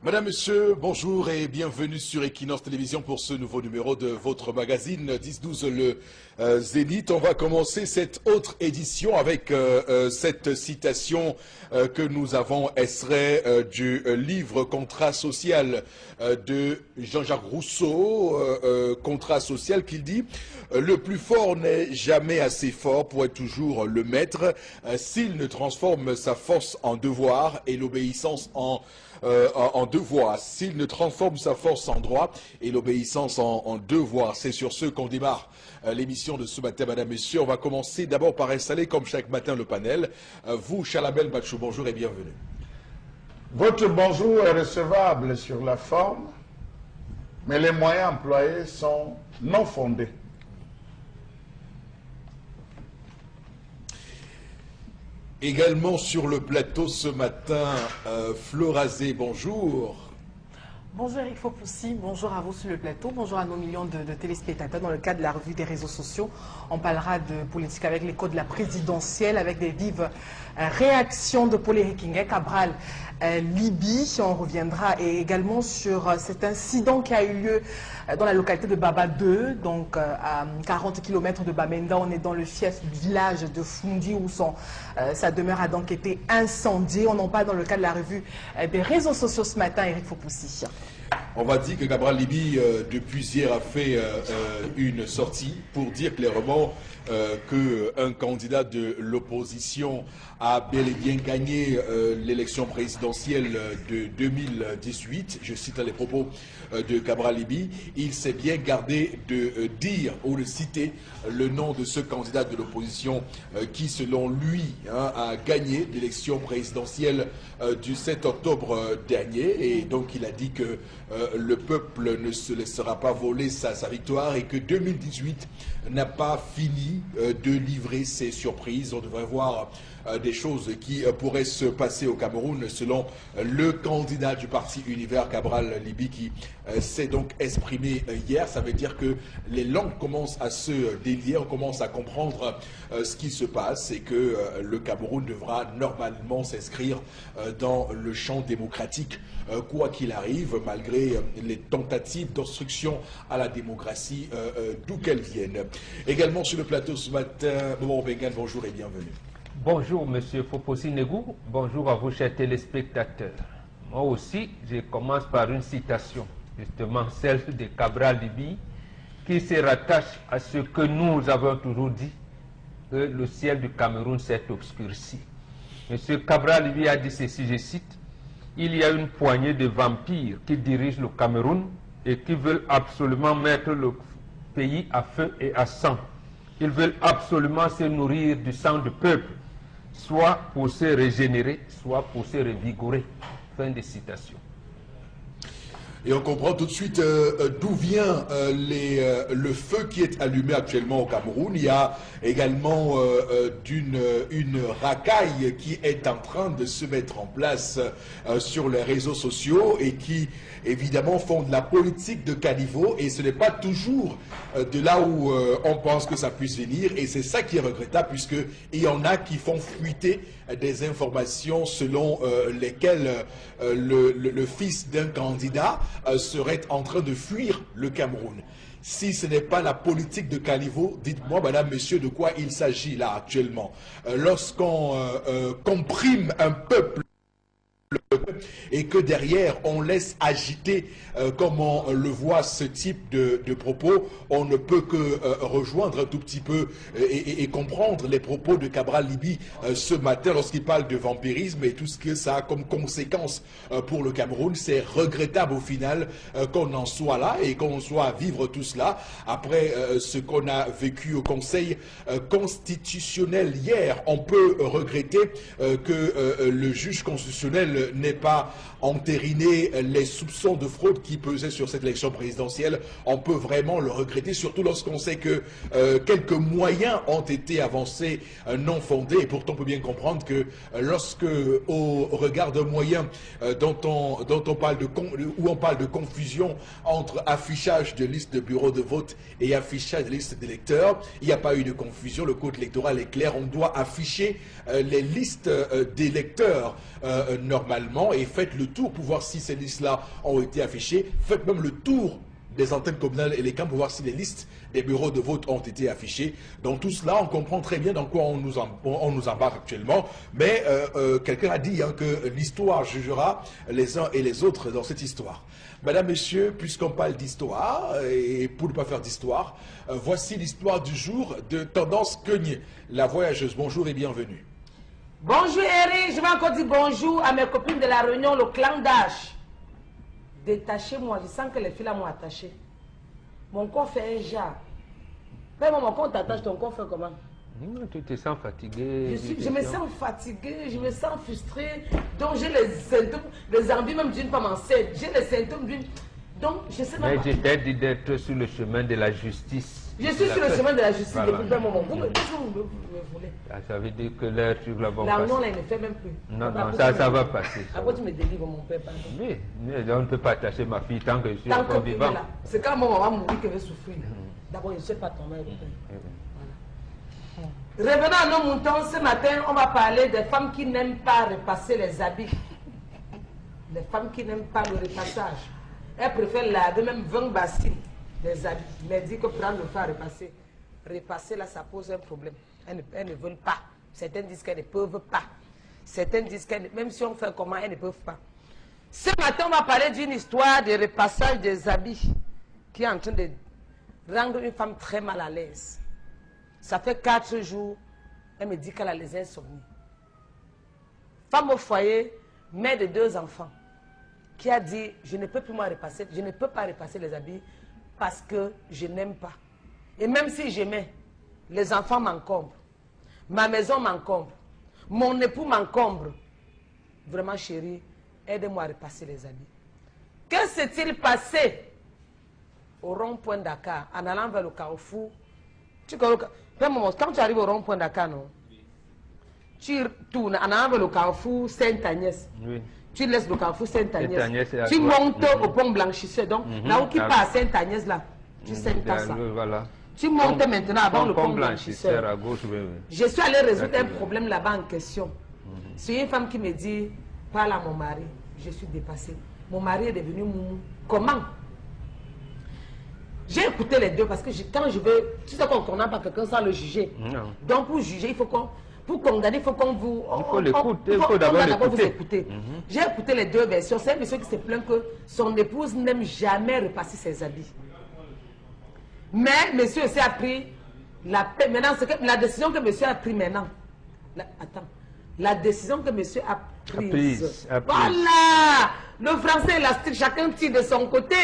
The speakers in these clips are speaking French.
Madame, Monsieur, bonjour et bienvenue sur Equinox Télévision pour ce nouveau numéro de votre magazine 10-12 le Zénith. On va commencer cette autre édition avec cette citation que nous avons extrait du livre Contrat social de Jean-Jacques Rousseau, Contrat social, qui dit « Le plus fort n'est jamais assez fort pour être toujours le maître s'il ne transforme sa force en devoir et l'obéissance en devoir, s'il ne transforme sa force en droit et l'obéissance en devoir. » C'est sur ce qu'on démarre l'émission de ce matin, Madame, Messieurs. On va commencer d'abord par installer, comme chaque matin, le panel. Vous, Chalamel Bachou, bonjour et bienvenue. Votre bonjour est recevable sur la forme, mais les moyens employés sont non fondés. Également sur le plateau ce matin, Florazé, bonjour. Bonjour Eric Fopoussi, bonjour à vous sur le plateau, bonjour à nos millions de téléspectateurs. Dans le cadre de la revue des réseaux sociaux, on parlera de politique avec l'écho de la présidentielle, avec des vives réactions de Paul Éric Cabral Libye. On reviendra et également sur cet incident qui a eu lieu dans la localité de Baba 2, donc à 40 km de Bamenda. On est dans le fief du village de Fundi où sa demeure a donc été incendiée. On en parle dans le cadre de la revue des réseaux sociaux ce matin, Eric Fopoussi. On va dire que Cabral Libye, depuis hier, a fait une sortie pour dire clairement qu'un candidat de l'opposition a bel et bien gagné l'élection présidentielle de 2018. Je cite les propos de Cabral Libye. Il s'est bien gardé de dire ou de citer le nom de ce candidat de l'opposition qui, selon lui, a gagné l'élection présidentielle du 7 octobre dernier. Et donc, il a dit que le peuple ne se laissera pas voler sa victoire et que 2018 n'a pas fini de livrer ses surprises. On devrait voir des choses qui pourraient se passer au Cameroun selon le candidat du parti Univers, Cabral Libye, qui s'est donc exprimé hier. Ça veut dire que les langues commencent à se délier, on commence à comprendre ce qui se passe et que le Cameroun devra normalement s'inscrire dans le champ démocratique, quoi qu'il arrive, malgré les tentatives d'obstruction à la démocratie, d'où qu'elles viennent. Également sur le plateau ce matin, Bobo Bengan, bonjour et bienvenue. Bonjour Monsieur Fopoussi Negou, bonjour à vous chers téléspectateurs. Moi aussi, je commence par une citation, justement celle de Cabral Libye, qui se rattache à ce que nous avons toujours dit, que le ciel du Cameroun s'est obscurci. Monsieur Cabral Libye a dit ceci, je cite, « Il y a une poignée de vampires qui dirigent le Cameroun et qui veulent absolument mettre le pays à feu et à sang. Ils veulent absolument se nourrir du sang du peuple, soit pour se régénérer, soit pour se revigorer. » Fin de citation. Et on comprend tout de suite d'où vient le feu qui est allumé actuellement au Cameroun. Il y a également une racaille qui est en train de se mettre en place sur les réseaux sociaux et qui évidemment font de la politique de caniveau, et ce n'est pas toujours de là où on pense que ça puisse venir, et c'est ça qui est regrettable puisqu'il y en a qui font fuiter des informations selon lesquelles le fils d'un candidat serait en train de fuir le Cameroun. Si ce n'est pas la politique de caniveau, dites-moi, madame, monsieur, de quoi il s'agit là actuellement. Lorsqu'on comprime un peuple et que derrière on laisse agiter comme on le voit ce type de propos, on ne peut que rejoindre un tout petit peu et comprendre les propos de Cabral Libye ce matin lorsqu'il parle de vampirisme et tout ce que ça a comme conséquence pour le Cameroun. C'est regrettable au final qu'on en soit là et qu'on soit à vivre tout cela après ce qu'on a vécu au Conseil constitutionnel hier. On peut regretter que le juge constitutionnel n'ait pas entériné les soupçons de fraude qui pesaient sur cette élection présidentielle. On peut vraiment le regretter, surtout lorsqu'on sait que quelques moyens ont été avancés non fondés. Et pourtant, on peut bien comprendre que lorsque, au regard d'un moyen dont on parle de confusion entre affichage de listes de bureaux de vote et affichage de listes d'électeurs, il n'y a pas eu de confusion. Le code électoral est clair. On doit afficher les listes d'électeurs normalement normalement et faites le tour pour voir si ces listes-là ont été affichées. Faites même le tour des antennes communales et les camps pour voir si les listes des bureaux de vote ont été affichées. Dans tout cela, on comprend très bien dans quoi on nous embarque actuellement. Mais quelqu'un a dit que l'histoire jugera les uns et les autres dans cette histoire. Madame, Messieurs, puisqu'on parle d'histoire, et pour ne pas faire d'histoire, voici l'histoire du jour de Tendance Queunier, la voyageuse. Bonjour et bienvenue. Bonjour Eric, je vais encore dire bonjour à mes copines de la Réunion, le clan d'âge. Détachez-moi, je sens que les filles là m'ont attaché. Mon corps fait un jar. Même mon corps t'attache, ton corps fait comment? Tu te sens fatigué. Je me sens fatiguée, je me sens frustrée. Donc j'ai les symptômes, les envies même d'une femme enceinte. J'ai les symptômes d'une... Donc je sais même Mais pas. je t'ai dit d'être sur le chemin de la justice. Je suis sur le chemin de la justice Voilà. depuis un moment. Qu'est-ce que vous voulez? Ça veut dire que l'heure sur la bonne Là, passe. non, là, il ne fait même plus. Non, Après, non, ça va passer. ça Après, va. tu me délivres, mon père, pardon. Mais on ne peut pas attacher ma fille tant que je suis Tant encore que tu es vivant. là, c'est quand mon maman mourir qu'elle veut souffrir. D'abord, je ne sais pas ton mère. Revenons à nos moutons, ce matin, on va parler des femmes qui n'aiment pas repasser les habits. Les femmes qui n'aiment pas le repassage. Elles préfèrent laver même 20 bassines des habits. Mais dit que prendre le faire repasser. Repasser là, ça pose un problème. Elles ne veulent pas. Certaines disent qu'elles ne peuvent pas. Certaines disent qu'elles, même si on fait comment, elles ne peuvent pas. Ce matin, on va parler d'une histoire de repassage des habits qui est en train de rendre une femme très mal à l'aise. Ça fait 4 jours, elle me dit qu'elle a les insomnies. Femme au foyer, mère de 2 enfants, qui a dit, je ne peux plus moi repasser, je ne peux pas repasser les habits parce que je n'aime pas. Et même si j'aimais, les enfants m'encombrent, ma maison m'encombre, mon époux m'encombre. Vraiment chérie, aide-moi à repasser les habits. Que s'est-il passé au rond-point Dakar, en allant vers le Carrefour? Quand tu arrives au rond-point Dakar, non? Tu tournes en allant vers le Carrefour Sainte-Agnès. Oui. Tu laisses le Carrefour Sainte-Agnès. Sainte-Agnès est à Tu droite. montes au pont Blanchisseur. Donc, là où qui part à Sainte-Agnès, là, tu sais pas ça. Voilà. Tu montes maintenant avant le pont Blanchisseur. à gauche, oui, oui. Je suis allé résoudre un problème là-bas en question. C'est une femme qui me dit, parle à mon mari, je suis dépassée. Mon mari est devenu moumou. Comment? J'ai écouté les deux parce que quand je veux, tu sais qu'on ne condamne pas quelqu'un sans le juger. Non. Donc pour juger, il faut qu'on, pour condamner, il faut qu'on vous... Il faut l'écouter, il faut d'abord vous l'écouter. écouter. J'ai écouté les deux versions. C'est un monsieur qui se plaint que son épouse n'aime jamais repasser ses habits. Mais monsieur aussi a pris la paix. Maintenant, la décision que monsieur a prise maintenant. La décision que monsieur a prise. Voilà! Le français élastique, chacun tire de son côté.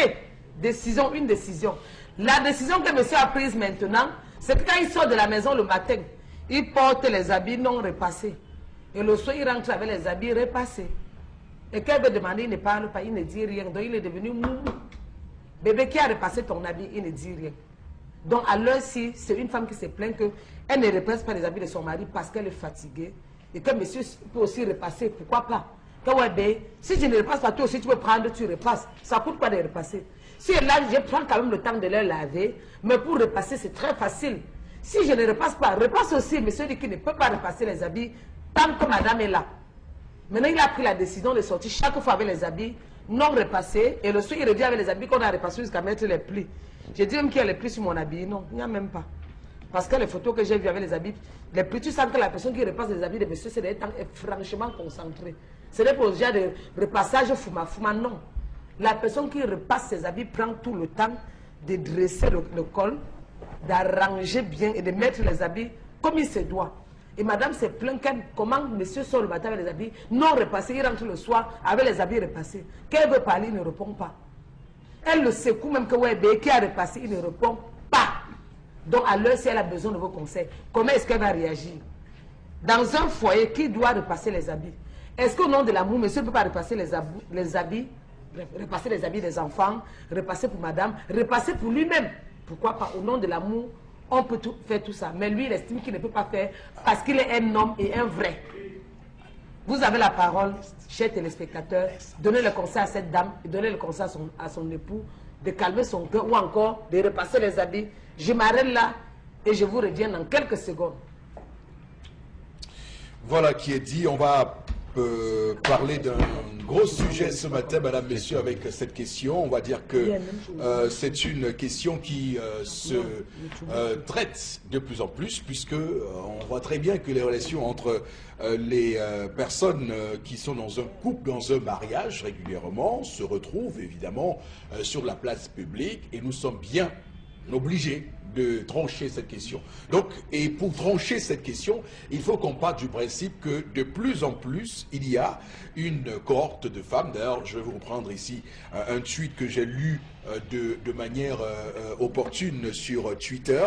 Décision, une décision. La décision que monsieur a prise maintenant, c'est que quand il sort de la maison le matin, il porte les habits non repassés. Et le soir, il rentre avec les habits repassés. Et quand il veut demander, il ne parle pas, il ne dit rien. Donc il est devenu moumou. Bébé, qui a repassé ton habit, il ne dit rien. Donc à l'heure-ci, c'est une femme qui se plaint qu'elle ne repasse pas les habits de son mari parce qu'elle est fatiguée. Et que monsieur peut aussi repasser, pourquoi pas? Quand ouais, ben, si je ne repasse pas, toi aussi tu peux prendre, tu repasses. Ça coûte quoi de repasser? Si là, je prends quand même le temps de les laver, mais pour repasser, c'est très facile. Si je ne repasse pas, repasse aussi. Monsieur dit qu'il ne peut pas repasser les habits tant que madame est là. Maintenant, il a pris la décision de sortir chaque fois avec les habits non repassés. Et le soir, il revient avec les habits qu'on a repassés jusqu'à mettre les plis. J'ai dit même qu'il y a les plis sur mon habit. Non, il n'y a même pas. Parce que les photos que j'ai vues avec les habits, les plis, tu sens que la personne qui repasse les habits de monsieur, c'est des temps est franchement concentré. Ce n'est pas au genre de repassage fouma, non. La personne qui repasse ses habits prend tout le temps de dresser le col, d'arranger bien et de mettre les habits comme il se doit. Et madame se plaint comment monsieur sort le matin avec les habits non repassés, il rentre le soir avec les habits repassés. Qu'elle veut parler, il ne répond pas. Elle le secoue même que ouais, qui a repassé, il ne répond pas. Donc à l'heure, si elle a besoin de vos conseils, comment est-ce qu'elle va réagir? Dans un foyer, qui doit repasser les habits? Est-ce qu'au nom de l'amour, monsieur ne peut pas repasser les habits, repasser les habits des enfants, repasser pour madame, repasser pour lui-même? Pourquoi pas? Au nom de l'amour, on peut faire tout ça. Mais lui, il estime qu'il ne peut pas faire parce qu'il est un homme et un vrai. Vous avez la parole, chers téléspectateurs, donnez le conseil à cette dame, et donnez le conseil à son époux, de calmer son cœur ou encore de repasser les habits. Je m'arrête là et je vous reviens dans quelques secondes. Voilà qui est dit. On va parler d'un gros sujet ce matin, madame, messieurs, avec cette question. On va dire que c'est une question qui se traite de plus en plus, puisque on voit très bien que les relations entre les personnes qui sont dans un couple, dans un mariage régulièrement, se retrouvent évidemment sur la place publique, et nous sommes bien obligés de trancher cette question. Donc, et pour trancher cette question, il faut qu'on parte du principe que de plus en plus, il y a une cohorte de femmes. D'ailleurs, je vais vous reprendre ici un tweet que j'ai lu de manière opportune sur Twitter.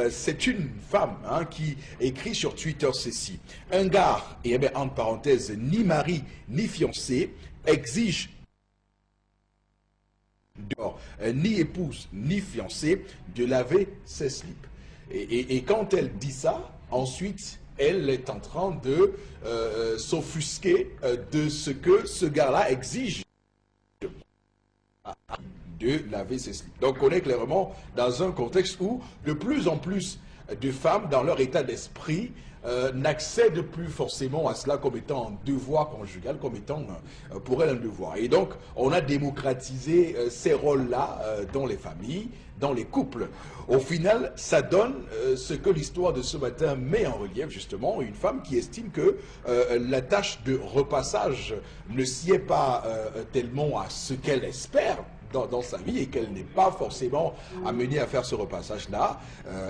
C'est une femme qui écrit sur Twitter ceci. Un gars, et bien entre parenthèses, ni mari ni fiancé, exige ni épouse ni fiancée de laver ses slips. Et quand elle dit ça, ensuite elle est en train de s'offusquer de ce que ce gars-là exige de laver ses slips. Donc on est clairement dans un contexte où de plus en plus de femmes, dans leur état d'esprit, n'accèdent plus forcément à cela comme étant un devoir conjugal, comme étant pour elles un devoir. Et donc, on a démocratisé ces rôles-là dans les familles, dans les couples. Au final, ça donne ce que l'histoire de ce matin met en relief, justement, une femme qui estime que la tâche de repassage ne sied pas tellement à ce qu'elle espère dans sa vie, et qu'elle n'est pas forcément amenée à faire ce repassage-là.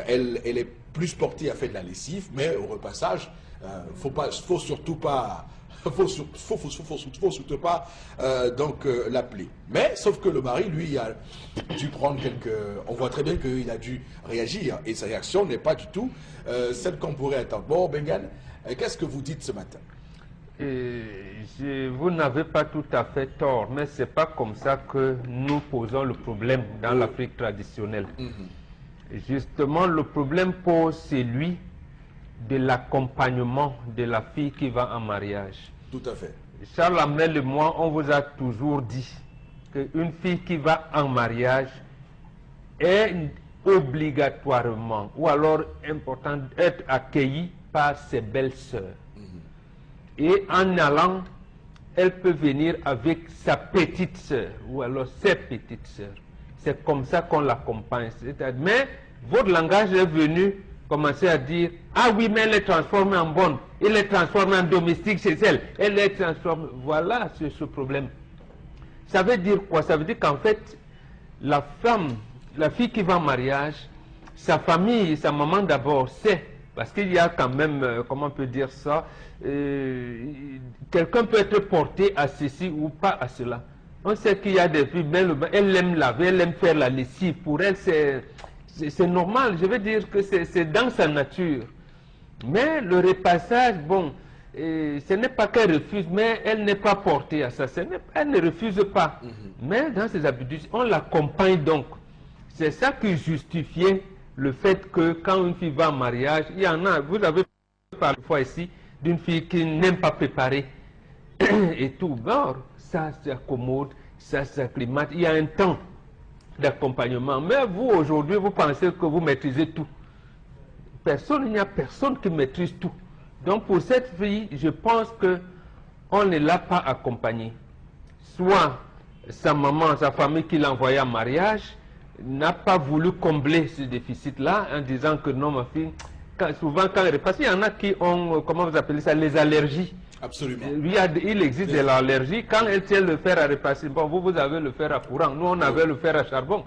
Elle est plus portée à faire de la lessive, mais au repassage, faut surtout pas l'appeler. Mais sauf que le mari, lui, a dû prendre on voit très bien qu'il a dû réagir, et sa réaction n'est pas du tout celle qu'on pourrait attendre. Bon, Bengan, qu'est-ce que vous dites ce matin? Vous n'avez pas tout à fait tort, mais ce n'est pas comme ça que nous posons le problème dans l'Afrique traditionnelle. Justement, le problème pose celui de l'accompagnement de la fille qui va en mariage. Tout à fait. Charles Hamel et moi, on vous a toujours dit qu'une fille qui va en mariage est obligatoirement, ou alors important, d'être accueillie par ses belles-sœurs. Et en allant, elle peut venir avec sa petite sœur, ou alors ses petites sœurs. C'est comme ça qu'on l'accompagne. Mais votre langage est venu commencer à dire, ah oui, mais elle est transformée en bonne, elle est transformée en domestique chez elle, elle est transformée. Voilà ce problème. Ça veut dire quoi? Ça veut dire qu'en fait, la femme, la fille qui va en mariage, sa famille, sa maman d'abord sait, parce qu'il y a quand même, comment on peut dire ça, quelqu'un peut être porté à ceci ou pas à cela. On sait qu'il y a des filles, elle aime laver, elle aime faire la lessive. Pour elle, c'est normal. Je veux dire que c'est dans sa nature. Mais le repassage, bon, ce n'est pas qu'elle refuse, mais elle n'est pas portée à ça. Elle ne refuse pas. Mais dans ses habitudes, on l'accompagne donc. C'est ça qui justifiait le fait que quand une fille va en mariage, il y en a, vous avez parfois ici, d'une fille qui n'aime pas préparer et tout. Bon, ça s'accommode, ça s'acclimate. Il y a un temps d'accompagnement. Mais vous, aujourd'hui, vous pensez que vous maîtrisez tout. Il n'y a personne qui maîtrise tout. Donc, pour cette fille, je pense qu'on ne l'a pas accompagnée. Soit sa maman, sa famille qui l'a envoyée en mariage, n'a pas voulu combler ce déficit-là en disant que non, ma fille, souvent quand elle repasse, il y en a qui ont, comment vous appelez ça, les allergies. Absolument. Il existe de l'allergie. Quand elle tient le fer à repasser, bon, vous avez le fer à courant, nous on avait le fer à charbon.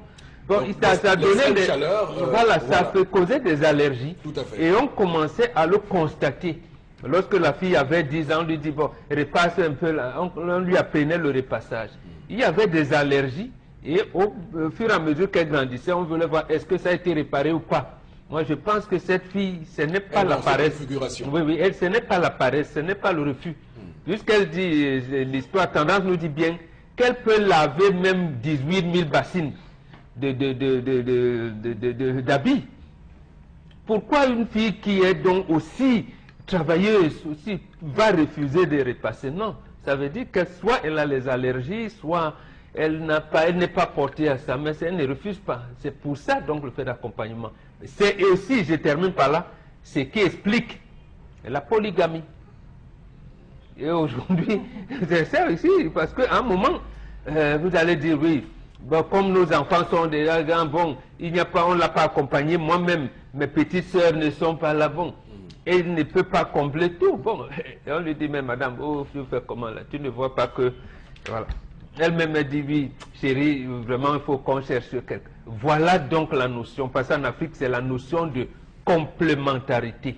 Donc ça donnait des chaleurs, voilà, ça peut causer des allergies. Tout à fait. Et on commençait à le constater. Lorsque la fille avait 10 ans, on lui dit, bon, repasse un peu, là. On lui apprenait le repassage. Il y avait des allergies, et au fur et à mesure qu'elle grandissait, on voulait voir est-ce que ça a été réparé ou pas. Moi, je pense que cette fille, ce n'est pas la paresse. Oui, ce n'est pas la paresse, ce n'est pas le refus. Puisqu'elle dit, l'histoire tendance nous dit bien, qu'elle peut laver même 18 000 bassines d'habits. Pourquoi une fille qui est donc aussi travailleuse, aussi, va refuser de repasser? Non, ça veut dire que soit elle a les allergies, soit elle n'est pas portée à ça, mais elle ne refuse pas. C'est pour ça donc le fait d'accompagnement. C'est aussi, je termine par là, ce qui explique la polygamie. Et aujourd'hui, c'est ça aussi, parce qu'à un moment, vous allez dire, oui, bon, comme nos enfants sont déjà grands, bon, il n'y a pas, on ne l'a pas accompagné, moi-même, mes petites sœurs ne sont pas là, bon. Et il ne peut pas combler tout. Bon, et on lui dit, mais madame, oh, tu fais comment là? Tu ne vois pas que... Voilà. Elle-même a dit, oui, chérie, vraiment, il faut qu'on cherche quelqu'un. Voilà donc la notion, parce qu'en Afrique, c'est la notion de complémentarité.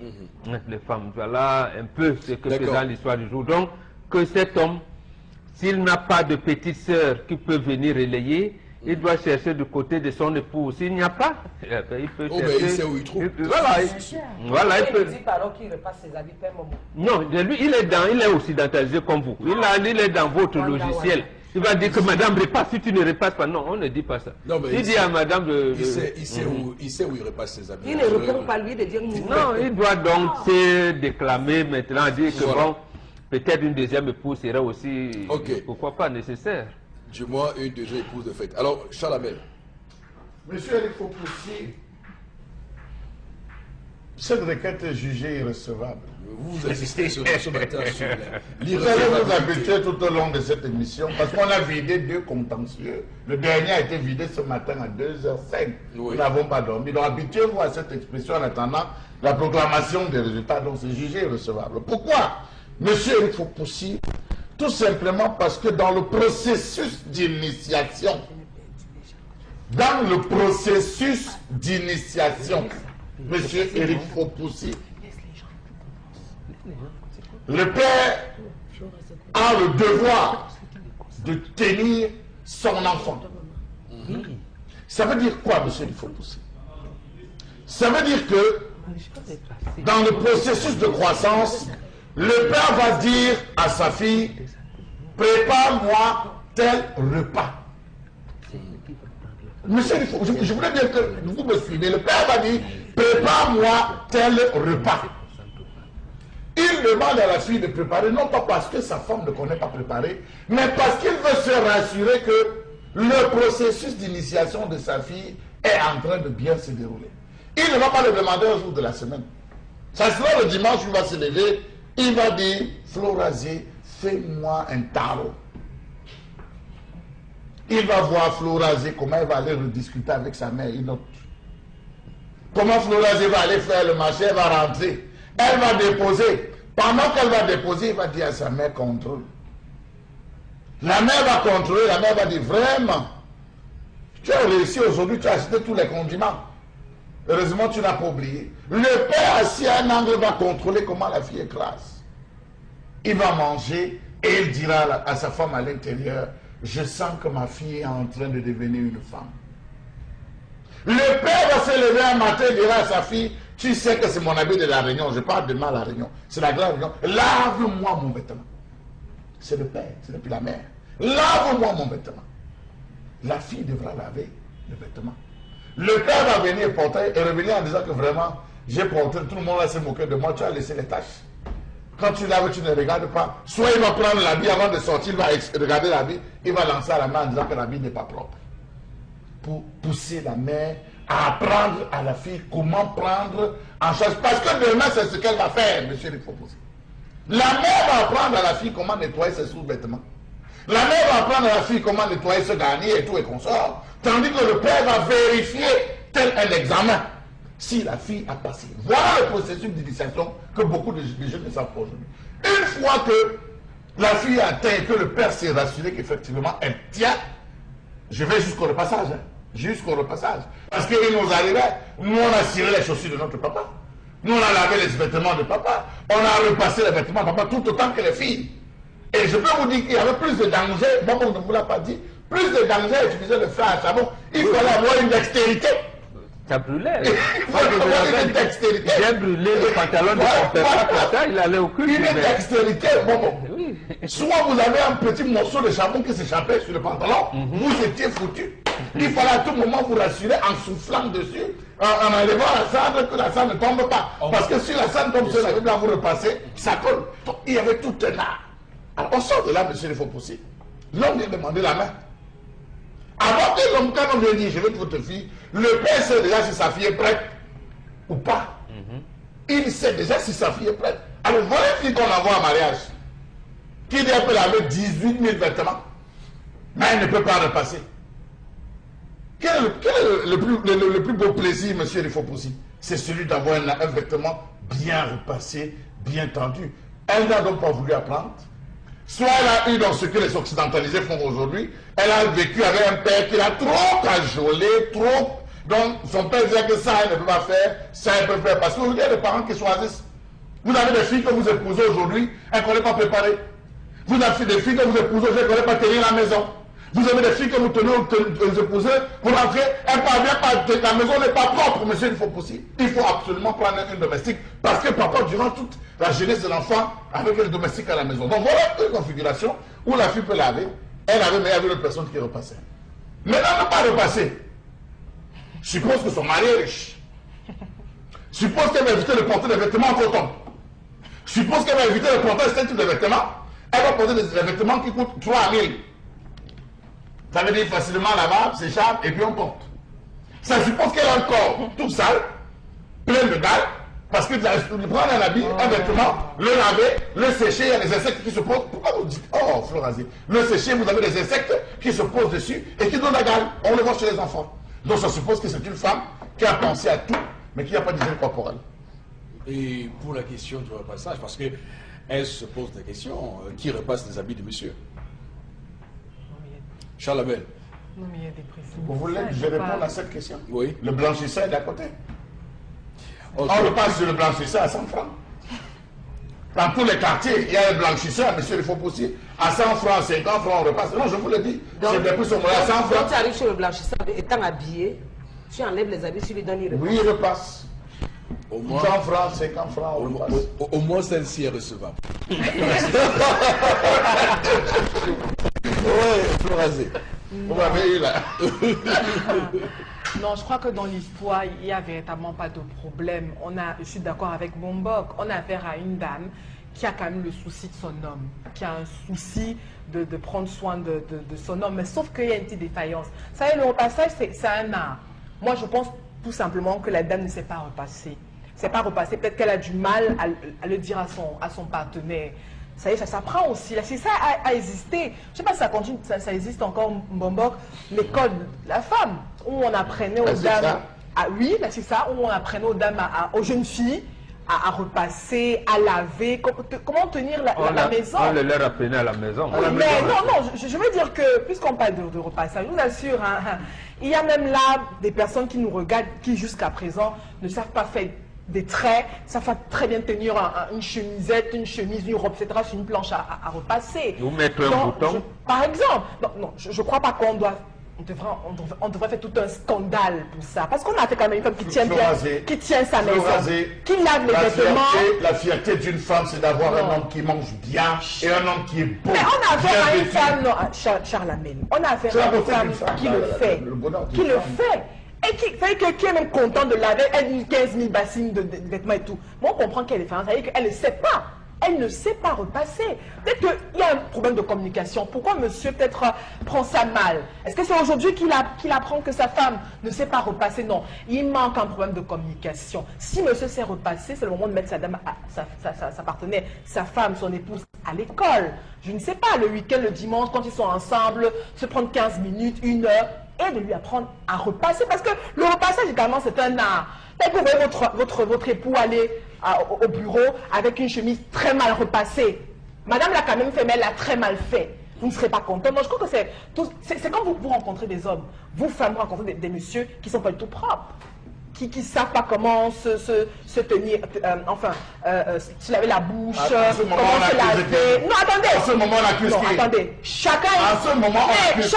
Les femmes, voilà un peu ce que faisait l'histoire du jour. Donc, que cet homme, s'il n'a pas de petite sœur qui peut venir relayer, il doit chercher du côté de son époux. S'il n'y a pas, il peut chercher... mais il sait où il trouve. Voilà, il peut... dit pardon qu'il repasse ses habits par moment. Non, lui, il est occidentalisé comme vous. Il est dans votre logiciel. Il va dire que madame repasse, si tu ne repasses pas. Non, on ne dit pas ça. Non, mais il dit à madame de... Il sait où il repasse ses habits. Il ne répond pas lui de dire... Non, il doit donc se déclamer maintenant, dire que bon, peut-être une deuxième épouse serait aussi, pourquoi pas, nécessaire. Du moins une deuxième épouse de fait. Alors, Chalamel. Monsieur Eric Fopoussi, cette requête est jugée irrecevable. Vous insistez sur ce matin sur Vous allez vous habituer tout au long de cette émission parce qu'on a vidé 2 contentieux. Le dernier a été vidé ce matin à 2h05. Nous n'avons pas dormi. Donc habituez-vous à cette expression en attendant la proclamation des résultats. Donc c'est jugé irrecevable. Pourquoi, monsieur Eric Fopoussi? Tout simplement parce que dans le processus d'initiation, monsieur Eric Fopoussi, le père a le devoir de tenir son enfant. Ça veut dire quoi, monsieur Eric Fopoussi? Ça veut dire que dans le processus de croissance, le père va dire à sa fille, prépare-moi tel repas. Monsieur, je voudrais bien que vous me suivez. Le père va dire, prépare-moi tel repas. Il demande à la fille de préparer, non pas parce que sa femme ne connaît pas préparer, mais parce qu'il veut se rassurer que le processus d'initiation de sa fille est en train de bien se dérouler. Il ne va pas le demander un jour de la semaine. Ça sera le dimanche où il va se lever. Il va dire, Florazé, fais-moi un tarot. Il va voir Florazé, comment il va aller rediscuter avec sa mère, une autre. Comment Florazé va aller faire le marché, elle va rentrer. Elle va déposer. Pendant qu'elle va déposer, il va dire à sa mère, contrôle. La mère va contrôler, la mère va dire, vraiment, tu as réussi aujourd'hui, tu as acheté tous les condiments. Heureusement, tu n'as pas oublié. Le père assis à un angle va contrôler comment la fille écrase. Il va manger et il dira à sa femme à l'intérieur, je sens que ma fille est en train de devenir une femme. Le père va se lever un matin et dira à sa fille, tu sais que c'est mon habit de la Réunion, je parle demain à la Réunion, c'est la grande Réunion, lave-moi mon vêtement. C'est le père, ce n'est plus la mère. Lave-moi mon vêtement. La fille devra laver le vêtement. Le père va venir porter et revenir en disant que vraiment, j'ai porté, tout le monde va se moquer de moi, tu as laissé les tâches. Quand tu laves, tu ne regardes pas. Soit il va prendre l'habit avant de sortir, il va regarder l'habit, il va lancer à la main en disant que l'habit n'est pas propre. Pour pousser la mère à apprendre à la fille comment prendre en charge. Parce que demain, c'est ce qu'elle va faire, monsieur le proposé. La mère va apprendre à la fille comment nettoyer ses sous-vêtements. La mère va apprendre à la fille comment nettoyer ce garnier et tout et consort. Tandis que le père va vérifier tel un examen si la fille a passé. Voilà le processus d'initiation que beaucoup de jeunes ne savent pas aujourd'hui. Une fois que la fille a atteint et que le père s'est rassuré qu'effectivement elle tient, je vais jusqu'au repassage. Jusqu'au repassage. Parce qu'il nous arrivait, nous on a ciré les chaussures de notre papa. Nous on a lavé les vêtements de papa. On a repassé les vêtements de papa tout autant que les filles. Et je peux vous dire qu'il y avait plus de danger, bon, on ne vous l'a pas dit, plus de danger à utiliser le fer à savon. Il fallait avoir une dextérité. Ça brûlait. Il fallait avoir une dextérité. J'ai brûlé le pantalon de mon père comme ça, il allait au cul. Une dextérité, bon. Oui. Soit vous avez un petit morceau de charbon qui s'échappait sur le pantalon, vous étiez foutu. Il fallait à tout moment vous rassurer en soufflant dessus, en enlevant la cendre, que la cendre ne tombe pas. Parce que si la cendre tombe sur la Bible, vous repassez, ça colle. Donc, il y avait tout un art. Alors, on sort de là, monsieur, il faut pousser. L'homme vient demander la main. Avant que l'homme, quand on vient dire, je veux votre fille, le père sait déjà si sa fille est prête ou pas. Il sait déjà si sa fille est prête. Alors, voilà une fille qu'on envoie en mariage. qui dit qu'elle peut laver 18 000 vêtements, mais elle ne peut pas repasser. Quel est le plus beau plaisir, monsieur Rifopoussi? C'est celui d'avoir un vêtement bien repassé, bien tendu. Elle n'a donc pas voulu apprendre. Soit elle a eu dans ce que les occidentalisés font aujourd'hui, elle a vécu avec un père qui l'a trop cajolé, trop. Donc son père disait que ça elle ne peut pas faire, ça elle peut faire. Parce que vous avez des parents qui choisissent. Vous avez des filles que vous épousez aujourd'hui, elles ne connaissent pas préparer. Vous avez des filles que vous épousez, elles ne connaissent pas tenir la maison. Vous avez des filles que vous tenez, vous épousez, vous rentrez, elle ne parvient pas, la maison n'est pas propre, monsieur, il faut possible. Il faut absolument prendre une domestique, parce que papa, durant toute la jeunesse de l'enfant, avec le domestique à la maison. Donc voilà une configuration où la fille peut laver, elle avait, mais il y avait une personne qui repassait. Maintenant, elle n'a pas repassé. Suppose que son mari est riche. Suppose qu'elle va éviter de porter des vêtements en coton. Suppose qu'elle va éviter de porter un type de vêtements. Elle va porter des vêtements qui coûtent 3 000. Ça veut dire facilement lavable, s'échappe et puis on porte. Ça suppose qu'elle a un corps tout sale, plein de dalles, parce que tu prends un habit, un vêtement, le laver, le sécher, il y a des insectes qui se posent. Pourquoi vous dites, oh Florazé, le sécher, vous avez des insectes qui se posent dessus et qui donnent la gale. On le voit chez les enfants. Donc ça suppose que c'est une femme qui a pensé à tout, mais qui n'a pas d'hygiène corporelle. Et pour la question du repassage, parce que elle se pose la question, qui repasse les habits de monsieur? Charles Abel. Non, mais il y a des précisions. Vous voulez que je réponde à cette question? Oui. Le blanchisseur est d'à côté. Okay. On repasse sur le blanchisseur à 100 francs. Dans tous les quartiers, il y a un blanchisseur, monsieur, il faut pousser. À 100 francs, 50 francs, on repasse. Non, je vous le dis. C'est depuis ce moment-là, à 100 francs. Quand tu arrives chez le blanchisseur, étant habillé, tu enlèves les habits, tu lui donnes, il repasse. Oui, il repasse. Au moins, 100 francs, 50 francs, on repasse. au moins celle-ci est recevable. Oui, Florazé. Vous m'avez eu là. Non, je crois que dans l'histoire, il n'y a véritablement pas de problème. Je suis d'accord avec Bombok. On a affaire à une dame qui a quand même le souci de son homme, qui a un souci de prendre soin de son homme. Mais sauf qu'il y a une petite défaillance. Vous savez, le repassage, c'est un art. Moi, je pense tout simplement que la dame ne sait pas repasser. Ne sait pas repasser. Peut-être qu'elle a du mal à le dire à son partenaire. Ça y est, ça s'apprend aussi. C'est ça a existé. Je ne sais pas si ça continue, ça existe encore, Bombok, l'école de la femme, où on apprenait aux dames. Oui, là c'est ça, où on apprenait aux dames, aux jeunes filles, à repasser, à laver, comment tenir la maison. On leur apprenait à la maison. Oui, mais non, je veux dire que, puisqu'on parle de repassage, je vous assure, il y a même là des personnes qui nous regardent, qui jusqu'à présent ne savent pas faire des traits, ça fait très bien tenir une chemisette, une chemise, une robe, etc. sur une planche à repasser. Vous mettre un bouton. Par exemple, non, je ne crois pas qu'on doit... On devrait faire tout un scandale pour ça. Parce qu'on a fait quand même une femme qui tient bien, qui tient sa maison, qui lave les vêtements. La fierté d'une femme, c'est d'avoir un homme qui mange bien et un homme qui est beau. Mais on a affaire à une femme, non, Charles Amel, on a affaire à une femme qui le fait. Qui le fait. Et qui est même content de laver, elle dit 15 000 bassines de vêtements et tout. Mais on comprend qu'elle est femme, ça veut dire qu'elle ne sait pas. Elle ne sait pas repasser. Peut-être qu'il y a un problème de communication. Pourquoi monsieur peut-être prend ça mal? Est-ce que c'est aujourd'hui qu'il apprend que sa femme ne sait pas repasser? Non, il manque un problème de communication. Si monsieur sait repasser, c'est le moment de mettre sa dame, sa partenaire, sa femme, son épouse à l'école. Je ne sais pas, le week-end, le dimanche, quand ils sont ensemble, se prendre 15 minutes, 1 heure, et de lui apprendre à repasser. Parce que le repassage, également, c'est un art. Peut-être que vous voyez votre époux aller au bureau avec une chemise très mal repassée. Madame l'a quand même fait, mais elle l'a très mal fait. Vous ne serez pas content. Donc, je crois que c'est quand vous rencontrez des hommes, vous, femmes, vous rencontrez des messieurs qui ne sont pas du tout propres. Qui ne savent pas comment se tenir, se laver la bouche, comment se laver. Non, attendez. À ce moment, on accuse qui? Attendez. Chacun. À ce moment, on accuse qui?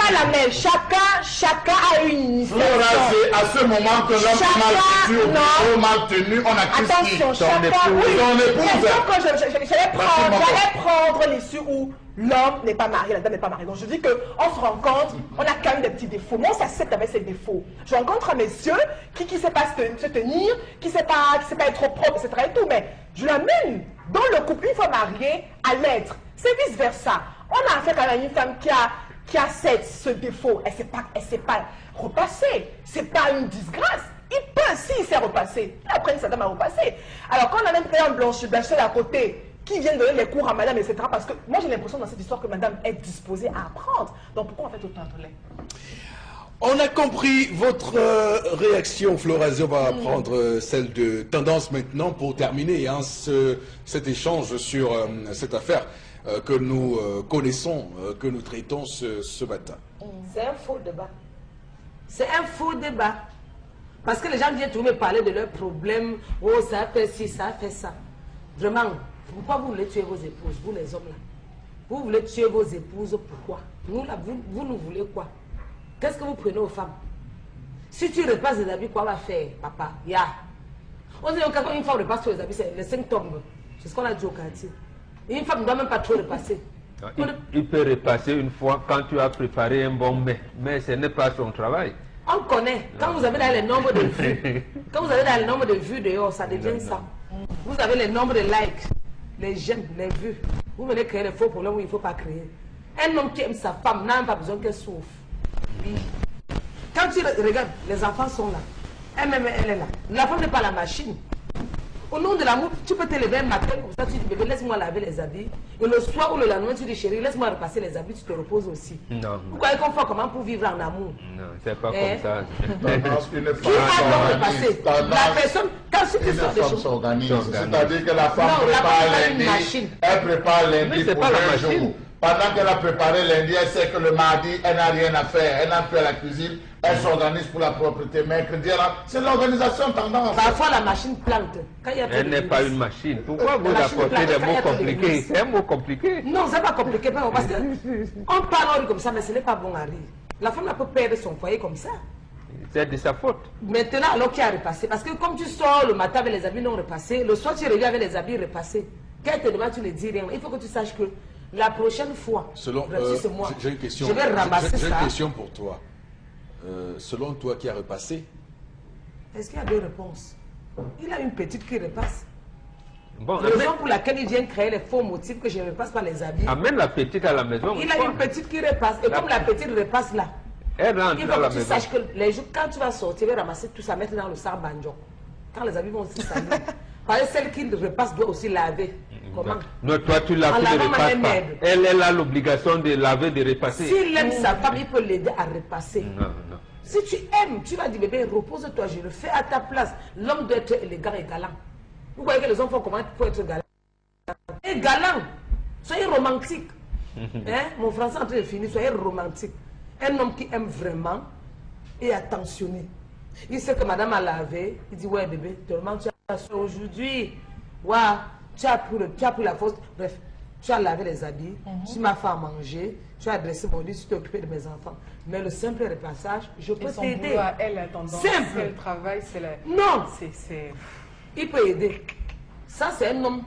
Chacun a une initiation. C'est à ce moment que l'homme est mal vêtu, au bureau, mal tenu, on accuse qui? Attention, chacun. Oui. J'allais prendre l'issue où l'homme n'est pas marié, la dame n'est pas mariée. Donc je dis qu'on se rend compte, on a quand même des petits défauts. Moi, on s'accepte avec ses défauts. Je rencontre un monsieur qui ne sait pas se tenir, qui ne sait pas être propre, etc. et tout, mais je l'amène dans le couple, une fois mariée, à l'être. C'est vice-versa. On a affaire quand même à une femme qui a ce défaut. Elle ne sait pas repasser. Ce n'est pas une disgrâce. Il peut, s'il sait repasser. Il apprend sa dame à repasser. Alors quand on a même un blanchisseur à côté, qui viennent donner les cours à madame, etc. Parce que moi, j'ai l'impression dans cette histoire que madame est disposée à apprendre. Donc, pourquoi on fait autant de lait? On a compris votre réaction, Florazé. On va prendre celle de Tendance maintenant pour terminer hein, cet échange sur cette affaire que nous connaissons, que nous traitons ce matin. C'est un faux débat. C'est un faux débat. Parce que les gens viennent toujours me parler de leurs problèmes. Oh, ça a fait ci, ça a fait ça. Vraiment, pourquoi vous voulez tuer vos épouses, vous les hommes là? Vous voulez tuer vos épouses, pourquoi? Nous là, vous nous voulez quoi? Qu'est-ce que vous prenez aux femmes? Si tu repasses les habits, quoi va faire, papa? Ya. On dit quand une femme repasse sur les habits, les 5 tombent. C'est ce qu'on a dit au quartier. Une femme ne doit même pas trop repasser. Il peut repasser une fois quand tu as préparé un bon mets, mais ce n'est pas son travail. On connaît. Quand vous avez dans les nombres de vues, quand vous avez dans le nombre de vues dehors, ça devient ça. Vous avez les nombres de likes, les j'aime, les vues. Vous venez créer les faux problèmes où il ne faut pas créer. Un homme qui aime sa femme n'a même pas besoin qu'elle souffre. Oui. Quand tu regardes, les enfants sont là. Elle-même, elle est là. La femme n'est pas la machine. Au nom de l'amour, tu peux te lever un matin comme ça, tu dis bébé, laisse-moi laver les habits. Et le soir ou le lendemain, tu dis chérie, laisse-moi repasser les habits, tu te reposes aussi. Non. Pourquoi est-ce qu'on fait comment pour vivre en amour? Non, c'est pas comme ça. Qui a donc repassé? La personne, quand tu sors des choses. C'est-à-dire que la femme prépare lundi, elle prépare lundi pour un jour. Pendant qu'elle a préparé lundi, elle sait que le mardi, elle n'a rien à faire, elle n'a plus à la cuisine, elle s'organise pour la propreté. Mercredi, c'est l'organisation tendance. Parfois, la machine plante. Elle n'est pas une machine. Pourquoi vous apportez des mots compliqués? C'est un mot compliqué. Non, c'est pas compliqué, parce qu'on parle comme ça, mais ce n'est pas bon à rire. La femme peut perdre son foyer comme ça. C'est de sa faute. Maintenant, alors qui a repassé? Parce que comme tu sors le matin avec les habits non repassés, le soir tu reviens avec les habits repassés. Quand elle te demande, tu ne dis rien. Il faut que tu saches que la prochaine fois, j'ai une question. Je vais ramasser j'ai une question pour toi. Selon toi, qui a repassé? Est-ce qu'il y a 2 réponses? Il a une petite qui repasse. Bon, raison pour laquelle il vient créer les faux motifs que je ne repasse pas les habits. Amène la petite à la maison. Il a une petite qui repasse. Et comme la petite repasse là, elle rentre il dans faut la que tu maison. saches que les jours, quand tu vas sortir, tu vas ramasser tout ça, mettre dans le sac banjo. Quand les habits vont aussi salir. Parce que celle qui repasse doit aussi laver. Comment? Non, toi tu laves, tu ne repasses pas. Elle a l'obligation de laver, de repasser. S'il aime sa femme, il peut l'aider à repasser. Non, non. Si tu aimes, tu vas dire bébé, repose-toi, je le fais à ta place. L'homme doit être élégant et galant. Vous voyez que les hommes font comment pour être galant? Et galant, soyez romantique. Hein? Mon français est en train de finir, soyez romantique. Un homme qui aime vraiment et attentionné. Il sait que madame a lavé, il dit ouais bébé, tellement tu as aujourd'hui, ouais, tu as pris la fausse, bref, tu as lavé les habits, tu m'as fait à manger, tu as dressé mon lit, tu t'es occupé de mes enfants. Mais le simple repassage, je peux t'aider. Elle a tendance, simple. Elle travaille, c'est la... Non, c'est... il peut aider. Ça, c'est un homme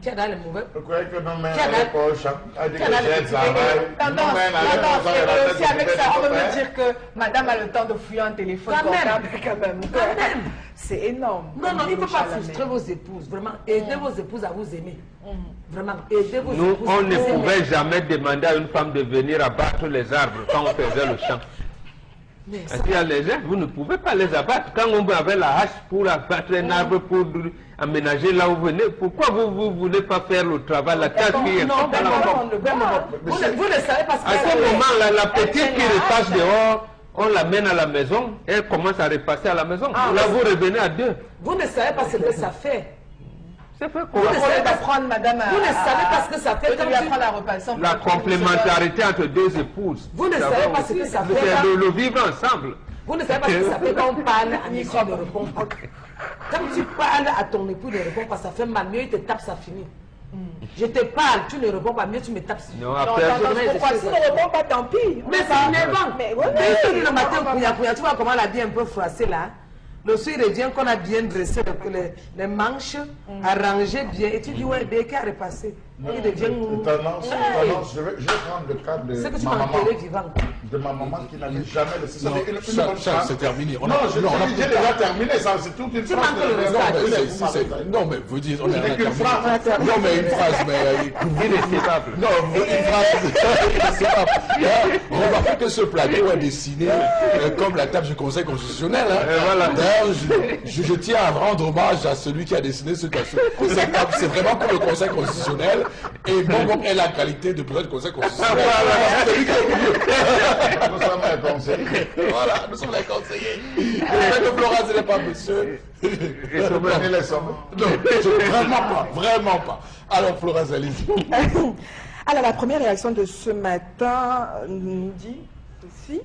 qui a dans les mauvais. Vous croyez que non, mais Qui a dans- elle est poche, elle dit que qui a dans- j'ai le travail. Tendance, Nous-mêmes, elle est comme ça, elle a et aussi fait avec ce ça, on qu'elle peut me fait. dire que madame a le temps de fouiller un téléphone Quand même. portable quand même. Quand même. C'est énorme. Non, non, il ne faut pas Chalamé. frustrer vos épouses. Vraiment, aidez vos épouses à vous aimer. Vraiment, aidez vos Nous, épouses on à ne vous aimer. pouvait jamais demander à une femme de venir abattre les arbres quand on faisait le champ. Mais ça, Il y a les arbres, vous ne pouvez pas les abattre. Quand on avait la hache pour abattre un arbre, pour aménager là où vous venez, pourquoi vous ne voulez pas faire le travail, la tâche qui est non, dans la porte? vous ne savez pas ce À ce qu'elle moment-là, la petite qui repasse dehors, on l'amène à la maison, elle commence à repasser à la maison. Là, vous revenez à 2. Vous ne savez pas ce que ça fait. C'est fait Vous quoi? ne Au savez lieu pas d'apprendre madame à... Vous ne savez pas ce que ça fait de quand lui tu- apprendre à repasser. La complémentarité entre 2 épouses. Vous ne Ça savez va pas ce aussi. que ça fait C'est quand- le vivre ensemble. Vous ne savez pas ce que ça fait quand on parle à monsieur ne répond pas. Quand tu parles à ton époux ne répond pas, ça fait mal. Mieux il te tape, ça finit. Je te parle, tu ne réponds pas, mieux tu me tapes. Non, Non, après, tendance, pourquoi? Si on ne répond pas, tant pis. Mais c'est énervant. Mais ouais, Mais il te dit le matin, pouya, tu vois comment elle a dit un peu froissé là. Le soir, il revient qu'on a bien dressé les manches, arrangé bien. Et tu dis, ouais, dès qu'il a repassé, il devient... Tendance, je vais prendre le cas de C'est que tu ma m'as maman. enterré vivant. de ma maman qui n'avait jamais laissé ça. Non, Charles, c'est terminé. Non, j'ai déjà terminé, ça, c'est toute une phrase. Non, mais vous dites, on est qu'une phrase. Non, mais une phrase, mais Irrécevable. non, une phrase. Remarquez que ce plateau est dessiné comme la table du Conseil constitutionnel. Hein. Voilà. D'ailleurs, je tiens à rendre hommage à celui qui a dessiné cette table. C'est vraiment comme le Conseil constitutionnel. Et bon est la qualité de président du Conseil constitutionnel. C'est lui qui est au milieu. Nous sommes les conseillers. Voilà, nous sommes les conseillers. Le Florence n'est pas monsieur. Prenez les sommes. Non, vraiment pas. Alors, Florence, allez-y. Alors, la première réaction de ce matin nous dit aussi,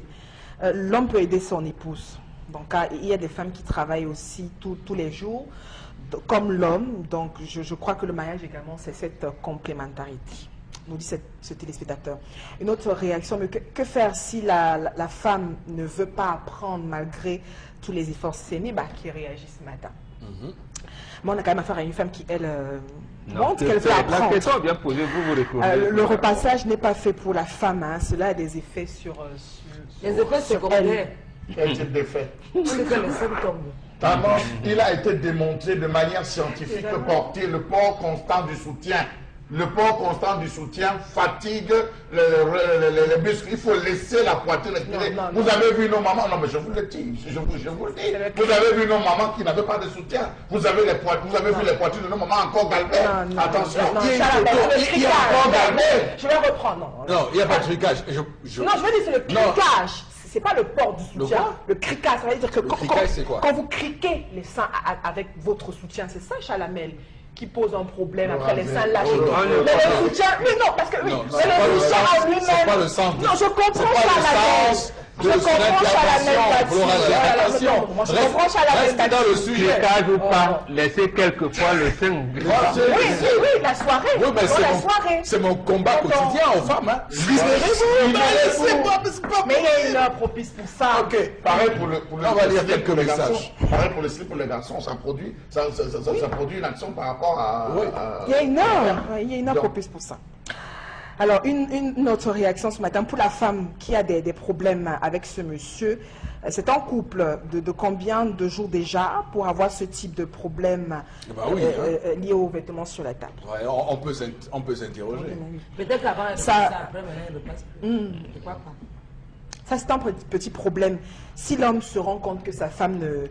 l'homme peut aider son épouse. Donc, il y a des femmes qui travaillent aussi tous les jours, comme l'homme. Donc, je crois que le mariage également, c'est cette complémentarité, nous dit ce téléspectateur. Une autre réaction, mais que faire si la femme ne veut pas apprendre malgré tous les efforts s'aimer, qui réagit ce matin. Mais on a quand même affaire à une femme qui, elle, montre qu'elle veut apprendre. La question bien posée, vous retournez. Le repassage n'est pas fait pour la femme, hein. Cela a des effets sur Les effets secondaires. Quel type d'effet? On les fait les symptômes. D'abord, il a été démontré de manière scientifique que porter le port constant du soutien. Le port constant du soutien fatigue les muscles. Il faut laisser la poitrine respirer. Vous avez vu nos mamans, non mais je vous le dis, je vous le dis. Vous avez vu nos mamans qui n'avaient pas de soutien. Vous avez vu les poitrines de nos mamans encore galbées. Attention, il y a encore galbées. Je vais reprendre. Non, il n'y a pas de tricage. Non, je veux dire, c'est le criquage. C'est pas le port du soutien. Le criquage, ça veut dire que quand vous criquez les seins avec votre soutien, c'est ça, Chalamel, qui pose un problème après les seins lâchés. Mais le soutien, oui, non, parce que oui, mais le soutien en lui-même. C'est pas le sens. Non, je comprends Chalamel. Je comprends Chalamel. Je comprends Chalamel. Reste dans le sujet. Tricage ou pas, laissez quelquefois le sein. Oui, la soirée. Oui, mais la soirée. c'est mon combat quotidien aux femmes. Hein. Mais il y a une heure propice pour ça. Ok. Pareil pour le On va lire quelques messages. Pareil pour le slip pour les garçons, ça produit une action par rapport à... Il y a une heure propice pour ça. Alors, une autre réaction ce matin pour la femme qui a des problèmes avec ce monsieur. C'est un couple de combien de jours déjà pour avoir ce type de problème lié aux vêtements sur la table? Ouais, on peut s'interroger. Peut-être qu'avant, ça, après, maintenant, elle ne passe plus. Je crois pas. Ça, c'est un petit problème. Si l'homme se rend compte que sa femme ne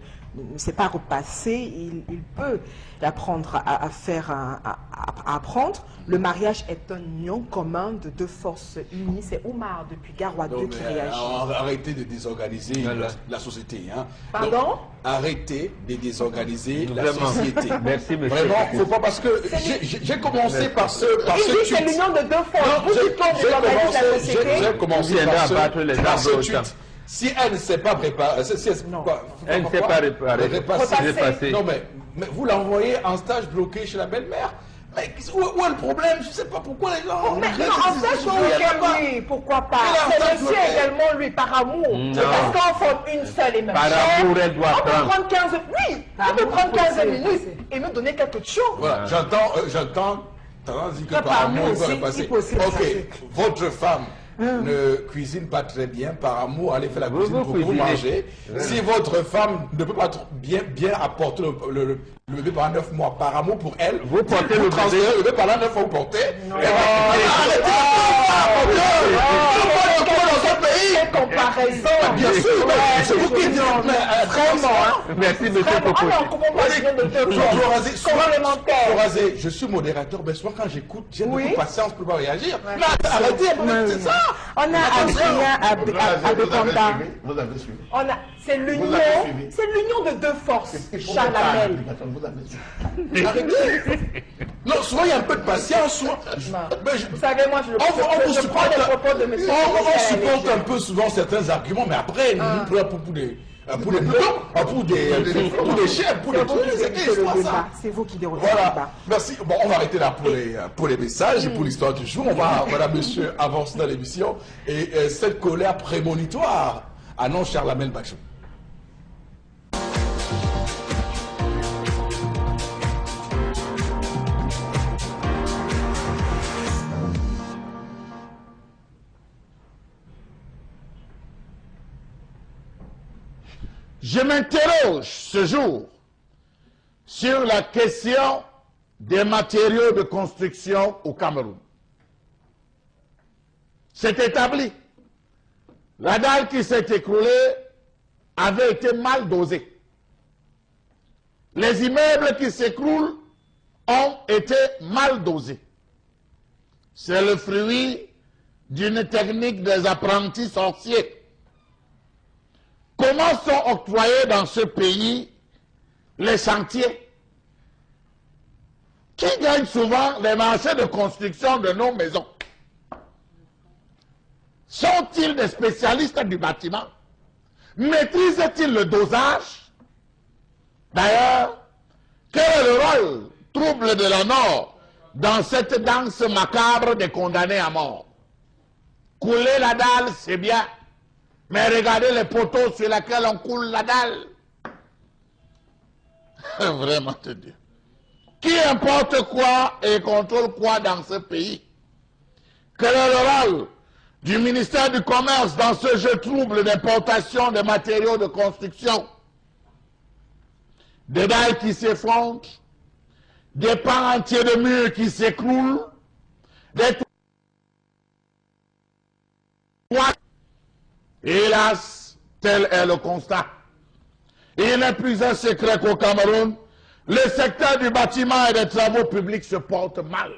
sait pas repasser, il peut l'apprendre à apprendre. Le mariage est un union commun de deux forces unies. C'est Oumar depuis Garoua 2 qui réagit. Arrêtez de désorganiser la société. Hein. Pardon? Donc, arrêtez de désorganiser la société. Merci, monsieur. Vraiment, faut pas, parce que j'ai commencé par ce tweet. C'est l'union de deux forces. Vous dites qu'on désorganise la société. J'ai commencé par ce tweet. Si elle ne s'est pas préparée, elle ne s'est pas repasser. Non, mais vous l'envoyez en stage bloqué chez la belle-mère. Mais où est le problème? Je ne sais pas pourquoi les gens... Mais non, en stage bloqué, oui, pourquoi pas? C'est monsieur également, lui, par amour. Parce qu'on forme une seule et même par amour, elle doit on peut prendre 15 minutes. Oui, on peut prendre 15 minutes et nous donner quelque chose. Voilà, j'entends dit que par amour, il doit repasser. Ok, votre femme ne cuisine pas très bien, par amour, allez faire la cuisine pour vous manger. Si votre femme ne peut pas bien apporter le bébé pendant 9 mois, par amour pour elle, vous portez le bébé pendant 9 mois, vous portez. Comparaison. Bien sûr, c'est vous qui dites. Vraiment. Merci, monsieur Florazé, je suis modérateur, mais souvent quand j'écoute, j'ai beaucoup de patience pour pas réagir. Arrêtez, c'est ça. On a Adrien Abekanda. Vous avez suivi. C'est l'union de deux forces. Chalamel. Non, souvent il y a un peu de patience. Vous savez, moi je prends les propos de monsieur. On supporte un peu souvent certains arguments, mais après, nous prenons pour des boutons, pour des chèvres, pour des trucs. C'est vous qui déroulez. Voilà. Merci. Bon, on va arrêter là pour les messages et pour l'histoire du jour. Voilà, monsieur avance dans l'émission. Et cette colère prémonitoire annonce Charlamel Bachou. Je m'interroge ce jour sur la question des matériaux de construction au Cameroun. C'est établi. La dalle qui s'est écroulée avait été mal dosée. Les immeubles qui s'écroulent ont été mal dosés. C'est le fruit d'une technique des apprentis sorciers. Comment sont octroyés dans ce pays les chantiers? Qui gagne souvent les marchés de construction de nos maisons? Sont-ils des spécialistes du bâtiment? Maîtrisent-ils le dosage? D'ailleurs, quel est le rôle trouble de la Nord dans cette danse macabre des condamnés à mort? Couler la dalle, c'est bien, mais regardez les poteaux sur lesquels on coule la dalle. Vraiment te dire. Qui importe quoi et contrôle quoi dans ce pays? Quel est le rôle du ministère du Commerce dans ce jeu trouble d'importation de matériaux de construction? Des dalles qui s'effondrent, des pans entiers de murs qui s'écroulent, des toits. Hélas, tel est le constat. Il n'est plus un secret qu'au Cameroun, le secteur du bâtiment et des travaux publics se porte mal.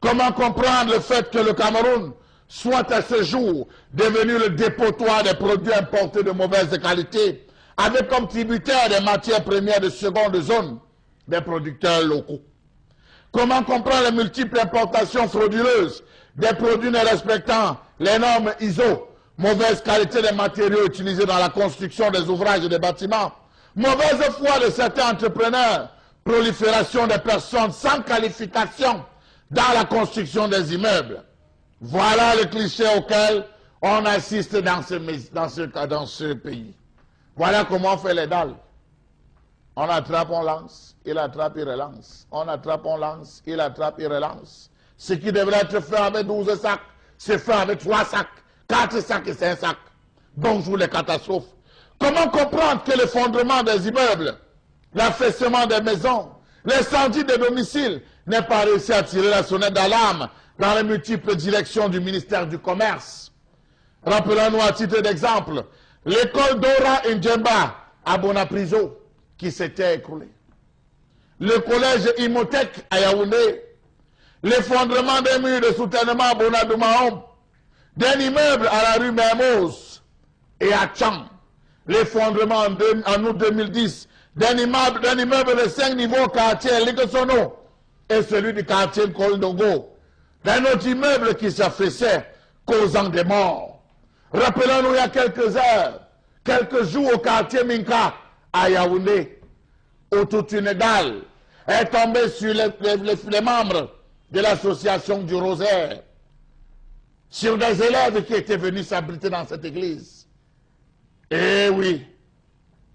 Comment comprendre le fait que le Cameroun soit à ce jour devenu le dépotoir des produits importés de mauvaise qualité, avec comme tributaire des matières premières de seconde zone des producteurs locaux? Comment comprendre les multiples importations frauduleuses des produits ne respectant les normes ISO, mauvaise qualité des matériaux utilisés dans la construction des ouvrages et des bâtiments, mauvaise foi de certains entrepreneurs, prolifération des personnes sans qualification dans la construction des immeubles? Voilà le cliché auquel on assiste dans ce pays. Voilà comment on fait les dalles. On attrape, on lance, il attrape, il relance. On attrape, on lance, il attrape, il relance. Ce qui devrait être fait avec 12 sacs, c'est fait avec 3 sacs, 4 sacs et 5 sacs. Bonjour les catastrophes. Comment comprendre que l'effondrement des immeubles, l'affaissement des maisons, l'incendie des domiciles n'ait pas réussi à tirer la sonnette d'alarme dans les multiples directions du ministère du Commerce? Rappelons-nous à titre d'exemple, l'école Dora Ndjemba à Bonapriso qui s'était écroulée. Le collège Imotech à Yaoundé, l'effondrement des murs de soutènement à Bonadoumaom, d'un immeuble à la rue Mermoz et à Tchang, l'effondrement en août 2010 d'un immeuble de 5 niveaux au quartier Likesono et celui du quartier Koldongo, d'un autre immeuble qui s'affaissait, causant des morts. Rappelons-nous il y a quelques heures, quelques jours au quartier Minka à Yaoundé, où toute une dalle est tombée sur les membres de l'association du Rosaire, sur des élèves qui étaient venus s'abriter dans cette église. Eh oui,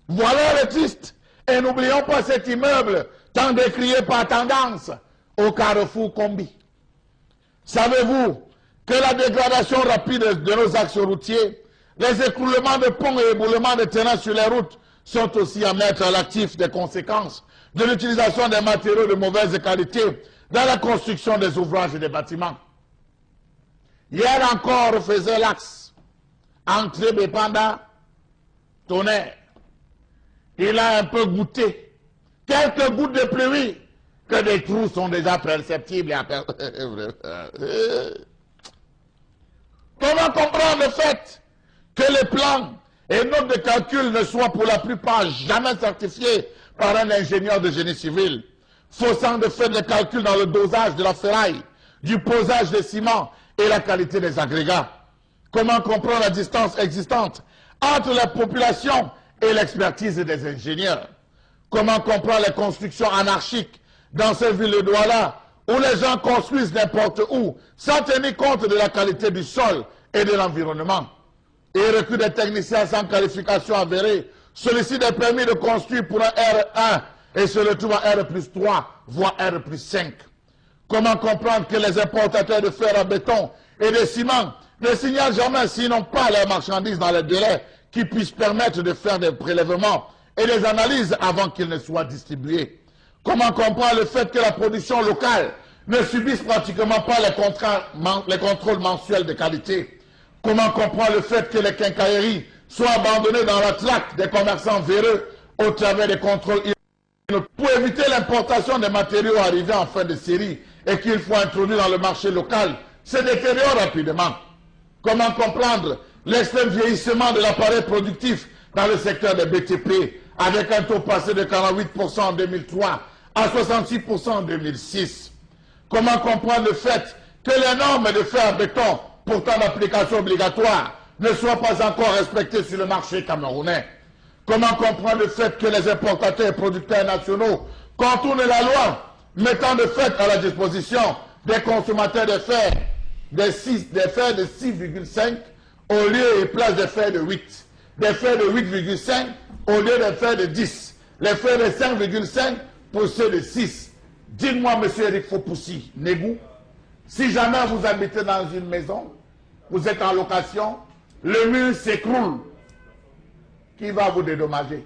voilà le triste. Et n'oublions pas cet immeuble tant décrié par tendance au carrefour Combi. Savez-vous que la dégradation rapide de nos axes routiers, les écroulements de ponts et éboulements de terrain sur les routes sont aussi à mettre à l'actif des conséquences de l'utilisation des matériaux de mauvaise qualité dans la construction des ouvrages et des bâtiments? Hier encore, on faisait l'axe entre Bépanda, Tonnerre. Il a un peu goûté. Quelques gouttes de pluie, que des trous sont déjà perceptibles. Comment comprendre le fait que les plans et notes de calcul ne soient pour la plupart jamais certifiés par un ingénieur de génie civil, faussant de fait des calculs dans le dosage de la ferraille, du posage des ciments et la qualité des agrégats? Comment comprendre la distance existante entre la population et l'expertise des ingénieurs? Comment comprendre les constructions anarchiques dans cette ville de Douala où les gens construisent n'importe où sans tenir compte de la qualité du sol et de l'environnement? Et recrutent des techniciens sans qualification avérée, sollicitent des permis de construire pour un R1 et se retrouvent à R+3, voire R+5. Comment comprendre que les importateurs de fer à béton et de ciment ne signalent jamais, sinon pas leurs marchandises dans les délais qui puisse permettre de faire des prélèvements et des analyses avant qu'ils ne soient distribués? Comment comprendre le fait que la production locale ne subisse pratiquement pas les contrôles mensuels de qualité? Comment comprendre le fait que les quincailleries soient abandonnées dans la traque des commerçants véreux au travers des contrôles pour éviter l'importation des matériaux arrivés en fin de série et qu'il faut introduire dans le marché local, se détériore rapidement? Comment comprendre l'extrême vieillissement de l'appareil productif dans le secteur des BTP, avec un taux passé de 48% en 2003 à 66% en 2006? Comment comprendre le fait que les normes de fer béton, pourtant d'application obligatoire, ne soient pas encore respectées sur le marché camerounais? Comment comprendre le fait que les importateurs et producteurs nationaux contournent la loi, mettant de fait à la disposition des consommateurs de fer des fers de 6,5 au lieu et place des fers de 8, des fers de 8,5 au lieu des fers de 10, les fers de 5,5 pour ceux de 6. Dites-moi, monsieur Eric Fopoussi Negou, si jamais vous habitez dans une maison, vous êtes en location, le mur s'écroule, qui va vous dédommager?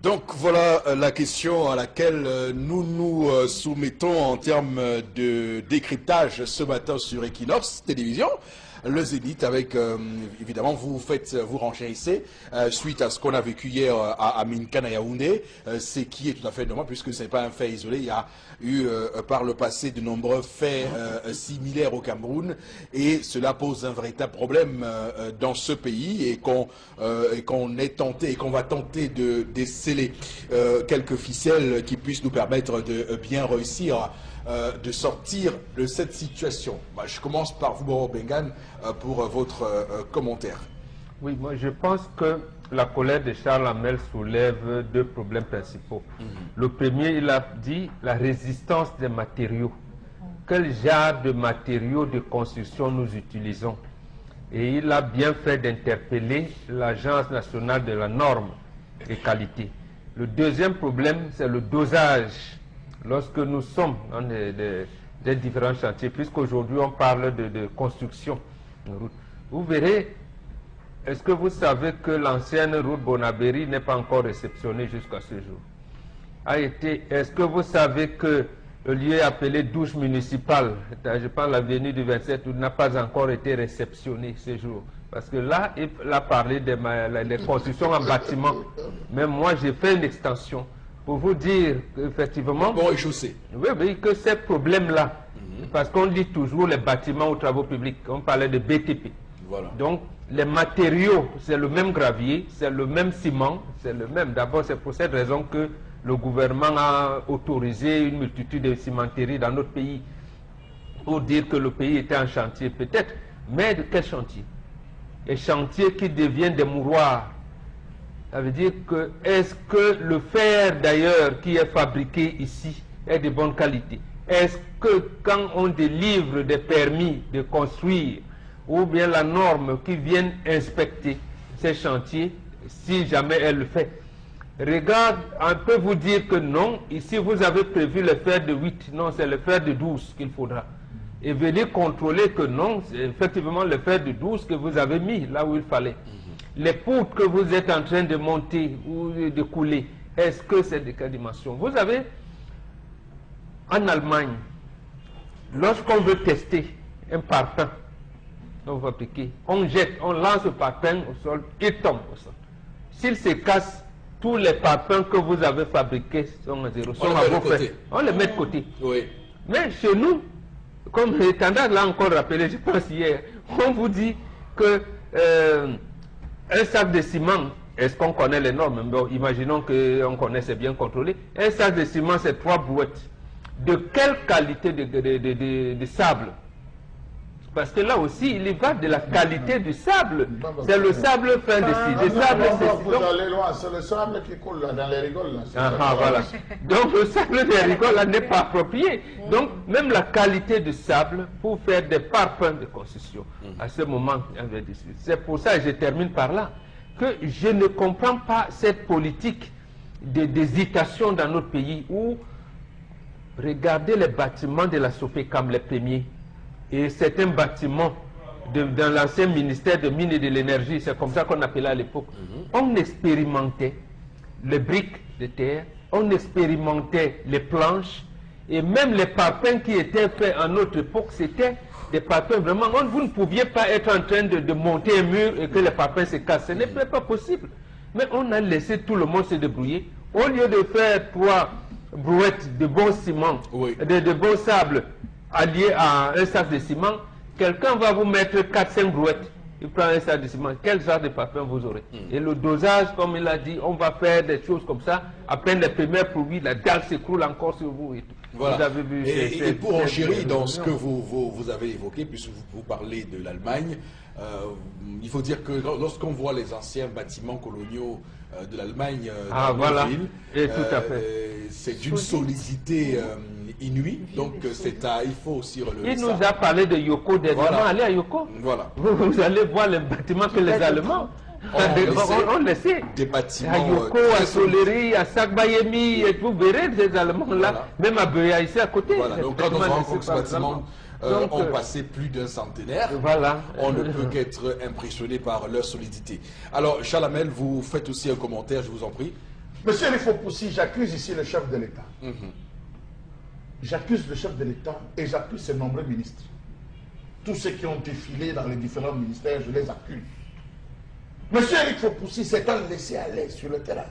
Donc voilà la question à laquelle nous nous soumettons en termes de décryptage ce matin sur Equinox Télévision. Le Zénith avec, évidemment, vous renchérissez suite à ce qu'on a vécu hier à Minkan, à Yaoundé, ce qui est tout à fait normal puisque ce n'est pas un fait isolé. Il y a eu par le passé de nombreux faits similaires au Cameroun et cela pose un véritable problème dans ce pays et qu'on est tenté et qu'on va tenter de déceler quelques ficelles qui puissent nous permettre de bien réussir de sortir de cette situation. Bah, je commence par vous, Moro Bengan, pour votre commentaire. Oui, moi je pense que la colère de Charles Hamel soulève deux problèmes principaux. Le premier, il a dit la résistance des matériaux. Quel genre de matériaux de construction nous utilisons? Et il a bien fait d'interpeller l'Agence nationale de la norme et qualité. Le deuxième problème, c'est le dosage. Lorsque nous sommes dans des différents chantiers, puisqu'aujourd'hui on parle de construction de route, vous verrez, est-ce que vous savez que l'ancienne route Bonabéry n'est pas encore réceptionnée jusqu'à ce jour? Est-ce que vous savez que le lieu appelé douche municipale, je pense l'avenue du 27, n'a pas encore été réceptionné ce jour? Parce que là, il a parlé des constructions en bâtiment. Même moi, j'ai fait une extension pour vous dire qu'effectivement, bon, oui, que ces problèmes-là, parce qu'on dit toujours les bâtiments aux travaux publics, on parlait de BTP. Voilà. Donc, les matériaux, c'est le même gravier, c'est le même ciment, c'est le même. D'abord, c'est pour cette raison que le gouvernement a autorisé une multitude de cimenteries dans notre pays pour dire que le pays était en chantier, peut-être. Mais de quel chantier? Les chantiers qui deviennent des mouroirs. Ça veut dire que, est-ce que le fer d'ailleurs qui est fabriqué ici est de bonne qualité? Est-ce que quand on délivre des permis de construire, ou bien la norme qui vient inspecter ces chantiers, si jamais elle le fait, regarde, on peut vous dire que non, ici vous avez prévu le fer de 8, non, c'est le fer de 12 qu'il faudra. Et venir contrôler que non, c'est effectivement le fer de 12 que vous avez mis là où il fallait. Les poutres que vous êtes en train de monter ou de couler, est-ce que c'est de quelle dimension? Vous avez, en Allemagne, lorsqu'on veut tester un parpaing non fabriqué, on jette, on lance le parpaing au sol, il tombe au sol. S'il se casse, tous les parpaings que vous avez fabriqués sont à zéro, sont à vos frais. On les met de côté. Oui. Mais chez nous, comme Tanda l'a encore rappelé, je pense hier, on vous dit que un sac de ciment, est-ce qu'on connaît les normes? Bon, imaginons qu'on connaît, c'est bien contrôlé. Un sac de ciment, c'est 3 brouettes. De quelle qualité de sable? Parce que là aussi, il y va de la qualité du sable. C'est le sable fin de scie. Vous allez loin, c'est le sable qui coule là, dans les rigoles. Là, voilà. Donc le sable des rigoles là n'est pas approprié. Donc même la qualité du sable pour faire des parpaings de construction, à ce moment, c'est pour ça que je termine par là, que je ne comprends pas cette politique d'hésitation dans notre pays où, regardez les bâtiments de la Sopecam, les premiers, et certains bâtiments dans l'ancien ministère de Mines et de l'Énergie, c'est comme ça qu'on appelait à l'époque, on expérimentait les briques de terre, on expérimentait les planches, et même les parpaings qui étaient faits en notre époque, c'était des parpaings vraiment. Vous ne pouviez pas être en train de monter un mur et que les parpaings se cassent. Ce n'est pas possible. Mais on a laissé tout le monde se débrouiller. Au lieu de faire 3 brouettes de bon ciment, de bon sable alliés à un sac de ciment, quelqu'un va vous mettre 4-5 brouettes. Il prend un sac de ciment. Quel genre de parfum vous aurez? Et le dosage, comme il a dit, on va faire des choses comme ça. Après les premiers produits, la dalle s'écroule encore sur vous et tout. Voilà. Vous avez vu, et pour enchérir dans ce que vous avez évoqué, puisque vous parlez de l'Allemagne, il faut dire que lorsqu'on voit les anciens bâtiments coloniaux de l'Allemagne dans voilà. ville, Tout à fait. c'est d'une solidité inouïe, donc il faut aussi relever Il ça. nous a parlé de Yoko dernièrement. Voilà. Allez à Yoko. Voilà. Vous allez voir les bâtiments que les Allemands. On le sait. Des bâtiments À Yoko, très à Soleri, à Sakbayemi, et vous verrez ces Allemands-là, Voilà. même à Beya, ici à côté. Voilà. Donc quand on se rend compte que ces bâtiments Donc, ont passé plus d'un centenaire, voilà. on ne peut qu'être impressionné par leur solidité. Alors, Chalamel, vous faites aussi un commentaire, je vous en prie. Monsieur Rifopoussi, j'accuse ici le chef de l'État. J'accuse le chef de l'État et j'accuse ses nombreux ministres. Tous ceux qui ont défilé dans les différents ministères, je les accuse. Monsieur Eric Fopoussi s'est laissé aller sur le terrain.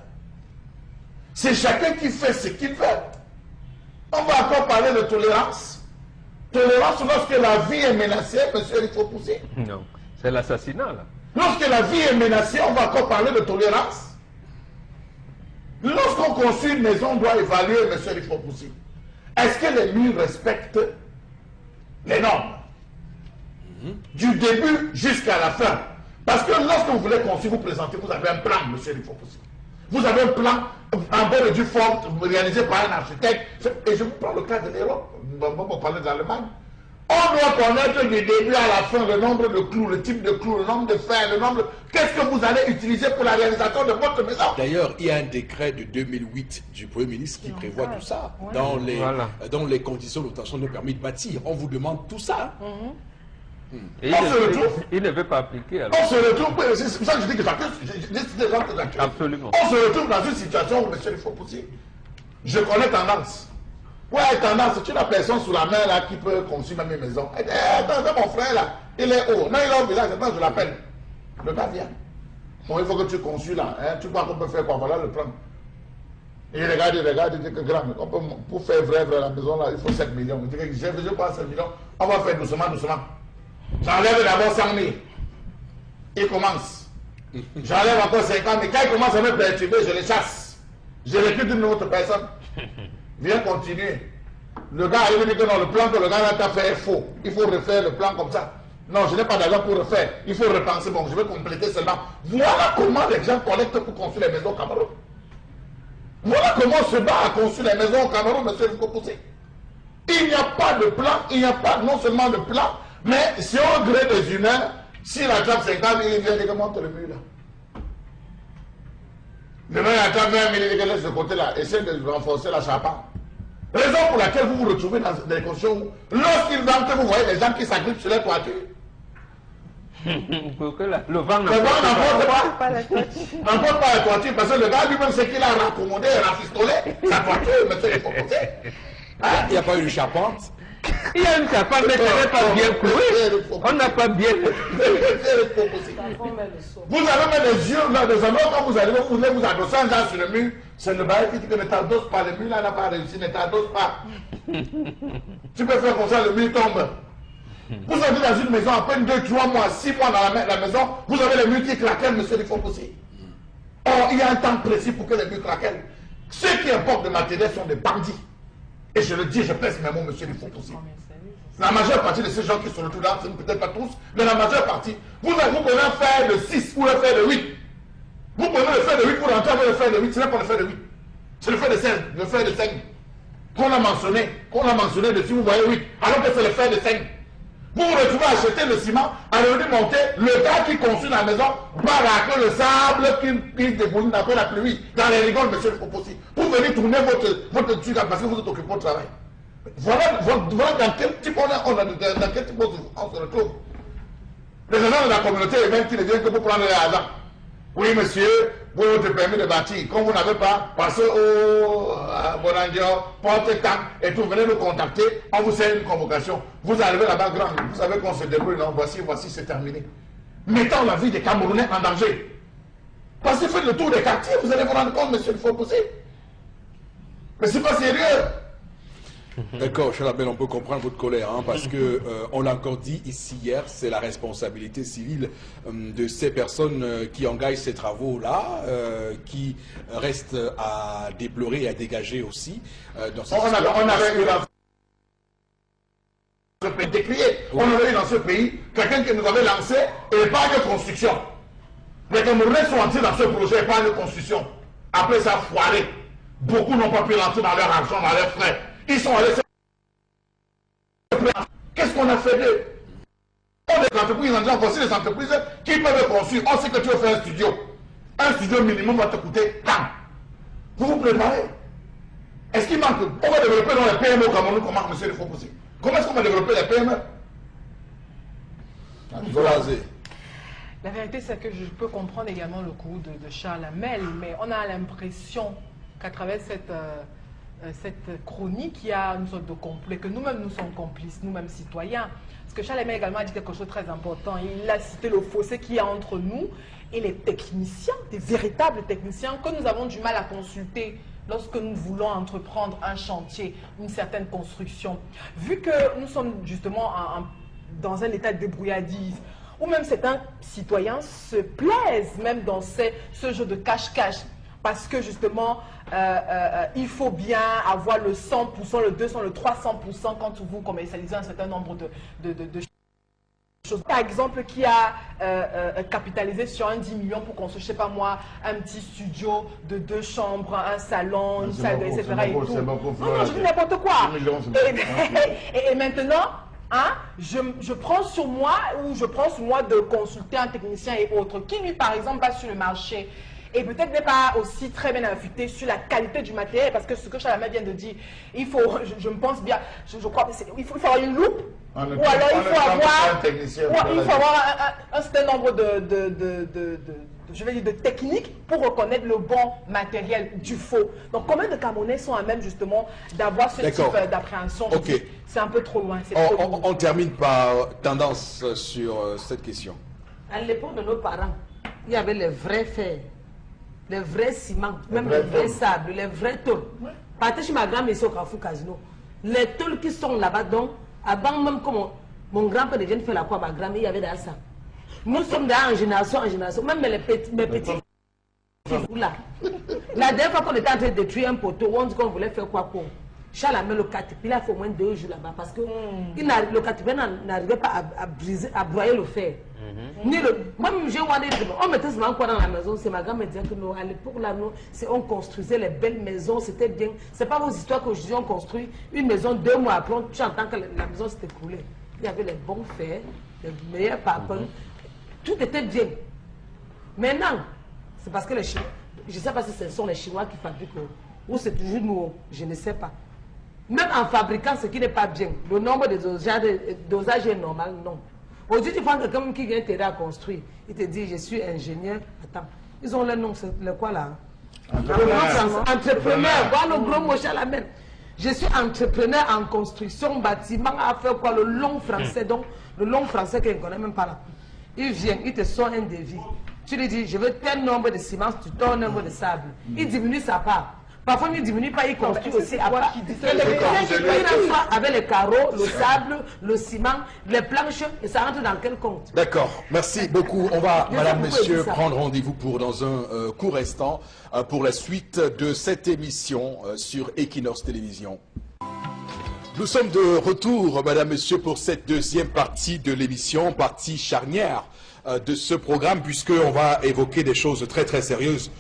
C'est chacun qui fait ce qu'il veut. On va encore parler de tolérance. Tolérance lorsque la vie est menacée, monsieur Eric Fopoussi. Non, c'est l'assassinat là. Lorsque la vie est menacée, on va encore parler de tolérance. Lorsqu'on construit une maison, on doit évaluer, monsieur Eric Fopoussi. Est-ce que les murs respectent les normes? Du début jusqu'à la fin. Parce que lorsque vous voulez construire, vous présentez, vous avez un plan, monsieur Eric Fopoussi. Vous avez un plan en bord du fort réalisé par un architecte. Et je vous prends le cas de l'Europe. On va parler de l'Allemagne. On doit connaître du début à la fin le nombre de clous, le type de clous, le nombre de fers, le nombre... Qu'est-ce que vous allez utiliser pour la réalisation de votre maison? D'ailleurs, il y a un décret de 2008 du Premier ministre qui prévoit tout ça. Ouais. Dans les conditions d'obtention de permis de bâtir. On vous demande tout ça. Et il ne veut pas appliquer. Alors. On se retrouve, c'est pour ça que je dis que j'accuse des gens que j'accuse. Absolument. On se retrouve dans une situation où, monsieur Rifopoussi, je connais tendance. Ouais, tendance, tu as personne sous la main là qui peut construire même une maison. Attends, mon frère là, il est haut. Non, il est au village, attends, je l'appelle. Le gars vient. Bon, il faut que tu construis là. Hein. Tu crois qu'on peut faire quoi? Voilà le plan. Et il regarde, il dit que grand, pour faire vrai la maison là, il faut 7 millions. Il dit que je prends 7 millions, on va faire doucement. J'enlève d'abord 100 000. Il commence. J'enlève encore 50 000. Quand il commence à me perturber, je les chasse. Je recrute une autre personne. Viens continuer. Le gars arrive et dit que non, le plan que le gars a fait est faux. Il faut refaire le plan comme ça. Non, je n'ai pas d'argent pour refaire. Il faut repenser. Bon, je vais compléter seulement. Voilà comment les gens collectent pour construire les maisons au Cameroun. Voilà comment on se bat à construire les maisons au Cameroun, monsieur Rifopoussi. Il n'y a pas de plan, il n'y a pas non seulement de plan, mais si on gré des humains, si la trappe 50 000, il vient de monter le mur là. Demain, la trappe 20 000, il laisse de côté là, essaie de renforcer la charpente. Raison pour laquelle vous vous retrouvez dans des conditions où, lorsqu'ils ventent, vous voyez les gens qui s'agrippent sur les toitures. Pour que le vent n'emporte pas la toiture, parce que le gars lui-même, c'est qu'il a raccommodé et rafistolé sa toiture, monsieur il faut poser. Il n'y a pas eu de charpente. Il y a une charpente, mais ce n'est pas bien cloué. On n'a pas bien. Vous avez même des yeux là, des endroits quand vous allez, vous voulez vous adosser un genre sur le mur. C'est le bail qui dit que ne t'adosse pas, le mur là n'a pas réussi, ne t'adosse pas. Tu peux faire comme ça, le mur tombe. Vous êtes dans une maison, à peine 2, 3 mois, 6 mois dans la maison, vous avez les murs qui claquent, monsieur Rifopoussi. Or, il y a un temps précis pour que les murs claquent. Ceux qui importent de matériel sont des bandits. Et je le dis, je pèse mes mots, monsieur Rifopoussi. La majeure partie de ces gens qui sont autour là, peut-être pas tous, mais la majeure partie, vous prenez un fer de 6 ou un fer de 8. Vous prenez le fer de 8 pour rentrer avec le fer de 8, ce n'est pas le fer de 8. C'est le fer de 5, le fer de 5. Qu'on a mentionné dessus, vous voyez 8, alors que c'est le fer de 5. Vous vous retrouvez à acheter le ciment, à le monter, le gars qui construit la maison va racler le sable qui débouline après la pluie dans les rigoles, monsieur Rifopoussi, pour venir tourner votre truc parce que vous êtes occupé au travail. Voilà dans quel type on se retrouve. Les agents de la communauté, même qui ne viennent que pour prendre l'argent. Oui, monsieur, vous avez votre permis de bâtir. Comme vous n'avez pas, passez au Bonandio, portez temps et tout, venez nous contacter, on vous fait une convocation. Vous arrivez là-bas grand, vous savez qu'on se débrouille, non, voici, c'est terminé. Mettons la vie des Camerounais en danger. Passez, faites le tour des quartiers, vous allez vous rendre compte, monsieur, il faut pousser. Mais c'est pas sérieux. D'accord, Chalabel, on peut comprendre votre colère, hein, parce que on l'a encore dit ici hier, c'est la responsabilité civile de ces personnes qui engagent ces travaux-là, qui restent à déplorer et à dégager aussi. Dans cette on avait eu on avait eu dans ce pays quelqu'un qui nous avait lancé épargne construction. Les Camerounais sont entrés dans ce projet épargne construction. Après ça, foiré. Beaucoup n'ont pas pu rentrer dans leur argent, dans leurs frais. Ils sont allés. Qu'est-ce qu'on a fait d'eux? On est des entreprises, on a aussi des entreprises qui peuvent construire. On sait que tu veux faire un studio. Un studio minimum va te coûter tant. Vous vous préparez. Est-ce qu'il manque? On va développer dans les PME au Cameroun, comment monsieur il faut pousser? Comment est-ce qu'on va développer les PME? La vérité, c'est que je peux comprendre également le coup de Charles Hamel, mais on a l'impression qu'à travers cette chronique, il y a une sorte de complet, que nous-mêmes nous sommes complices, nous-mêmes citoyens. Parce que Charles Hamel également a dit quelque chose de très important. Il a cité le fossé qu'il y a entre nous et les techniciens, des véritables techniciens que nous avons du mal à consulter lorsque nous voulons entreprendre un chantier, une certaine construction. Vu que nous sommes justement dans un état de débrouillardise, ou même certains citoyens se plaisent même dans ce jeu de cache-cache, parce que justement, il faut bien avoir le 100%, le 200%, le 300% quand vous commercialisez un certain nombre de choses. Par exemple, qui a capitalisé sur un 10 millions pour construire, je sais pas moi, un petit studio de 2 chambres, un salon, une salle, etc. Non, je dis n'importe quoi. Et maintenant, hein, je prends sur moi, de consulter un technicien et autres, qui lui, par exemple, va sur le marché et peut-être n'est pas aussi très bien affûté sur la qualité du matériel, parce que ce que Chalamé vient de dire, il faut, je me pense bien, je crois qu'il faut avoir une loupe, ou alors il faut avoir un certain nombre je vais dire, de techniques pour reconnaître le bon matériel du faux. Donc combien de Camerounais sont à même justement d'avoir ce type d'appréhension? C'est un peu trop loin. On termine par tendance sur cette question. À l'époque de nos parents, il y avait les vrais fers, les vrais ciments, même les vrais sables, les vrais tôles. Partez chez ma grand-mère ici au Carrefour Casino. Les tôles qui sont là-bas, donc, avant même que mon grand-père ne vienne faire la croix, ma grand-mère, il y avait dans ça. Nous sommes là en génération, même mes petits là. La dernière fois qu'on était en train de détruire un poteau, on dit qu'on voulait faire quoi pour Charles a mis le caterpillar, il faut au moins 2 jours là-bas parce que le caterpillar n'arrivait pas à broyer le fer. Moi-même, j'ai on mettait seulement quoi dans la maison. C'est ma grand-mère disait que nous, à l'époque là, on construisait les belles maisons, c'était bien. C'est pas vos histoires qu'aujourd'hui on construit une maison 2 mois après, tu entends que la maison s'était écroulée. Il y avait les bons fers, les meilleurs papins, tout était bien. Maintenant, c'est parce que les Chinois, je ne sais pas si ce sont les Chinois qui fabriquent ou c'est toujours nous, je ne sais pas. Même en fabriquant ce qui n'est pas bien, le nombre de dosages est normal, non. Aujourd'hui, tu prends quelqu'un qui vient t'aider à construire, il te dit, je suis ingénieur. Attends, ils ont le nom, c'est le quoi là? Entrepreneur, voilà le gros mot Chalamel. Je suis entrepreneur en construction, bâtiment, à faire quoi? Le long français, donc le long français qu'on ne connaît même pas là. Il vient, il te sort un devis. Tu lui dis, je veux tel nombre de ciment, tu donnes un nombre de sable. Il diminue sa part. Parfois, il ne diminue pas, il construit aussi à part. Avec les carreaux, le sable, le ciment, les planches, et ça rentre dans quel compte? D'accord, merci beaucoup. On va, madame, monsieur, prendre rendez-vous pour dans un court instant pour la suite de cette émission sur Equinox Télévision. Nous sommes de retour, madame, monsieur, pour cette deuxième partie de l'émission, partie charnière de ce programme, puisqu'on va évoquer des choses très très sérieuses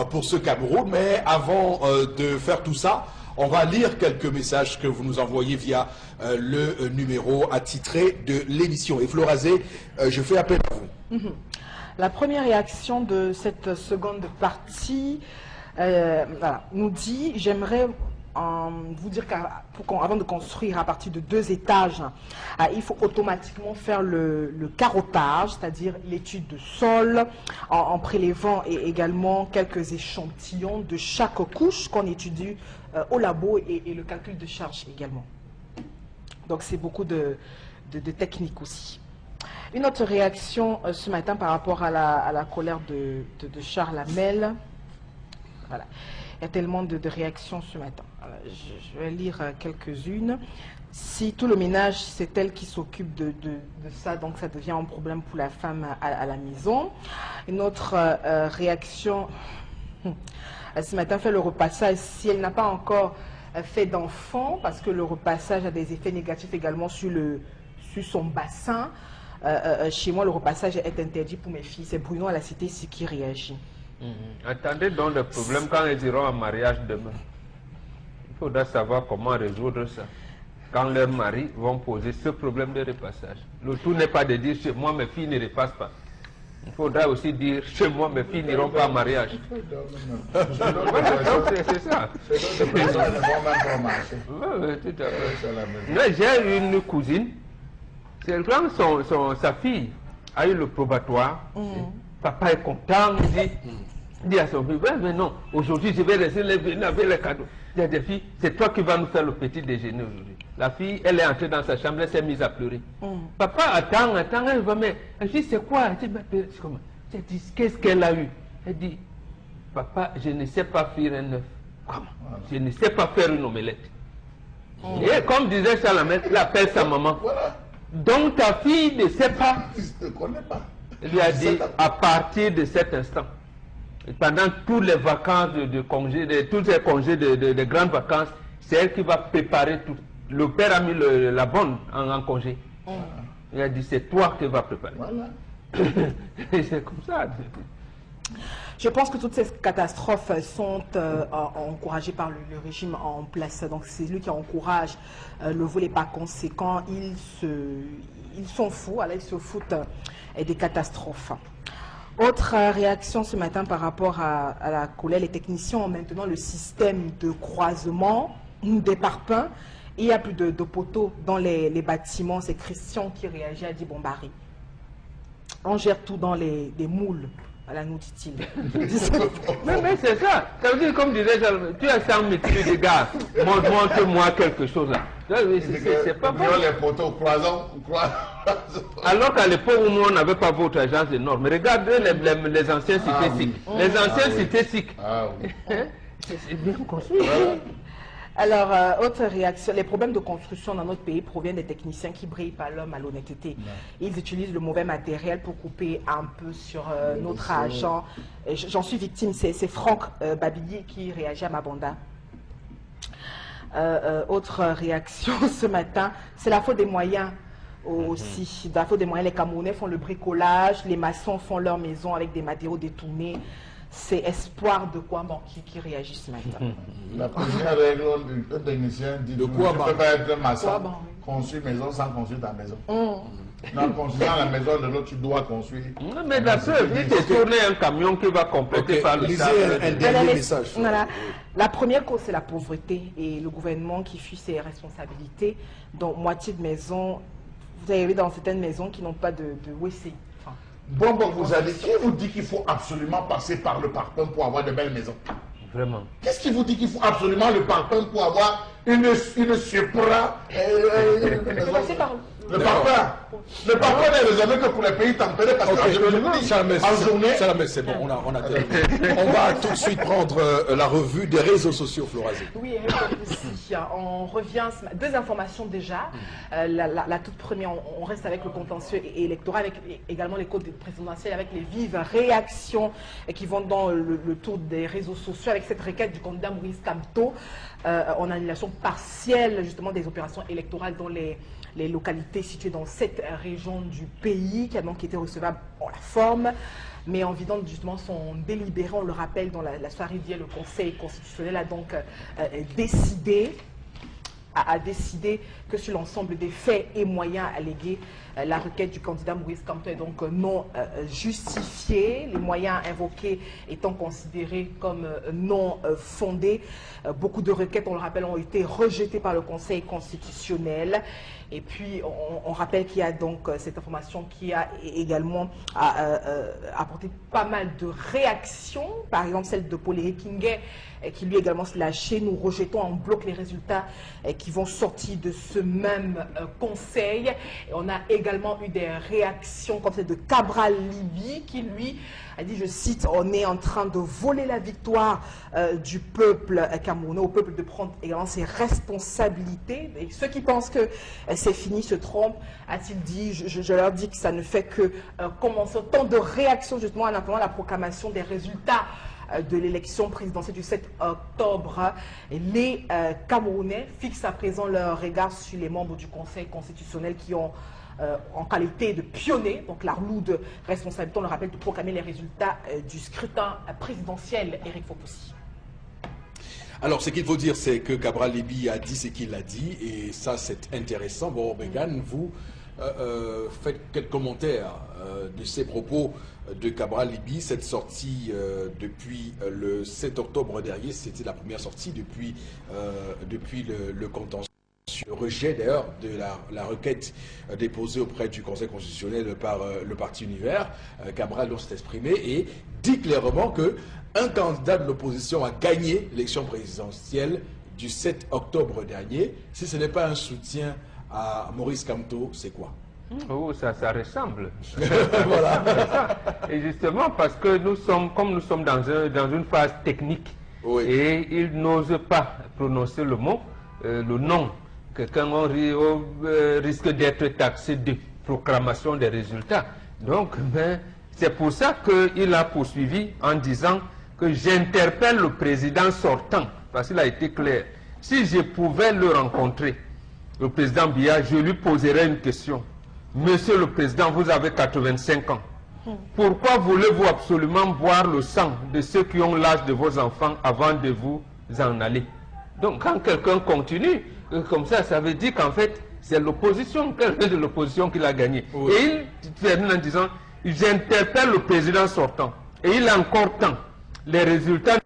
pour ce Cameroun. Mais avant de faire tout ça, on va lire quelques messages que vous nous envoyez via le numéro attitré de l'émission. Et Florazé, je fais appel à vous. La première réaction de cette seconde partie nous dit « J'aimerais vous dire qu'avant de construire à partir de 2 étages, il faut automatiquement faire le carottage, c'est-à-dire l'étude de sol, en prélevant également quelques échantillons de chaque couche qu'on étudie au labo et le calcul de charge également. Donc c'est beaucoup de techniques aussi. Une autre réaction ce matin par rapport à la colère de Charles Hamel. Voilà. Il y a tellement de réactions ce matin. Je vais lire quelques-unes. Si tout le ménage, c'est elle qui s'occupe de ça, donc ça devient un problème pour la femme à la maison. Une autre réaction, ce matin, fait le repassage. Si elle n'a pas encore fait d'enfant, parce que le repassage a des effets négatifs également sur son bassin. Chez moi, le repassage est interdit pour mes filles. C'est Bruno à la cité ici qui réagit. Attendez donc le problème quand elles iront en mariage demain. Il faudra savoir comment résoudre ça. Quand leurs maris vont poser ce problème de repassage. Le tout n'est pas de dire chez moi mes filles ne repassent pas. Il faudra aussi dire chez moi mes filles n'iront pas en mariage. C'est ça. J'ai une cousine. C'est quand sa fille a eu le probatoire. Papa est content, il dit à son fils, mais non, aujourd'hui je vais laisser les venir avec les cadeaux. Il y a des filles, c'est toi qui vas nous faire le petit déjeuner aujourd'hui. La fille, elle est entrée dans sa chambre, elle s'est mise à pleurer. Papa attend, elle va, mais elle dit, c'est quoi? Elle dit, qu'est-ce qu'elle a eu? Elle dit, papa, je ne sais pas faire un œuf. Comment? Je ne sais pas faire une omelette. Et comme disait Chalamel, elle appelle sa maman. Donc ta fille ne sait pas. Je ne connais pas. Il lui a dit, à partir de cet instant, pendant toutes les vacances de congés, tous les congés de grandes vacances, c'est elle qui va préparer tout. Le père a mis la bonne en congé. Il a dit, c'est toi qui vas préparer. Voilà. C'est comme ça. Je pense que toutes ces catastrophes sont encouragées par le régime en place. Donc c'est lui qui encourage le volet par conséquent. Ils sont fous, alors ils se foutent des catastrophes. Autre réaction ce matin par rapport à la colère, les techniciens ont maintenant le système de croisement des parpaings. Il n'y a plus de poteaux dans les bâtiments. C'est Christian qui réagit, a dit bon Barry. On gère tout dans les moules. Voilà, nous dit-il. mais c'est ça. Ça veut dire, comme disait Jean, tu as 100 mètres de gaz. Montre-moi quelque chose là. C'est pas bon. Les poteaux croisants. Alors qu'à l'époque où nous, on n'avait pas votre agence de normes. Regardez les anciennes cités SIC. Les anciennes cités SIC. C'est bien construit. Alors, autre réaction, les problèmes de construction dans notre pays proviennent des techniciens qui brillent par leur malhonnêteté. Ils utilisent le mauvais matériel pour couper un peu sur notre argent. J'en suis victime, c'est Franck Babillier qui réagit à Mabanda. Autre réaction ce matin, c'est la faute des moyens aussi. La faute des moyens, les Camerounais font le bricolage, les maçons font leur maison avec des matériaux détournés. C'est espoir de quoi qui réagit ce matin. La première règle d'un technicien dit de quoi tu ne peux pas être maçon, construire maison sans construire ta maison. En construisant la maison de l'autre, tu dois construire. Non, mais la preuve, il te tourner un camion qui va compléter par le lisez un dernier message. Voilà. La première cause, c'est la pauvreté et le gouvernement qui fuit ses responsabilités. Donc, moitié de maisons, vous avez vu dans certaines maisons qui n'ont pas de WC. Bon, vous avez qui vous dit qu'il faut absolument passer par le parpaing pour avoir de belles maisons? Vraiment. Qu'est-ce qui vous dit qu'il faut absolument le parpaing pour avoir une supra le parpaing. Le parpaing n'est réservé que pour les pays tempérés parce que en journée. C'est bon, on a terminé. On va tout de suite prendre la revue des réseaux sociaux, Florazé. Oui, aussi. On revient. 2 informations déjà. La toute première, on reste avec le contentieux électoral, avec également les codes présidentiels, avec les vives réactions qui vont dans le tour des réseaux sociaux, avec cette requête du candidat Maurice Kamto en annulation partielle justement des opérations électorales dans les localités situées dans cette région du pays, qui a donc été recevable en la forme, mais en vidant justement son délibéré, on le rappelle, dans la soirée d'hier, le Conseil constitutionnel a donc décidé a décidé que sur l'ensemble des faits et moyens allégués, la requête du candidat Maurice Kamto est donc non justifiée, les moyens invoqués étant considérés comme non fondés. Beaucoup de requêtes, on le rappelle, ont été rejetées par le Conseil constitutionnel. Et puis, on rappelle qu'il y a donc cette information qui a également apporté pas mal de réactions. Par exemple, celle de Paul Kinguet, qui lui également se lâché. Nous rejetons en bloc les résultats qui vont sortir de ce même conseil. Et on a également eu des réactions comme celle de Cabral Libye, qui lui a dit, je cite, on est en train de voler la victoire du peuple camerounais, au peuple de prendre également ses responsabilités. Et ceux qui pensent que c'est fini se trompent, a-t-il dit. Je leur dis que ça ne fait que commencer. Tant de réactions justement en attendant la proclamation des résultats de l'élection présidentielle du 7 octobre. Les Camerounais fixent à présent leur regard sur les membres du Conseil constitutionnel qui ont en qualité de pionniers, donc la lourde responsabilité, on le rappelle, de proclamer les résultats du scrutin présidentiel. Eric Fopoussi. Alors, ce qu'il faut dire, c'est que Cabral Libye a dit ce qu'il a dit, et ça, c'est intéressant. Bon, Megan, vous faites quelques commentaires de ces propos de Cabral Libye. Cette sortie depuis le 7 octobre dernier, c'était la première sortie depuis le contentieux. Le rejet d'ailleurs de la requête déposée auprès du Conseil constitutionnel par le Parti Univers. Cabral donc s'est exprimé et dit clairement qu'un candidat de l'opposition a gagné l'élection présidentielle du 7 octobre dernier. Si ce n'est pas un soutien à Maurice Kamto, c'est quoi? Oh, ça ressemble. Voilà. Et justement parce que nous sommes dans une phase technique, oui. Et il n'ose pas prononcer le mot, le nom. Quelqu'un risque d'être taxé de proclamation des résultats. Donc, c'est pour ça qu'il a poursuivi en disant que j'interpelle le président sortant, parce qu'il a été clair. Si je pouvais le rencontrer, le président Biya, je lui poserais une question. Monsieur le président, vous avez 85 ans. Pourquoi voulez-vous absolument boire le sang de ceux qui ont l'âge de vos enfants avant de vous en aller? Donc, quand quelqu'un continue comme ça, ça veut dire qu'en fait, c'est l'opposition, quelqu'un de l'opposition qui l'a gagné. Oui. Et il termine en disant, j'interpelle le président sortant. Et il a encore temps. Les résultats,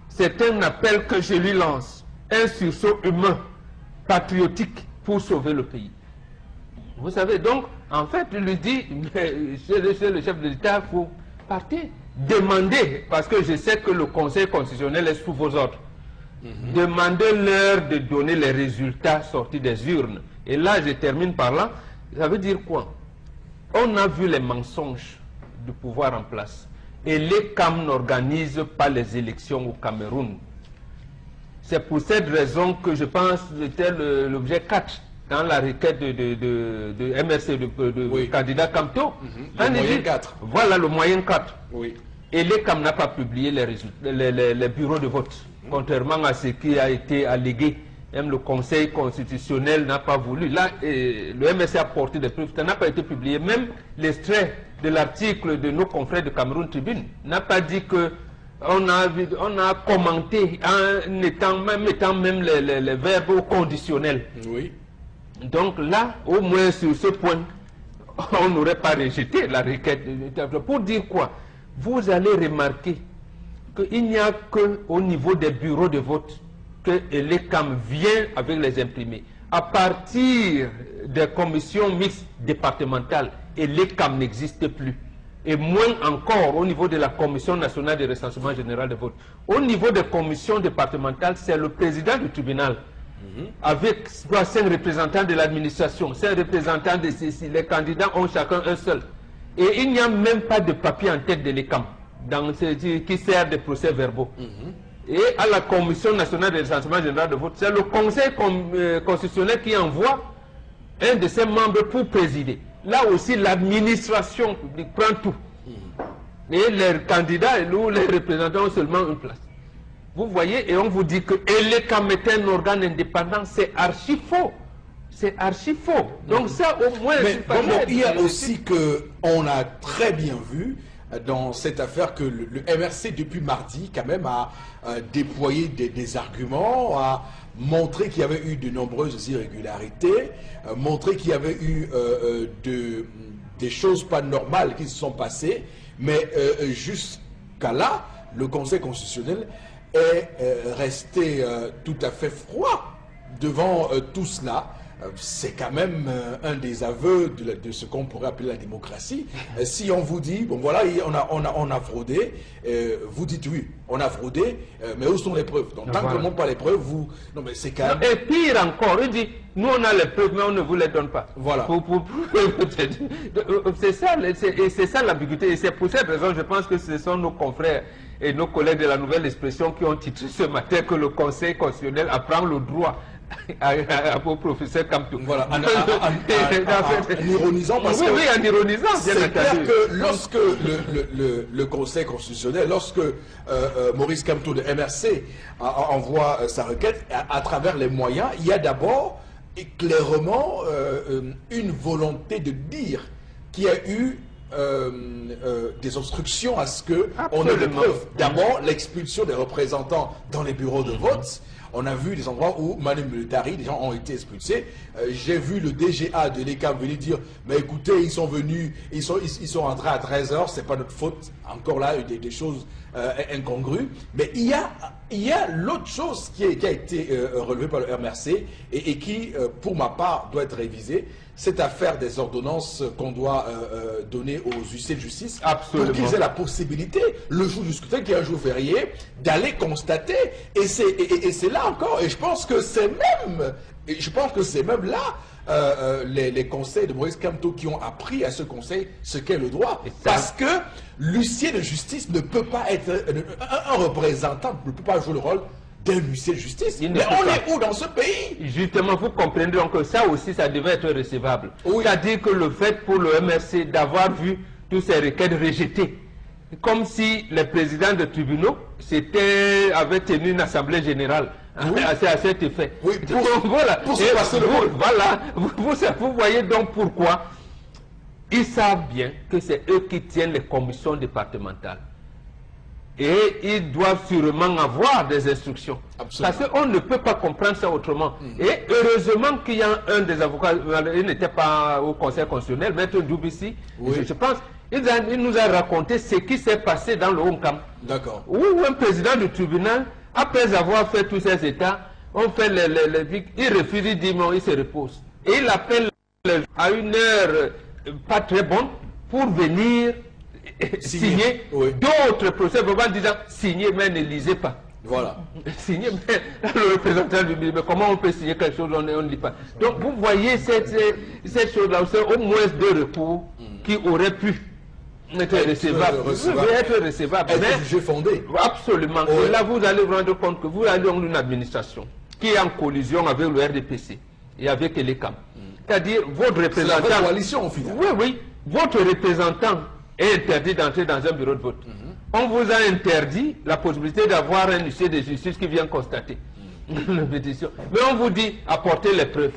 c'est un appel que je lui lance. Un sursaut humain, patriotique, pour sauver le pays. Vous savez, donc, en fait, il lui dit, chez le chef de l'État, il faut partir. Demandez, parce que je sais que le Conseil constitutionnel est sous vos ordres. Demandez-leur de donner les résultats sortis des urnes. Et là, je termine par là. Ça veut dire quoi? On a vu les mensonges du pouvoir en place. Et les CAM n'organisent pas les élections au Cameroun. C'est pour cette raison que je pense que c'était l'objet 4 dans la requête de MRC, oui. Candidat Kamto. Le moyen 4. Voilà le moyen 4. Oui. Et les CAM n'a pas publié les résultats, les bureaux de vote. Contrairement à ce qui a été allégué, même le Conseil constitutionnel n'a pas voulu. Là, le MSC a porté des preuves, ça n'a pas été publié. Même l'extrait de l'article de nos confrères de Cameroun Tribune n'a pas dit que on a commenté en mettant même les verbes au conditionnel. Oui. Donc là, au moins sur ce point, on n'aurait pas rejeté la requête. Pour dire quoi? Vous allez remarquer qu'il n'y a qu'au niveau des bureaux de vote que l'ECAM vient avec les imprimés. À partir des commissions mixtes départementales, l'ECAM n'existe plus. Et moins encore au niveau de la Commission nationale de recensement général de vote. Au niveau des commissions départementales, c'est le président du tribunal, avec 5 représentants de l'administration, 5 représentants de ceci. Les candidats ont chacun un seul. Et il n'y a même pas de papier en tête de l'ECAM qui sert de procès verbaux. Et à la Commission nationale de recensement général de vote, c'est le Conseil constitutionnel qui envoie un de ses membres pour présider. Là aussi, l'administration publique prend tout. Et les candidats et nous, les représentants, ont seulement une place. Vous voyez, et on vous dit que l'ECAM est un organe indépendant, c'est archi faux. C'est archi faux. Donc ça, au moins... Mais il y a aussi que on a très bien vu dans cette affaire que le MRC, depuis mardi, quand même, a déployé des arguments, a montré qu'il y avait eu de nombreuses irrégularités, montré qu'il y avait eu des choses pas normales qui se sont passées, mais jusqu'à là, le Conseil constitutionnel est resté tout à fait froid devant tout cela. C'est quand même un des aveux de ce qu'on pourrait appeler la démocratie. Si on vous dit, bon voilà, on a fraudé, vous dites oui, on a fraudé, mais où sont les preuves? Donc tant que le monde pas les preuves, vous... Non mais c'est quand même... Et pire encore, il dit, nous on a les preuves, mais on ne vous les donne pas. Voilà. C'est ça l'ambiguïté. Et c'est pour cette raison, je pense que ce sont nos confrères et nos collègues de la Nouvelle Expression qui ont titré ce matin que le Conseil constitutionnel apprend le droit au professeur Kamto. Voilà, en ironisant, parce oui, que oui, en ironisant, c'est clair que lorsque le Conseil constitutionnel, lorsque Maurice Kamto de MRC envoie sa requête, à travers les moyens, il y a d'abord et clairement une volonté de dire qu'il y a eu des obstructions à ce qu'on ait des preuves. D'abord, l'expulsion des représentants dans les bureaux de vote. On a vu des endroits où Manu Militari, des gens ont été expulsés. J'ai vu le DGA de l'ECAM venir dire, mais écoutez, ils sont venus, ils sont rentrés à 13h, c'est pas notre faute. Encore là, des choses incongrues. Mais il y a l'autre chose qui a été relevée par le MRC et qui, pour ma part, doit être révisée. Cette affaire des ordonnances qu'on doit donner aux huissiers de justice. Absolument. Pour qu'ils aient la possibilité, le jour du scrutin, qui est un jour férié, d'aller constater. Et c'est là encore, et je pense que c'est même là les conseils de Maurice Kamto qui ont appris à ce conseil ce qu'est le droit. Parce que l'huissier de justice ne peut pas être un représentant, ne peut pas jouer le rôle d'un huissier de justice. Mais on est où dans ce pays? Justement, vous comprenez donc que ça aussi, ça devait être recevable. Oui. C'est-à-dire que le fait pour le MRC d'avoir vu toutes ces requêtes rejetées, comme si les présidents de tribunaux avaient tenu une assemblée générale oui. à cet effet. Oui, pour se passer le vote. Voilà, vous voyez donc pourquoi ils savent bien que c'est eux qui tiennent les commissions départementales. Et ils doivent sûrement avoir des instructions. Absolument. Parce qu'on ne peut pas comprendre ça autrement. Et heureusement qu'il y a un des avocats, il n'était pas au Conseil constitutionnel, Maître Doubissi, oui. je pense, il nous a raconté ce qui s'est passé dans le Hongkong. D'accord. Où un président du tribunal, après avoir fait tous ces états, on fait il refuse, il dit non, il se repose. Et il appelle à une heure pas très bonne pour venir signer oui. d'autres procès verbaux disant signer mais ne lisez pas. Voilà. Signer, mais le représentant lui dit mais comment on peut signer quelque chose on ne lit pas. Donc vous voyez cette chose-là, c'est au moins deux recours qui auraient pu être recevables. Être recevables. Être jugé fondé. Absolument. Oui. Et là vous allez vous rendre compte que vous avez une administration qui est en collision avec le RDPC et avec l'ECAM. C'est-à-dire votre représentant. C'est la coalition au final. Oui, oui. Votre représentant est interdit d'entrer dans un bureau de vote. On vous a interdit la possibilité d'avoir un huissier de justice qui vient constater la pétition. Mais on vous dit apportez les preuves.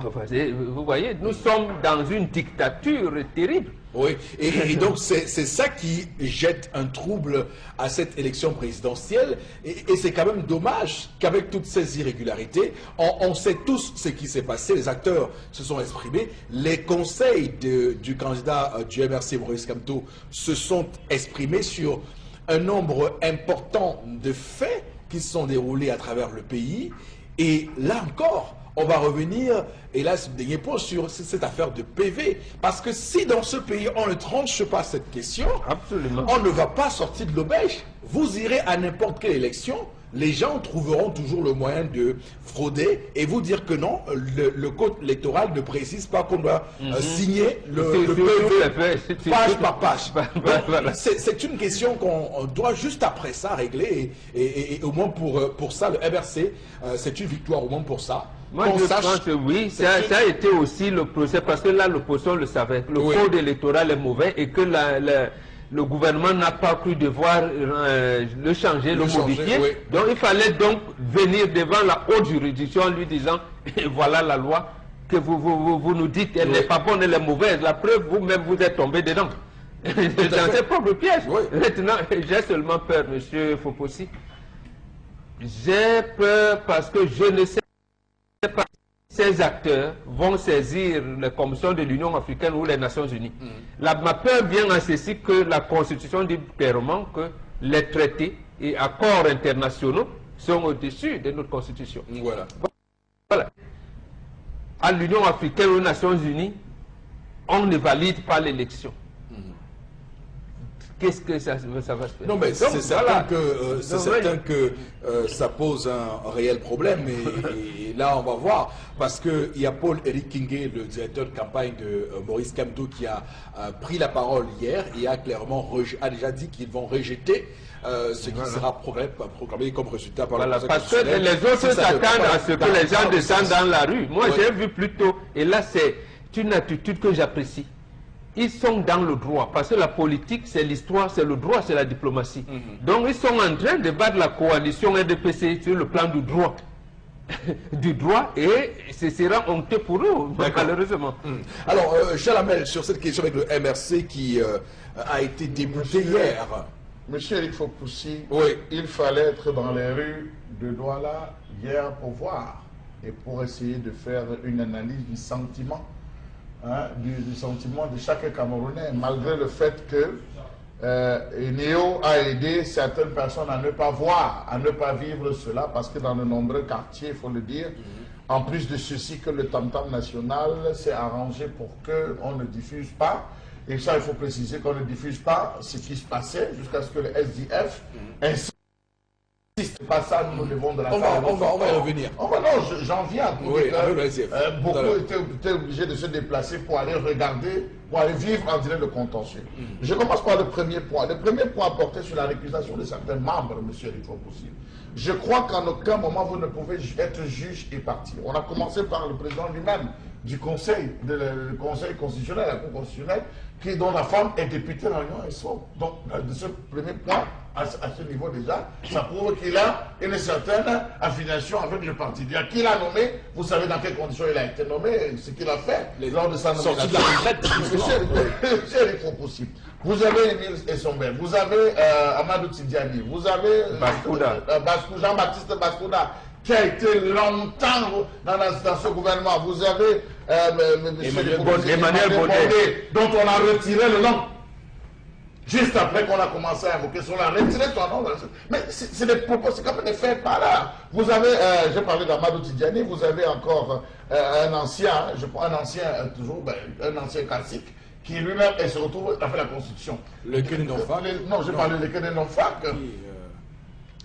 Vous voyez, nous sommes dans une dictature terrible. Oui, et donc c'est ça qui jette un trouble à cette élection présidentielle. Et c'est quand même dommage qu'avec toutes ces irrégularités, on sait tous ce qui s'est passé, les acteurs se sont exprimés, les conseils du candidat du MRC, Maurice Kamto, se sont exprimés sur un nombre important de faits qui se sont déroulés à travers le pays. Et là encore, on va revenir, et là, c'est le dernier point, sur cette affaire de PV. Parce que si dans ce pays, on ne tranche pas cette question, absolument, on ne va pas sortir de l'auberge. Vous irez à n'importe quelle élection, les gens trouveront toujours le moyen de frauder et vous dire que non, le code électoral ne précise pas qu'on doit signer le PV page par page. Voilà. C'est une question qu'on doit juste après ça régler et au moins pour ça, le MRC, c'est une victoire au moins pour ça. Moi, je pense que oui, ça a été aussi le procès, parce que là, l'opposition le savait. Le code électoral est mauvais et que le gouvernement n'a pas cru devoir le changer, le modifier. Oui. Donc, il fallait donc venir devant la haute juridiction en lui disant, voilà la loi que vous nous dites, elle n'est pas bonne, elle est mauvaise. La preuve, vous-même, vous êtes tombé dedans. dans ses propres pièges. Oui. Maintenant, j'ai seulement peur, monsieur Fopossi. J'ai peur parce que je ne sais pas si ces acteurs vont saisir les commissions de l'Union africaine ou les Nations unies. Ma peur vient en ceci que la Constitution dit clairement que les traités et accords internationaux sont au-dessus de notre Constitution. Voilà. Voilà. À l'Union africaine ou aux Nations unies, on ne valide pas l'élection. Qu'est-ce que ça va se faire? Non, mais Donc, c'est voilà. certain que ça pose un réel problème. Et là, on va voir. Parce qu'il y a Paul-Éric Kingé, le directeur de campagne de Maurice Kamto, qui a pris la parole hier et a clairement déjà dit qu'ils vont rejeter ce qui sera proclamé comme résultat par le Conseil Parce que constitutionnel. les autres s'attendent à ce que les gens descendent dans la rue. Moi, Ouais. j'ai vu plutôt, et là, c'est une attitude que j'apprécie. Ils sont dans le droit, parce que la politique, c'est l'histoire, c'est le droit, c'est la diplomatie. Donc, ils sont en train de battre la coalition RDPC sur le plan du droit. Du droit, et ce sera honteux pour eux, malheureusement. Alors, Chalamel, sur cette question avec le MRC qui a été débuté hier. Monsieur Eric Fopoussi, Oui. il fallait être dans les rues de Douala hier pour voir et pour essayer de faire une analyse du sentiment, du sentiment de chaque Camerounais, malgré le fait que Néo a aidé certaines personnes à ne pas voir, à ne pas vivre cela, parce que dans de nombreux quartiers, il faut le dire, en plus de ceci que le tam-tam national s'est arrangé pour qu'on ne diffuse pas. Et ça, il faut préciser qu'on ne diffuse pas ce qui se passait jusqu'à ce que le SDF insiste pas ça, nous devons de la On va y revenir. J'en viens. Oui, avec le SDF. Beaucoup étaient obligés de se déplacer pour aller regarder, pour aller vivre en direct le contentieux. Je commence par le premier point. Le premier point portait sur la récusation de certains membres, M. Eric Fopoussi. Je crois qu'en aucun moment vous ne pouvez être juge et parti. On a commencé par le président lui-même du Conseil, le Conseil constitutionnel, la Cour constitutionnelle, dont la femme est députée dans l'Union et son. Donc, de ce premier point, à ce niveau déjà, ça prouve qu'il a une certaine affiliation avec le parti. Il y a qui l'a nommé, vous savez dans quelles conditions il a été nommé, ce qu'il a fait lors de sa nomination. Sorti de la retraite. Monsieur Eric Fopoussi, vous avez Emile Essombel, vous avez Amadou Tidiane, vous avez Jean-Baptiste Baskouda, qui a été longtemps dans ce gouvernement. Vous avez Emmanuel Bondé, dont on a retiré le nom. Juste après qu'on a commencé à invoquer son nom, on a retiré son nom. Mais c'est des propos, c'est comme des faits par là. Vous avez, j'ai parlé d'Amadou Tidiane, vous avez encore un ancien, je prends un ancien, toujours, un ancien classique, qui lui-même se retrouve à faire la Constitution. Le Kénénonfac. Non, j'ai parlé de Kénénonfac.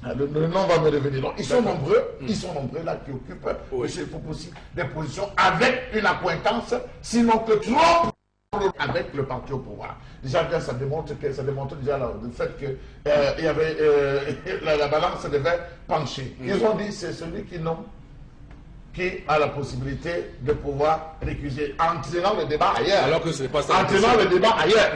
Le nom va me revenir. Donc, ils sont nombreux là qui occupent, M. Fopoussi, des positions avec une accointance, sinon que trop avec le parti au pouvoir. Déjà, ça démontre déjà le fait que il y avait, la balance devait pencher. Ils ont dit c'est celui qui nomme qui a la possibilité de pouvoir récuser en tirant le débat ailleurs. Alors que ce n'est pas ça. En tirant le débat ailleurs.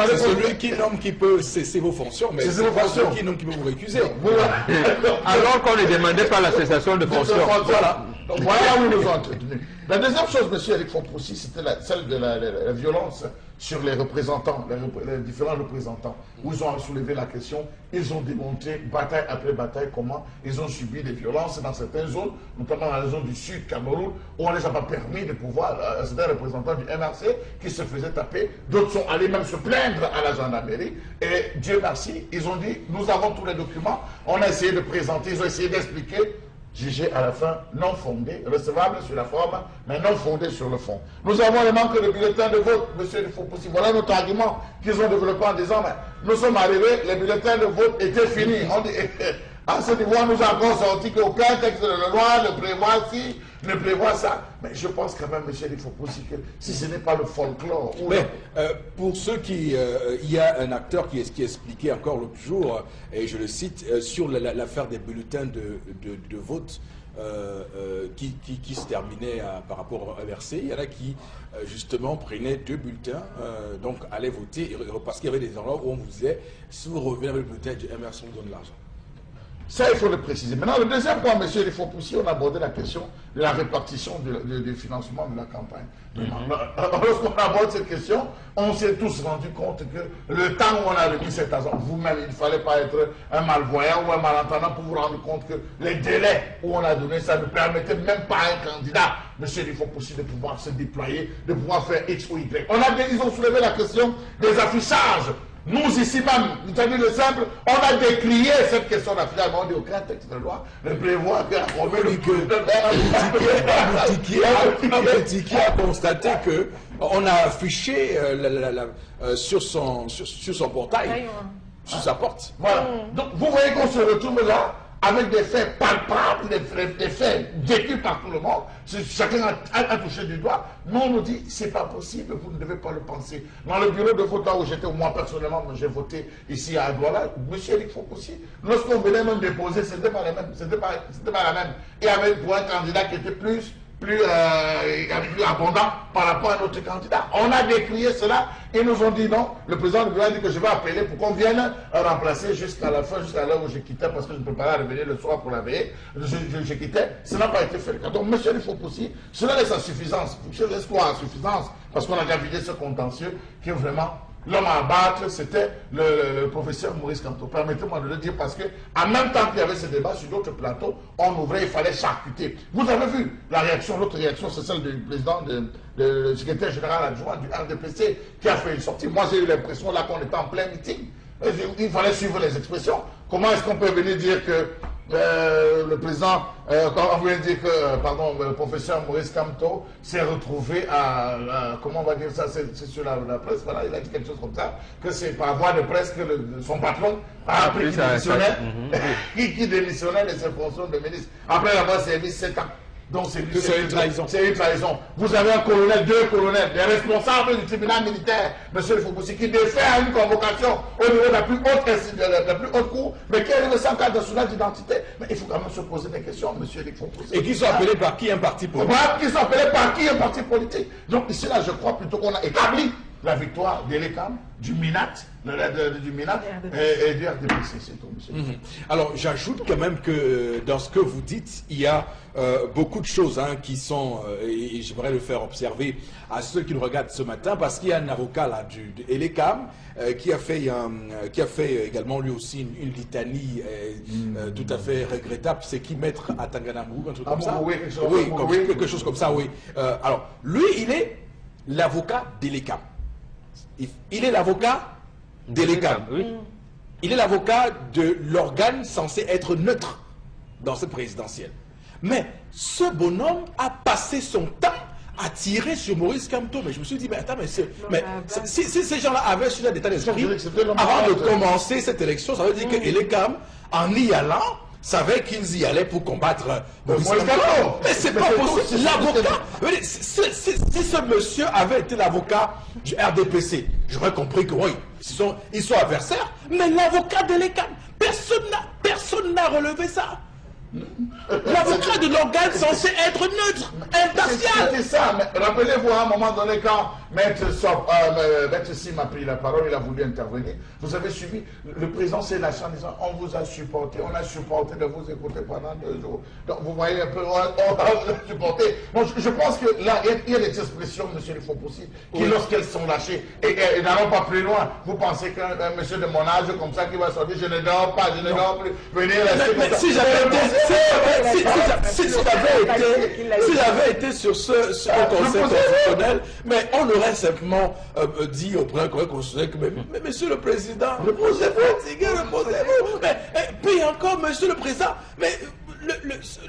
C'est celui qui nomme qui peut cesser vos fonctions, mais c'est pas celui qui nomme qui peut vous récuser. Alors qu'on ne demandait pas la cessation de fonctions. Voilà. Donc, voilà où nous ont entretenus. La deuxième chose, M. Eric Fopoussi, c'était celle de la violence sur les représentants, les différents représentants, où ils ont soulevé la question, ils ont démontré bataille après bataille comment ils ont subi des violences dans certaines zones, notamment dans la zone du sud Cameroun, où on ne les a pas permis de pouvoir, c'était un représentant du MRC qui se faisait taper, d'autres sont allés même se plaindre à la gendarmerie, et Dieu merci, ils ont dit, nous avons tous les documents, on a essayé de présenter, ils ont essayé d'expliquer, jugé à la fin non fondé, recevable sur la forme, mais non fondé sur le fond. Nous avons le manque de bulletins de vote, monsieur Fopoussi. Voilà notre argument qu'ils ont développé en disant, mais nous sommes arrivés, les bulletins de vote étaient finis. On dit, à ce niveau, on nous a encore sorti qu'aucun texte de la loi ne prévoit ci, ne prévoit ça. Mais je pense quand même, monsieur Fopoussi, que si ce n'est pas le folklore... Mais pour ceux qui... il y a un acteur qui expliquait encore l'autre jour, et je le cite, sur l'affaire des bulletins de vote qui se terminait par rapport au MRC. Il y en a qui, justement, prenaient 2 bulletins, donc allaient voter, parce qu'il y avait des endroits où on vous disait, si vous revenez avec le bulletin du MRC, on vous donne l'argent. Ça, il faut le préciser. Maintenant, le deuxième point, monsieur, il faut aussi, on a abordé la question de la répartition du financement de la campagne. Lorsqu'on aborde cette question, on s'est tous rendu compte que le temps où on a remis cet argent, vous-même, il ne fallait pas être un malvoyant ou un malentendant pour vous rendre compte que les délais où on a donné ça ne permettaient même pas à un candidat, monsieur, il faut aussi de pouvoir se déployer, de pouvoir faire X ou Y. Ils ont soulevé la question des affichages. Nous, ici même, vous avez le simple, on a décrié cette question d'affichage, on dit aucun texte de loi ne prévoit qu'un Boutiquier a constaté qu'on a affiché sur son portail, sur sa porte. Voilà. Donc, vous voyez qu'on se retrouve là, avec des faits palpables, des faits vécus par tout le monde. Chacun a touché du doigt. Mais on nous dit, c'est pas possible, vous ne devez pas le penser. Dans le bureau de vote où j'étais, moi personnellement, j'ai voté ici à Douala, monsieur Eric Foposi, lorsqu'on venait même déposer, c'était pas la même. Il y avait pour un candidat qui était plus abondant par rapport à notre candidat. On a décrié cela, ils nous ont dit non. Le président du bureau a dit que je vais appeler pour qu'on vienne remplacer jusqu'à la fin, jusqu'à l'heure où je quittais, parce que je ne peux pas revenir le soir pour la veille. Je quittais, ça n'a pas été fait. Donc, monsieur il faut aussi, cela laisse insuffisance. Ce laisse quoi insuffisance? Parce qu'on a déjà vidé ce contentieux qui est vraiment l'homme à abattre, c'était le professeur Maurice Kamto. Permettez-moi de le dire parce que, en même temps qu'il y avait ce débat sur d'autres plateaux, on ouvrait, il fallait charcuter. Vous avez vu la réaction, l'autre réaction, c'est celle du président, du secrétaire général adjoint du RDPC qui a fait une sortie. Moi, j'ai eu l'impression là qu'on était en plein meeting. Il fallait suivre les expressions. Comment est-ce qu'on peut venir dire que le président, on veut dire que, pardon, le professeur Maurice Kamto s'est retrouvé à, comment on va dire ça, c'est sur la presse, voilà, il a dit quelque chose comme ça, que c'est par voie de presse que son patron a appris qu'il démissionnait de ses fonctions de ministre, après avoir servi 7 ans. Donc c'est une trahison. C'est une trahison. Vous avez un colonel, deux colonels, des responsables du tribunal militaire, monsieur le Foposi, qui défait à une convocation au niveau de la plus haute cour, mais qui est le sans cadre national d'identité. Mais il faut quand même se poser des questions, monsieur le Foposi. Et qui sont appelés par qui un parti politique? Qui sont appelés par qui un parti politique. Donc ici là, je crois plutôt qu'on a établi la victoire d'Elekam, du MINAT, et du RDPC, c'est tout, monsieur. Alors, j'ajoute quand même que dans ce que vous dites, il y a beaucoup de choses qui sont, et j'aimerais le faire observer à ceux qui nous regardent ce matin, parce qu'il y a un avocat là, de Elekam, qui a fait également lui aussi une litanie tout à fait regrettable, c'est qui Maître Atanganamou, un truc comme ça. Oui, quelque chose comme ça, oui. Alors, lui, il est l'avocat d'Elekam. Il est l'avocat d'Elekam. Oui. Il est l'avocat de l'organe censé être neutre dans cette présidentielle. Mais ce bonhomme a passé son temps à tirer sur Maurice Kamto. Mais je me suis dit, mais attends, si ces gens-là avaient su l'état d'esprit, avant de commencer cette élection, ça veut dire que Elekam, en y allant, savait qu'ils y allaient pour combattre Maurice Kamto. Mais c'est pas possible. L'avocat, si ce monsieur avait été l'avocat du RDPC, j'aurais compris que oui, ils sont adversaires, mais l'avocat d'Elekam, personne n'a relevé ça. L'avocat de l'organe censé être neutre, impartial. C'était ça, mais rappelez-vous à un moment donné quand Maître Sim a pris la parole, il a voulu intervenir. Vous avez suivi, le président s'est lâché en disant on vous a supporté, on a supporté de vous écouter pendant 2 jours. Donc vous voyez un peu, on a supporté. Donc, je pense que là, il y a des expressions, monsieur le Foposi, qui lorsqu'elles sont lâchées, et n'allons pas plus loin, vous pensez qu'un monsieur de mon âge comme ça qui va sortir, je ne dors pas, je ne dors plus, venir rester comme ça. Si j'avais été sur ce conseil constitutionnel, mais on aurait simplement dit au premier constitutionnel que, mais monsieur le président, reposez-vous, mais puis encore, monsieur le président, mais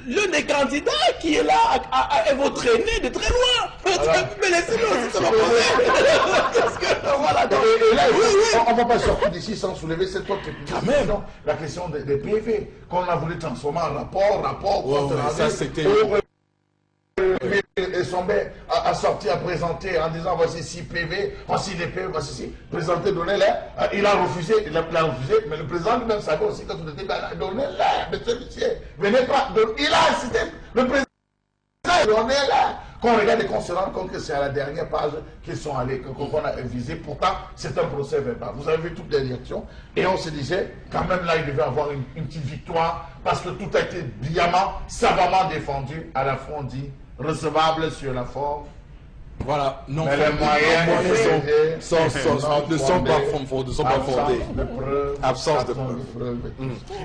l'un des candidats qui est là est votre aîné de très loin. Mais laissez-le aussi se reposer. Voilà, et là, on ne va pas sortir d'ici sans soulever cette autre question, la question des PV, qu'on a voulu transformer en rapport, ça c'était... Et Sommet a sorti, a présenté en disant voici 6 PV, voici les PV, voici 6, présenté, donnez-les. Il a refusé, mais le président lui-même savait aussi que tout était bien, donnez-les, monsieur Lucier, venez pas. Il a incité, le président, donnez-les. qu'on regarde et qu'on se rende compte que c'est à la dernière page qu'ils sont allés, qu'on a visé. Pourtant, c'est un procès verbal. Vous avez vu toutes les réactions. Et on se disait, quand même là, il devait avoir une petite victoire parce que tout a été brillamment, savamment défendu. À la fois, on dit recevable sur la forme. Voilà, non, Mais les moyens ne sont pas fondés. Absence de preuves.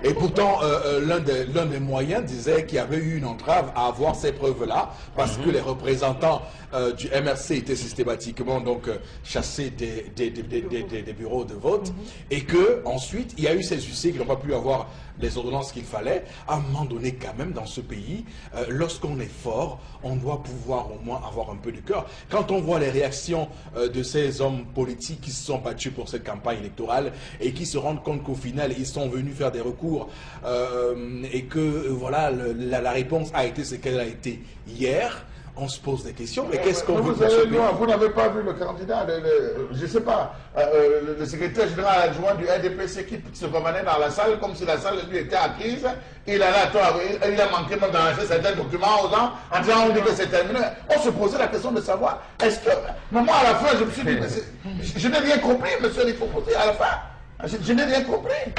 Et pourtant, l'un des moyens disait qu'il y avait eu une entrave à avoir ces preuves-là, parce que les représentants du MRC étaient systématiquement donc chassés des bureaux de vote, et que ensuite il y a eu ces huissiers qui n'ont pas pu avoir les ordonnances qu'il fallait. À un moment donné, quand même, dans ce pays, lorsqu'on est fort, on doit pouvoir au moins avoir un peu de cœur. Quand on voit les réactions de ces hommes politiques qui se sont battus pour cette campagne électorale et qui se rendent compte qu'au final, ils sont venus faire des recours et que voilà, la réponse a été ce qu'elle a été hier, on se pose des questions. Mais qu'est-ce qu'on veut pour ce pays? Vous n'avez pas vu le candidat, je ne sais pas, le secrétaire général adjoint du RDPC qui se promenait dans la salle comme si la salle lui était acquise. Il a manqué même d'enregistrer certains documents aux gens en disant on dit que c'est terminé. On se posait la question de savoir, est-ce que... Mais moi à la fin je me suis dit, je n'ai rien compris, monsieur Rifoposi, à la fin. Je n'ai rien compris.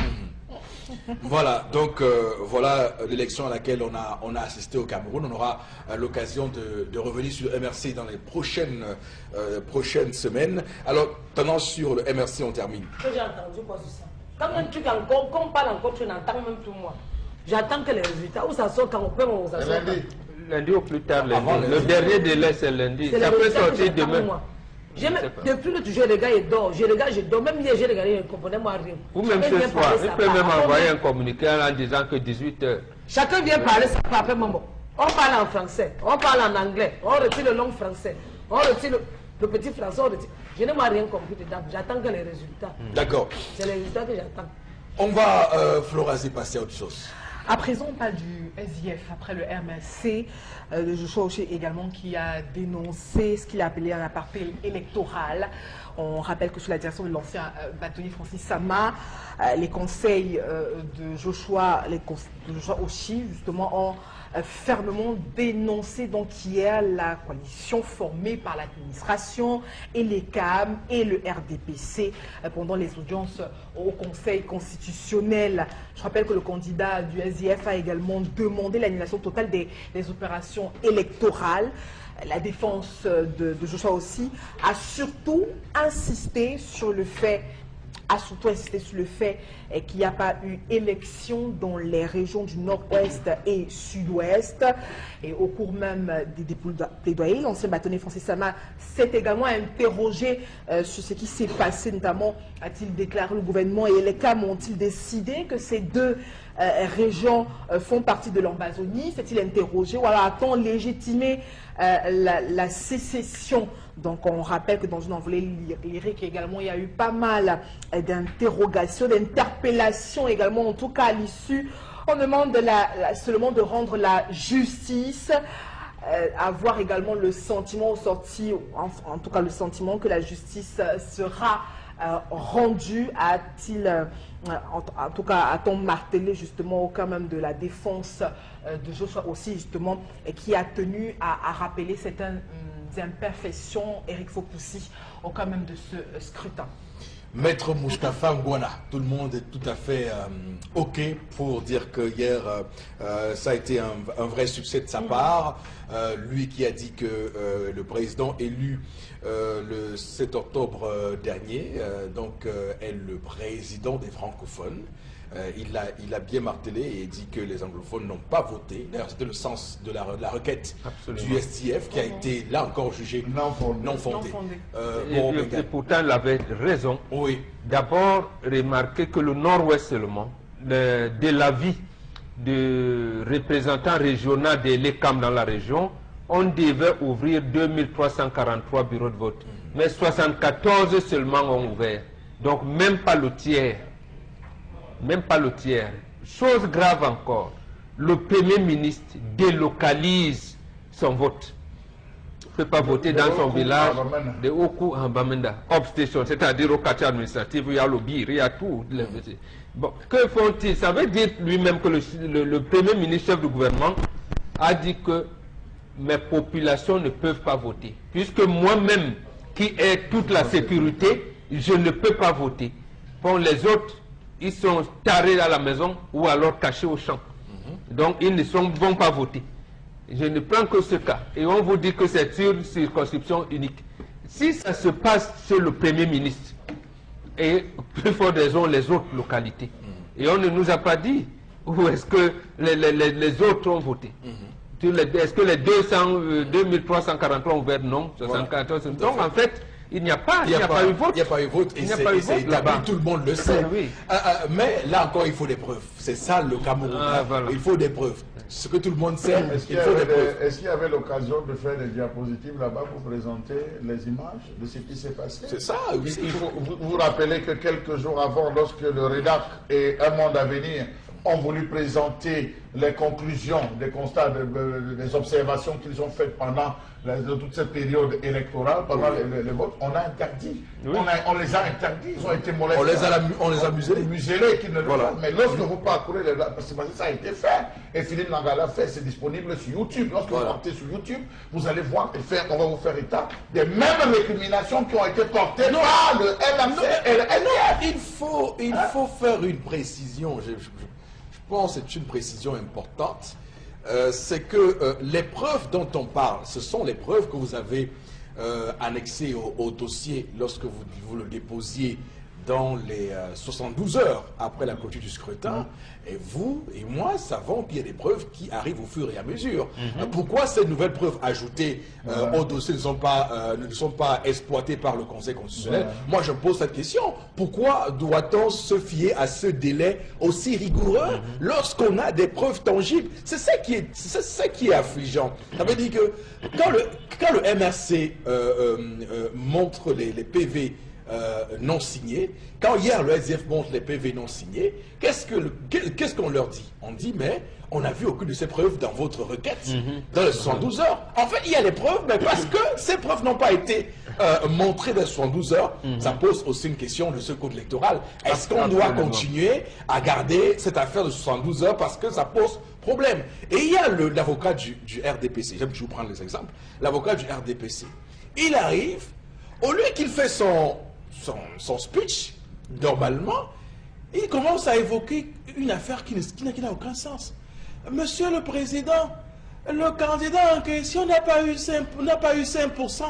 Voilà, donc voilà l'élection à laquelle on a assisté au Cameroun. On aura l'occasion de revenir sur le MRC dans les prochaines semaines. Alors, tenant sur le MRC, on termine. J'ai entendu quoi sur ça? Quand un truc encore, qu'on parle encore, tu n'entends même plus moi. J'attends que les résultats, où ça sort quand on peut, on ça sort. Lundi ou plus tard, lundi. Le dernier délai, c'est lundi. Ça peut sortir demain. Depuis le jour, les gars, ils dorment. Je dors. Même hier, j'ai regardé, ils ne comprenaient moi rien. Ou même ce soir, il peut même envoyer un communiqué en disant que 18h. Chacun vient parler, ça peut après maman. On parle en français, on parle en anglais, on retire le long français, on retire le petit français, on retire. Je n'ai rien compris dedans. J'attends que les résultats. D'accord. C'est les résultats que j'attends. On va, Florazé, passer à autre chose. À présent, on parle du SIF, après le MRC, de Joshua Oshé également, qui a dénoncé ce qu'il a appelé un apartheid électoral. On rappelle que sous la direction de l'ancien bâtonnier Francis Sama, les conseils de Joshua Oshé, justement, ont fermement dénoncé donc hier la coalition formée par l'administration et les CAM et le RDPC pendant les audiences au Conseil constitutionnel. Je rappelle que le candidat du SIF a également demandé l'annulation totale des opérations électorales. La défense de Joshua aussi a surtout insisté sur le fait qu'il n'y a pas eu élection dans les régions du nord-ouest et sud-ouest. Et au cours même des plaidoyers, l'ancien bâtonnier Francis Sama s'est également interrogé sur ce qui s'est passé, notamment a-t-il déclaré le gouvernement et les CAM ont-ils décidé que ces deux régions font partie de l'Ambazonie? S'est-il interrogé? Voilà, a-t-on légitimé la sécession? Donc on rappelle que dans une envolée lyrique également, il y a eu pas mal d'interrogations, d'interpellations également, en tout cas à l'issue. On demande seulement de rendre la justice, avoir également le sentiment sorti, en tout cas le sentiment que la justice sera rendue, en tout cas a-t-on martelé justement au cas même de la défense de Joshua aussi justement, et qui a tenu à rappeler certaines imperfections, Eric Fopoussi, au cas même de ce scrutin. Maître Moustapha Ngwana, tout le monde est tout à fait OK pour dire que hier, ça a été un vrai succès de sa part. Lui qui a dit que le président élu le 7 octobre dernier, est le président des francophones. Il a bien martelé et dit que les anglophones n'ont pas voté. D'ailleurs, c'était le sens de la requête du STF qui a été, là encore, jugé non fondé. Et pourtant, il avait raison. Oui. D'abord, remarquer que le nord-ouest seulement, de l'avis de représentants régionaux des LECAM dans la région, on devait ouvrir 2343 bureaux de vote. Mais 74 seulement ont ouvert. Donc, même pas le tiers. Même pas le tiers. Chose grave encore, le Premier ministre délocalise son vote. Il ne peut pas voter dans son village de Oku en Bamenda, Upstation, c'est-à-dire au quartier administratif, il y a le BIR, il y a tout. Bon, que font-ils? Ça veut dire lui-même que le Premier ministre, chef du gouvernement, a dit que mes populations ne peuvent pas voter. Puisque moi-même, qui ai toute la sécurité, je ne peux pas voter. Bon, les autres, ils sont tarés à la maison ou alors cachés au champ. Donc, ils ne vont pas voter. Je ne prends que ce cas. Et on vous dit que c'est une circonscription unique. Si ça se passe chez le Premier ministre, et plus fort raison les autres localités, et on ne nous a pas dit où est-ce que les autres ont voté. Est-ce que les 2343 ont ouvert non, 74, voilà. Donc en fait, il n'y a pas eu vote. Il n'y a pas eu vote. Il n'y a pas eu vote là-bas. Tout le monde le sait. Oui. Mais là encore, il faut des preuves. C'est ça le Cameroun. Voilà. Il faut des preuves. Ce que tout le monde sait, il faut des preuves. Est-ce qu'il y avait l'occasion de faire des diapositives là-bas pour présenter les images de ce qui s'est passé? C'est ça. Vous vous rappelez que quelques jours avant, lorsque le REDAC et Un Monde à Venir ont voulu présenter les conclusions, des constats, des observations qu'ils ont faites pendant toute cette période électorale, pendant les votes, on a interdit. Oui. On les a interdits, ils ont été molestés. On les a muselés. Muselés qui ne le font. Mais lorsque vous parcourez, parce que ça a été fait, et Philippe Nangala fait, c'est disponible sur YouTube. Lorsque vous partez sur YouTube, vous allez voir, on va vous faire état des mêmes récriminations qui ont été portées par le MMC et le NDF. Il faut faire une précision. Je pense que c'est une précision importante. C'est que les preuves dont on parle, ce sont les preuves que vous avez annexées au dossier lorsque vous le déposiez dans les 72 heures après la clôture du scrutin. Et vous et moi savons qu'il y a des preuves qui arrivent au fur et à mesure. Pourquoi ces nouvelles preuves ajoutées au dossier ne sont pas exploitées par le Conseil constitutionnel? Moi, je pose cette question. Pourquoi doit-on se fier à ce délai aussi rigoureux lorsqu'on a des preuves tangibles? C'est ça qui est affligeant. Ça veut dire que quand le MRC montre les PV non signés, quand hier le SDF montre les PV non signés, qu'est-ce qu'on leur dit? On dit, mais on n'a vu aucune de ces preuves dans votre requête, dans les 72 heures. En fait, il y a les preuves, mais parce que ces preuves n'ont pas été montrées dans les 72 heures, ça pose aussi une question de ce code électoral. Est-ce qu'on doit continuer à garder cette affaire de 72 heures parce que ça pose problème? Et il y a l'avocat du RDPC, j'aime toujours prendre les exemples, l'avocat du RDPC, il arrive, au lieu qu'il fait son speech, normalement, il commence à évoquer une affaire qui n'a aucun sens. Monsieur le Président, le candidat en question n'a pas eu 5%,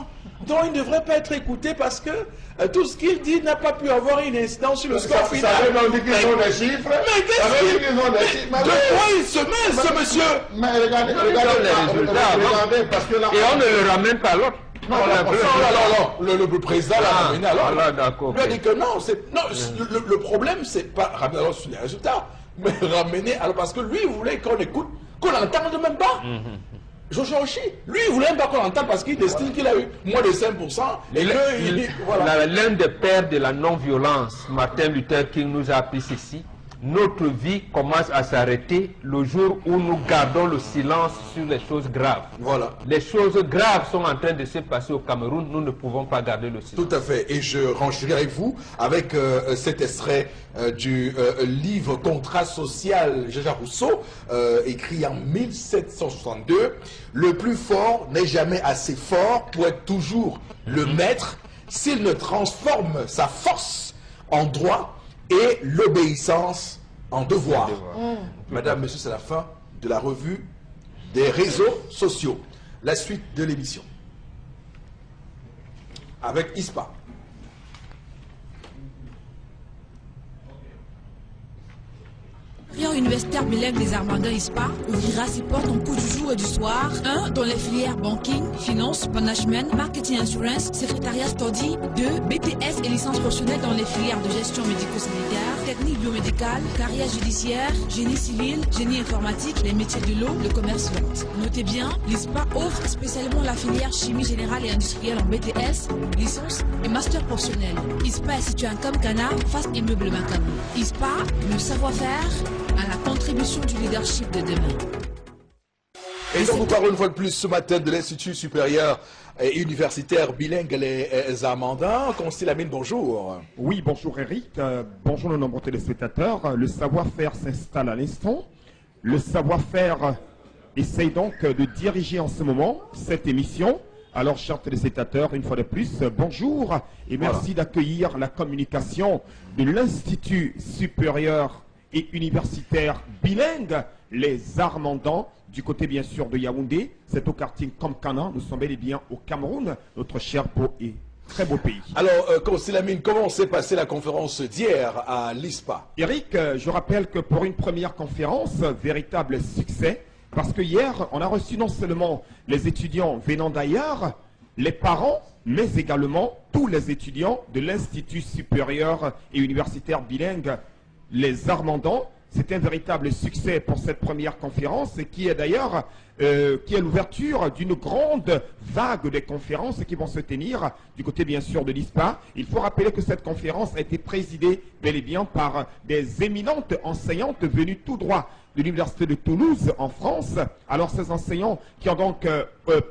donc il ne devrait pas être écouté parce que tout ce qu'il dit n'a pas pu avoir une incidence sur le score final. Ça veut dire qu'ils ont des chiffres. Mais qu'est-ce de quoi il se met, ce monsieur? Mais regardez les résultats, parce que là, et on ne le ramène pas à l'autre. Non, le président l'a ramené alors. Il a dit que non, le problème, c'est pas ramener alors sur les résultats, mais ramener alors parce que lui, il voulait qu'on écoute, qu'on n'entende même pas. Joshua Oshi, lui, il voulait même pas qu'on entende parce qu'il estime qu'il a eu moins de 5%. Et l'un des pères de la non-violence, Martin Luther King, nous a appris ceci. Notre vie commence à s'arrêter le jour où nous gardons le silence sur les choses graves. Voilà. Les choses graves sont en train de se passer au Cameroun, nous ne pouvons pas garder le silence. Tout à fait. Et je rencherai avec vous avec cet extrait du livre Contrat social Jean Rousseau, écrit en 1762. Le plus fort n'est jamais assez fort pour être toujours le maître s'il ne transforme sa force en droit et l'obéissance en devoir. Madame, monsieur, c'est la fin de la revue des réseaux sociaux. La suite de l'émission. Avec ISPA. Universitaire bilingue des Armandins ISPA ouvrira ses portes en cours du jour et du soir. 1. Dans les filières banking, finance, management, marketing insurance, secrétariat study. 2. BTS et licence professionnelle dans les filières de gestion médico-sanitaire, technique biomédicale, carrière judiciaire, génie civil, génie informatique, les métiers de l'eau, le commerce vente. Notez bien, l'ISPA offre spécialement la filière chimie générale et industrielle en BTS, licence et master professionnel. ISPA est situé à Kamkana, face immeuble Macamou. ISPA, le savoir-faire à la contribution du leadership de demain. Et donc, nous parlons une fois de plus ce matin de l'Institut supérieur et universitaire bilingue Les Amandins. Constille Amine, bonjour. Oui, bonjour Eric. Bonjour nos nombreux téléspectateurs. Le savoir-faire s'installe à l'instant. Le savoir-faire essaye donc de diriger en ce moment cette émission. Alors, chers téléspectateurs, une fois de plus, bonjour et merci d'accueillir la communication de l'Institut supérieur et universitaire bilingue, les Armandans, du côté bien sûr de Yaoundé. C'est au quartier Komkana, nous sommes bel et bien au Cameroun, notre cher beau et très beau pays. Alors, Consilamine, comment s'est passée la conférence d'hier à l'ISPA? Eric, je rappelle que pour une première conférence, véritable succès, parce que hier, on a reçu non seulement les étudiants venant d'ailleurs, les parents, mais également tous les étudiants de l'Institut supérieur et universitaire bilingue, les Armandans. C'est un véritable succès pour cette première conférence, qui est d'ailleurs l'ouverture d'une grande vague de conférences qui vont se tenir du côté bien sûr de l'ISPA. Il faut rappeler que cette conférence a été présidée bel et bien par des éminentes enseignantes venues tout droit de l'Université de Toulouse en France. Alors ces enseignants qui ont donc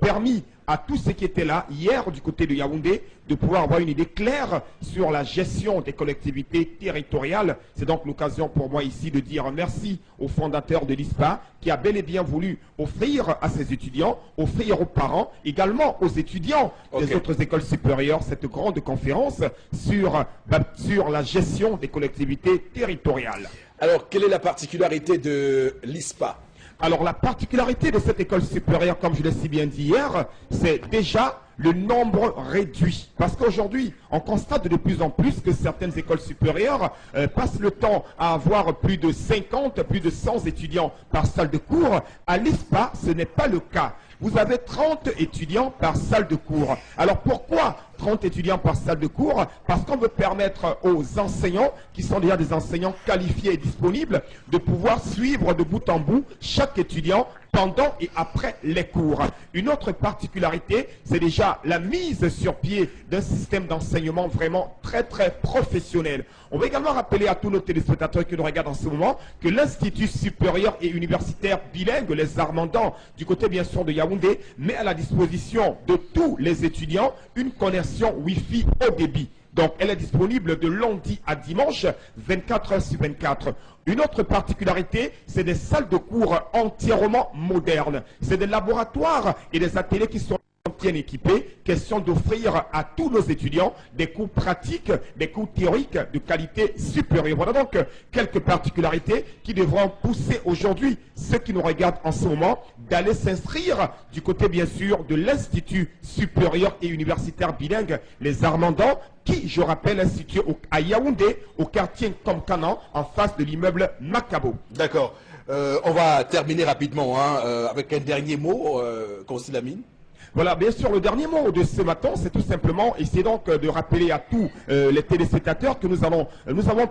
permis à tous ceux qui étaient là hier du côté de Yaoundé de pouvoir avoir une idée claire sur la gestion des collectivités territoriales. C'est donc l'occasion pour moi ici de dire merci au fondateur de l'ISPA qui a bel et bien voulu offrir à ses étudiants, offrir aux parents, également aux étudiants des autres écoles supérieures cette grande conférence sur la gestion des collectivités territoriales. Alors, quelle est la particularité de l'ISPA? Alors, la particularité de cette école supérieure, comme je l'ai si bien dit hier, c'est déjà le nombre réduit. Parce qu'aujourd'hui, on constate de plus en plus que certaines écoles supérieures passent le temps à avoir plus de 50, plus de 100 étudiants par salle de cours. À l'ISPA, ce n'est pas le cas. Vous avez 30 étudiants par salle de cours. Alors pourquoi 30 étudiants par salle de cours? Parce qu'on veut permettre aux enseignants, qui sont déjà des enseignants qualifiés et disponibles, de pouvoir suivre de bout en bout chaque étudiant pendant et après les cours. Une autre particularité, c'est déjà la mise sur pied d'un système d'enseignement vraiment très très professionnel. On va également rappeler à tous nos téléspectateurs qui nous regardent en ce moment que l'Institut supérieur et universitaire bilingue, les Armandans, du côté bien sûr de Yaoundé, met à la disposition de tous les étudiants une connexion Wi-Fi haut débit. Donc, elle est disponible de lundi à dimanche, 24 heures sur 24. Une autre particularité, c'est des salles de cours entièrement modernes. C'est des laboratoires et des ateliers qui sont bien équipés. Question d'offrir à tous nos étudiants des cours pratiques, des cours théoriques de qualité supérieure. Voilà donc quelques particularités qui devront pousser aujourd'hui ceux qui nous regardent en ce moment d'aller s'inscrire du côté bien sûr de l'Institut supérieur et universitaire bilingue, les Armandans, qui, je rappelle, est situé à Yaoundé, au quartier Komkana, en face de l'immeuble Macabo. D'accord. On va terminer rapidement avec un dernier mot, Consilamine. Voilà, bien sûr, le dernier mot de ce matin, c'est tout simplement essayer donc de rappeler à tous les téléspectateurs que nous avons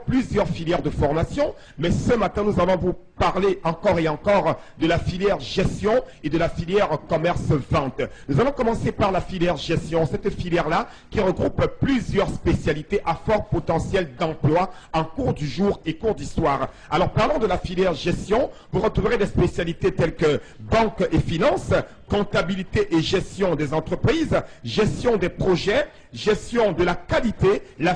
plusieurs filières de formation, mais ce matin, nous allons vous parler encore et encore de la filière gestion et de la filière commerce-vente. Nous allons commencer par la filière gestion, cette filière-là qui regroupe plusieurs spécialités à fort potentiel d'emploi en cours du jour et cours d'histoire. Alors, parlons de la filière gestion, vous retrouverez des spécialités telles que banque et finance, comptabilité et gestion des entreprises, gestion des projets, gestion de la qualité, la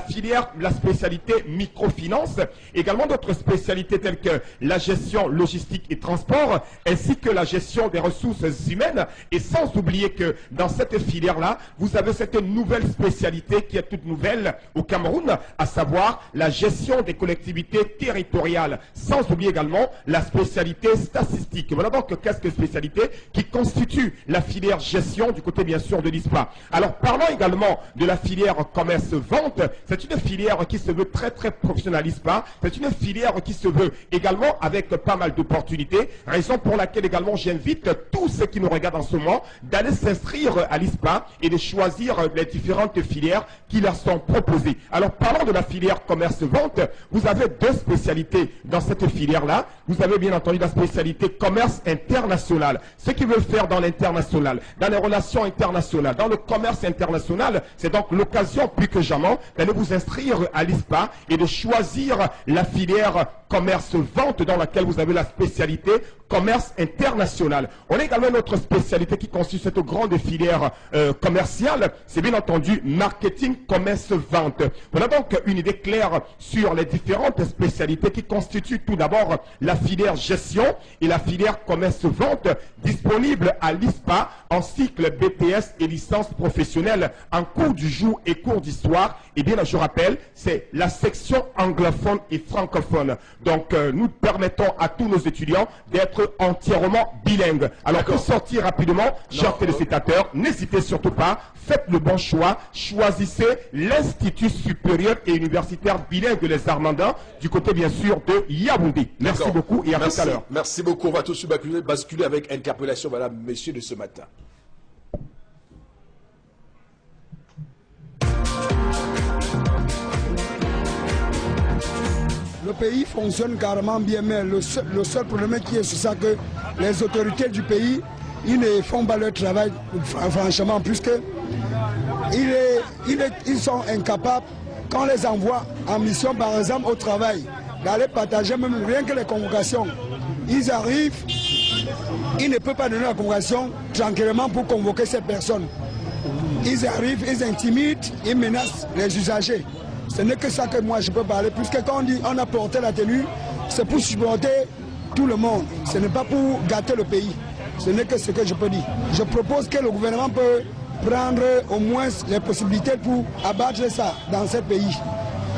spécialité microfinance, également d'autres spécialités telles que la gestion logistique et transport, ainsi que la gestion des ressources humaines, et sans oublier que dans cette filière-là, vous avez cette nouvelle spécialité qui est toute nouvelle au Cameroun, à savoir la gestion des collectivités territoriales, sans oublier également la spécialité statistique. Voilà donc quelques spécialités qui constituent la filière gestion du côté bien sûr de l'ISPA. Alors parlons également de la filière commerce-vente. C'est une filière qui se veut très très professionnelle à l'ISPA. C'est une filière qui se veut également avec pas mal d'opportunités. Raison pour laquelle également j'invite tous ceux qui nous regardent en ce moment d'aller s'inscrire à l'ISPA et de choisir les différentes filières qui leur sont proposées. Alors parlons de la filière commerce-vente. Vous avez deux spécialités dans cette filière-là. Vous avez bien entendu la spécialité commerce international. Ce qui veut faire dans l'international, dans les relations internationales, dans le commerce international, c'est donc l'occasion plus que jamais d'aller vous inscrire à l'ISPA et de choisir la filière commerce-vente dans laquelle vous avez la spécialité commerce international. On a également notre spécialité qui constitue cette grande filière commerciale, c'est bien entendu marketing, commerce, vente. On a donc une idée claire sur les différentes spécialités qui constituent tout d'abord la filière gestion et la filière commerce-vente disponible à l'ISPA en cycle BTS et licence professionnelle en cours du jour et cours d'histoire. Et bien, je rappelle, c'est la section anglophone et francophone. Donc, nous permettons à tous nos étudiants d'être entièrement bilingues. Alors, pour sortir rapidement, chers téléspectateurs, n'hésitez surtout pas, faites le bon choix, choisissez l'Institut supérieur et universitaire bilingue Les Armandins, du côté bien sûr de Yaoundé. Merci beaucoup et à tout à l'heure. Merci beaucoup. On va tout de suite basculer avec interpellation, madame, messieurs, de ce matin. Le pays fonctionne carrément bien, mais le seul problème qui est, c'est ça que les autorités du pays, ils ne font pas leur travail, franchement, puisque ils sont incapables, quand on les envoie en mission, par exemple, au travail, d'aller partager même rien que les convocations. Ils arrivent, ils ne peuvent pas donner la convocation tranquillement pour convoquer ces personnes. Ils arrivent, ils intimident, ils menacent les usagers. Ce n'est que ça que moi je peux parler, puisque quand on dit on a porté la tenue, c'est pour supporter tout le monde. Ce n'est pas pour gâter le pays. Ce n'est que ce que je peux dire. Je propose que le gouvernement peut prendre au moins les possibilités pour abattre ça dans ce pays.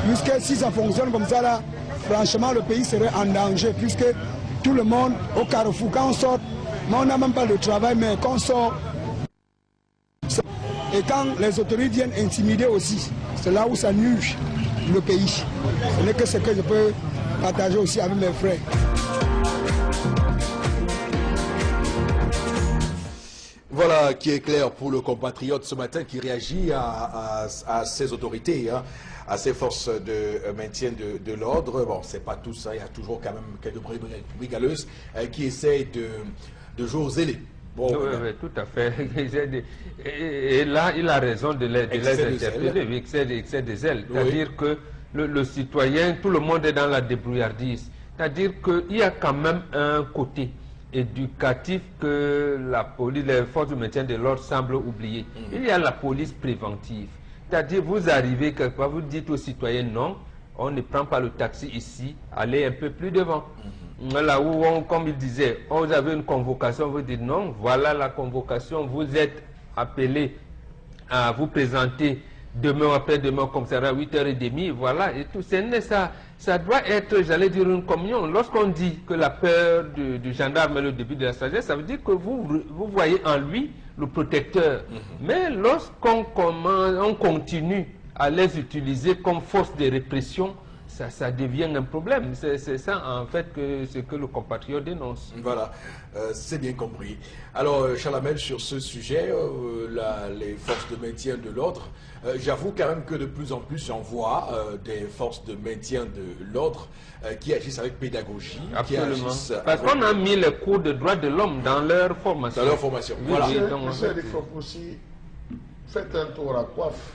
Puisque si ça fonctionne comme ça, là, franchement, le pays serait en danger, puisque tout le monde au carrefour, quand on sort, mais on n'a même pas de travail, mais quand on sort, et quand les autorités viennent intimider aussi, c'est là où ça nuit le pays. Ce n'est que ce que je peux partager aussi avec mes frères. Voilà qui est clair pour le compatriote ce matin qui réagit à ces autorités, hein, à ces forces de maintien de l'ordre. Bon, c'est pas tout ça, il y a toujours quand même quelques brigaleuses qui essayent de jouer les. Bon, oui, tout à fait. Et là, il a raison de les interpeller, excès de zèle. C'est-à-dire que le citoyen, tout le monde est dans la débrouillardise. C'est-à-dire qu'il y a quand même un côté éducatif que la police, les forces de maintien de l'ordre semblent oublier. Il y a la police préventive. C'est-à-dire, vous arrivez quelque part, vous dites aux citoyens non, on ne prend pas le taxi ici, allez un peu plus devant. Là où, comme il disait, vous avez une convocation, vous dites non, voilà la convocation, vous êtes appelé à vous présenter demain ou après-demain au commissariat à 8h30, voilà, et tout. Ça doit être, j'allais dire, une communion. Lorsqu'on dit que la peur du gendarme est le début de la sagesse, ça veut dire que vous voyez en lui le protecteur. Mais lorsqu'on continue à les utiliser comme force de répression, ça devient un problème. C'est ça, en fait, ce que le compatriote dénonce. Voilà, c'est bien compris. Alors, Chalamel, sur ce sujet, les forces de maintien de l'ordre, j'avoue quand même que de plus en plus, j'en vois des forces de maintien de l'ordre qui agissent avec pédagogie. Absolument. Parce qu'on a mis les cours de droits de l'homme dans leur formation. Dans leur formation, Oui, voilà. Monsieur, il faut aussi faites un tour à Coiffe.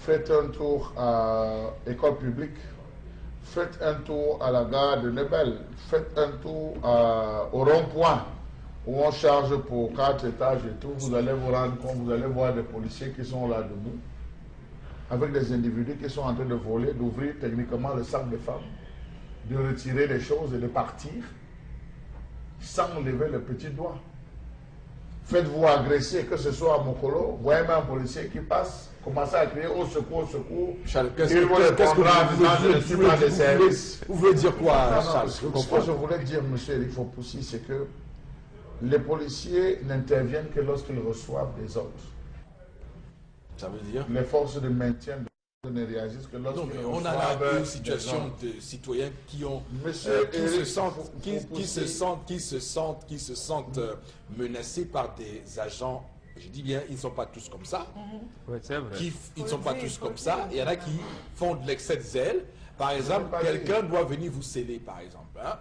Faites un tour à l'école publique, faites un tour à la gare de Nebel, faites un tour au rond-point où on charge pour 4 étages et tout. Vous allez vous rendre compte, vous allez voir des policiers qui sont là debout, avec des individus qui sont en train de voler, d'ouvrir techniquement le sac des femmes, de retirer les choses et de partir sans lever le petit doigt. Faites-vous agresser, que ce soit à Mokolo, voyez même un policier qui passe, commencez à crier au secours, au secours. Charles, qu'est-ce que vous voulez dire quoi, Charles? Ce que je voulais dire, monsieur Eric Fopoussi, c'est que les policiers n'interviennent que lorsqu'ils reçoivent des ordres. Ça veut dire? Les forces de maintien ne réagissent que lorsqu'ils reçoivent des ordres. On a une situation de citoyens qui ont, qui se sentent menacés par des agents. Je dis bien, ils ne sont pas tous comme ça. Oui, c'est vrai. Ils ne sont pas tous comme ça. Il y en a qui font de l'excès de zèle. Par exemple, quelqu'un doit venir vous sceller, par exemple. Hein.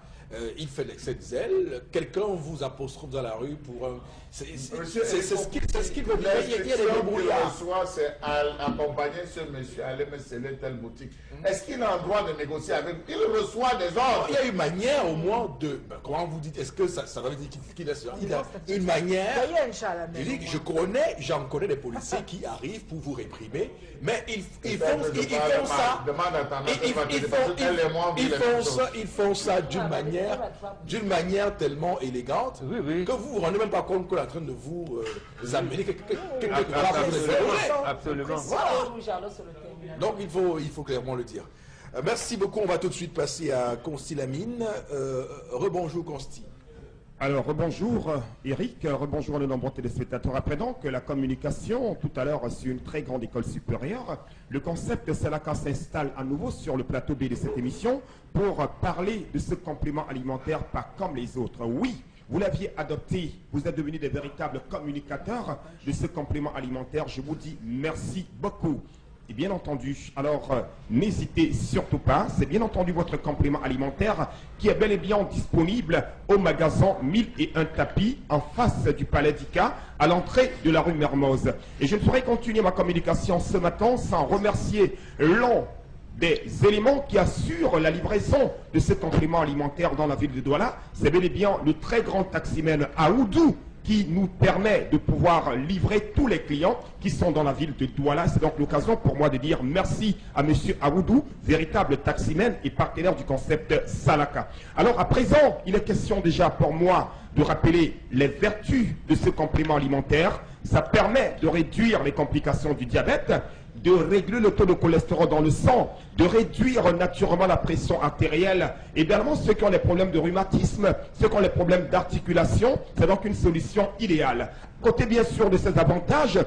il fait l'excès de zèle, quelqu'un vous apostrophe dans la rue pour un... C'est ce qu'il veut dire. Il y a des débrouillards. C'est accompagner ce monsieur à aller me sceller telle boutique. Est-ce qu'il a le droit de négocier avec lui? Il reçoit des ordres. Il y a une manière au moins de... comment vous dites? Est-ce que ça veut dire qu'il a une manière... J'en connais des policiers qui arrivent pour vous réprimer, mais ils font ça... Ils font ça d'une manière tellement élégante que vous vous rendez même pas compte qu'on est en train de vous amener quelque chose. Absolument. Donc il faut clairement le dire. Merci beaucoup. On va tout de suite passer à Consti Lamine. Rebonjour Consti. Alors, rebonjour Eric, rebonjour les nombreux téléspectateurs. Après donc la communication, tout à l'heure sur une très grande école supérieure, le concept Salaka s'installe à nouveau sur le plateau B de cette émission pour parler de ce complément alimentaire pas comme les autres. Oui, vous l'aviez adopté, vous êtes devenus des véritables communicateurs de ce complément alimentaire. Je vous dis merci beaucoup. Et bien entendu, alors n'hésitez surtout pas, c'est bien entendu votre complément alimentaire qui est bel et bien disponible au magasin 1001 tapis en face du Palais d'Ika à l'entrée de la rue Mermoz. Et je ne saurais continuer ma communication ce matin sans remercier l'un des éléments qui assurent la livraison de ce complément alimentaire dans la ville de Douala. C'est bel et bien le très grand taximène Aoudou qui nous permet de pouvoir livrer tous les clients qui sont dans la ville de Douala. C'est donc l'occasion pour moi de dire merci à M. Aoudou, véritable taximène et partenaire du concept Salaka. Alors à présent, il est question déjà pour moi de rappeler les vertus de ce complément alimentaire. Ça permet de réduire les complications du diabète, de régler le taux de cholestérol dans le sang, de réduire naturellement la pression artérielle. Également, ceux qui ont des problèmes de rhumatisme, ceux qui ont des problèmes d'articulation, c'est donc une solution idéale. Côté bien sûr de ces avantages,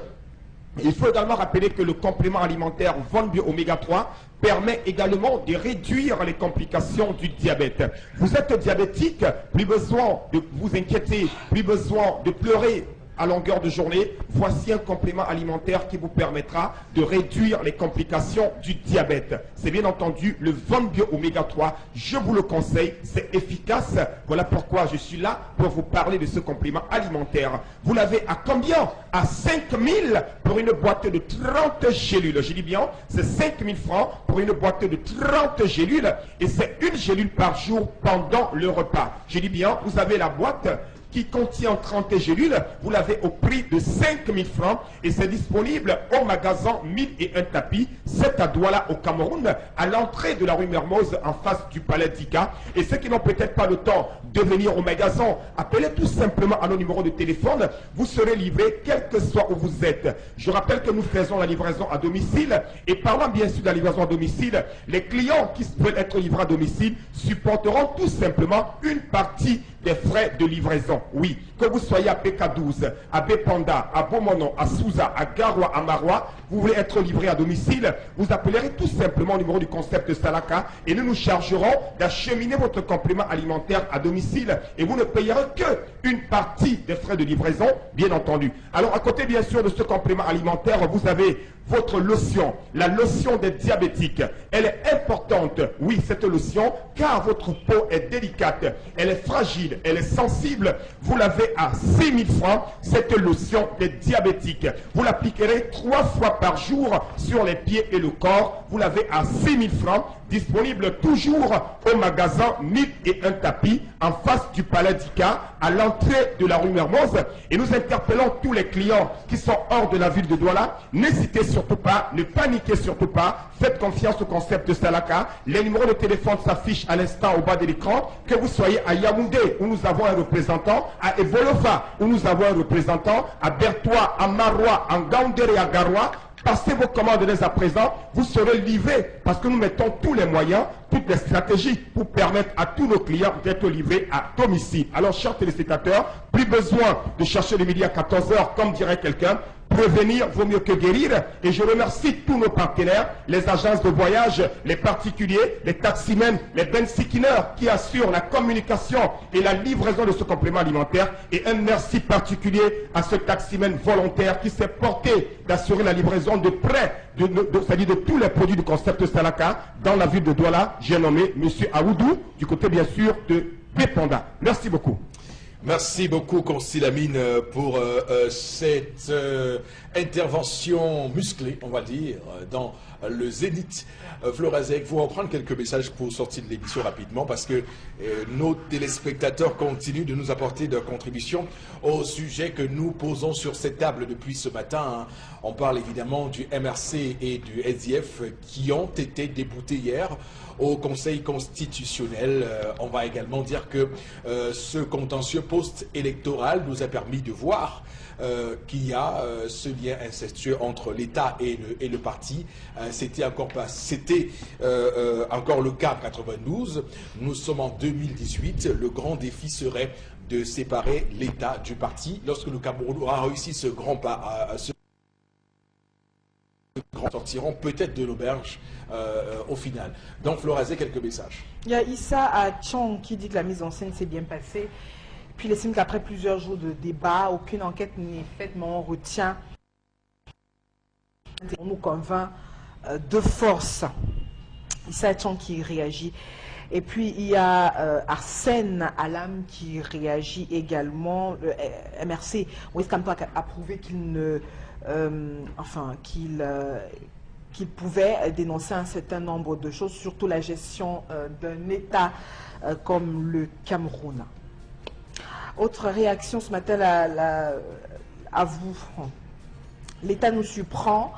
il faut également rappeler que le complément alimentaire Von Bio Oméga 3 permet également de réduire les complications du diabète. Vous êtes diabétique, plus besoin de vous inquiéter, plus besoin de pleurer à longueur de journée. Voici un complément alimentaire qui vous permettra de réduire les complications du diabète. C'est bien entendu le Von Bio Oméga 3. Je vous le conseille, c'est efficace. Voilà pourquoi je suis là pour vous parler de ce complément alimentaire. Vous l'avez à combien? À 5 000 pour une boîte de 30 gélules. Je dis bien, c'est 5 000 francs pour une boîte de 30 gélules et c'est une gélule par jour pendant le repas. Je dis bien, vous avez la boîte qui contient 30 gélules, vous l'avez au prix de 5 000 francs et c'est disponible au magasin 1001 tapis, c'est à Douala au Cameroun, à l'entrée de la rue Mermoz en face du Palais d'Ika. Et ceux qui n'ont peut-être pas le temps de venir au magasin, appelez tout simplement à nos numéros de téléphone, vous serez livré quel que soit où vous êtes. Je rappelle que nous faisons la livraison à domicile et parlant bien sûr de la livraison à domicile, les clients qui veulent être livrés à domicile supporteront tout simplement une partie des frais de livraison. Oui, que vous soyez à PK12, à Bepanda, à Bomono, à Souza, à Garoua, à Maroua, vous voulez être livré à domicile, vous appellerez tout simplement au numéro du concept Salaka et nous nous chargerons d'acheminer votre complément alimentaire à domicile et vous ne payerez que une partie des frais de livraison, bien entendu. Alors à côté bien sûr de ce complément alimentaire, vous avez votre lotion, la lotion des diabétiques. Elle est importante, oui, cette lotion, car votre peau est délicate, elle est fragile, elle est sensible. Vous l'avez à 6 000 francs, cette lotion des diabétiques. Vous l'appliquerez 3 fois par jour sur les pieds et le corps. Vous l'avez à 6 000 francs, disponible toujours au magasin 1001 tapis, en face du Palais d'Ika, à l'entrée de la rue Mermoz. Et nous interpellons tous les clients qui sont hors de la ville de Douala. N'hésitez surtout pas, ne paniquez surtout pas. Faites confiance au concept de Salaka. Les numéros de téléphone s'affichent à l'instant au bas de l'écran. Que vous soyez à Yaoundé, où nous avons un représentant, à Evolova, où nous avons un représentant, à Bertois, à Maroua, en Gaoundé et à Garoua. Passez vos commandes dès à présent, vous serez livrés parce que nous mettons tous les moyens, toutes les stratégies pour permettre à tous nos clients d'être livrés à domicile. Alors, chers téléspectateurs, plus besoin de chercher le midi à 14 h, comme dirait quelqu'un. Prévenir vaut mieux que guérir. Et je remercie tous nos partenaires, les agences de voyage, les particuliers, les taximens, les bensikineurs qui assurent la communication et la livraison de ce complément alimentaire. Et un merci particulier à ce taximen volontaire qui s'est porté d'assurer la livraison de près, c'est-à-dire de tous les produits du concept Salaka dans la ville de Douala. J'ai nommé M. Aoudou, du côté bien sûr de Pépanda. Merci beaucoup. Merci beaucoup, Consil Lamine, pour cette intervention musclée, on va dire, dans le Zénith. Florazek, vous reprendre quelques messages pour sortir de l'émission rapidement, parce que nos téléspectateurs continuent de nous apporter leur contribution au sujet que nous posons sur cette table depuis ce matin. On parle évidemment du MRC et du SDF qui ont été déboutés hier au Conseil constitutionnel. On va également dire que ce contentieux post-électoral nous a permis de voir qu'il y a ce lien incestueux entre l'État et le parti. C'était encore le cas en 92. Nous sommes en 2018. Le grand défi serait de séparer l'État du parti. Lorsque le Cameroun aura réussi ce grand pas, sortiront peut-être de l'auberge au final. Donc, Florazé, quelques messages. Il y a Issa Achong qui dit que la mise en scène s'est bien passée. Puis il estime qu'après plusieurs jours de débat, aucune enquête n'est faite, mais on retient. On nous convainc de force. Issa Achong qui réagit. Et puis il y a Arsène Alam qui réagit également. Le MRC, Moïse Kamto a prouvé qu'il ne... qu'il pouvait dénoncer un certain nombre de choses, surtout la gestion d'un État comme le Cameroun. Autre réaction ce matin à vous. L'État nous surprend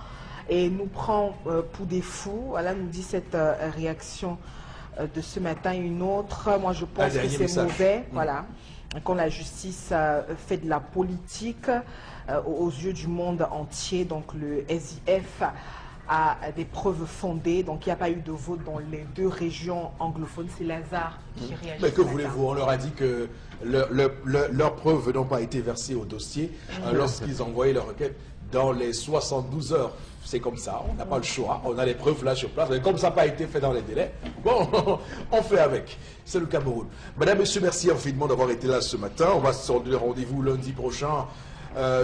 et nous prend pour des fous. Voilà, nous dit cette réaction de ce matin. Une autre, moi je pense que c'est mauvais. Voilà. Quand la justice fait de la politique aux yeux du monde entier, donc le SIF a des preuves fondées, donc il n'y a pas eu de vote dans les deux régions anglophones. C'est Lazare qui réagit. Mais que voulez-vous? On leur a dit que leurs preuves n'ont pas été versées au dossier lorsqu'ils envoyaient leur requête dans les 72 heures. C'est comme ça, on n'a pas le choix, on a les preuves là sur place, mais comme ça n'a pas été fait dans les délais, bon, on fait avec. C'est le Cameroun. Madame, Monsieur, merci infiniment d'avoir été là ce matin. On va se donner rendez-vous lundi prochain,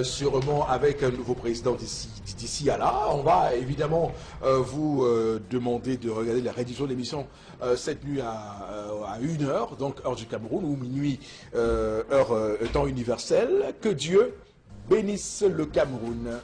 sûrement avec un nouveau président d'ici à là. On va évidemment vous demander de regarder la rediffusion de l'émission cette nuit à 1h, donc heure du Cameroun, ou minuit, heure temps universel. Que Dieu bénisse le Cameroun.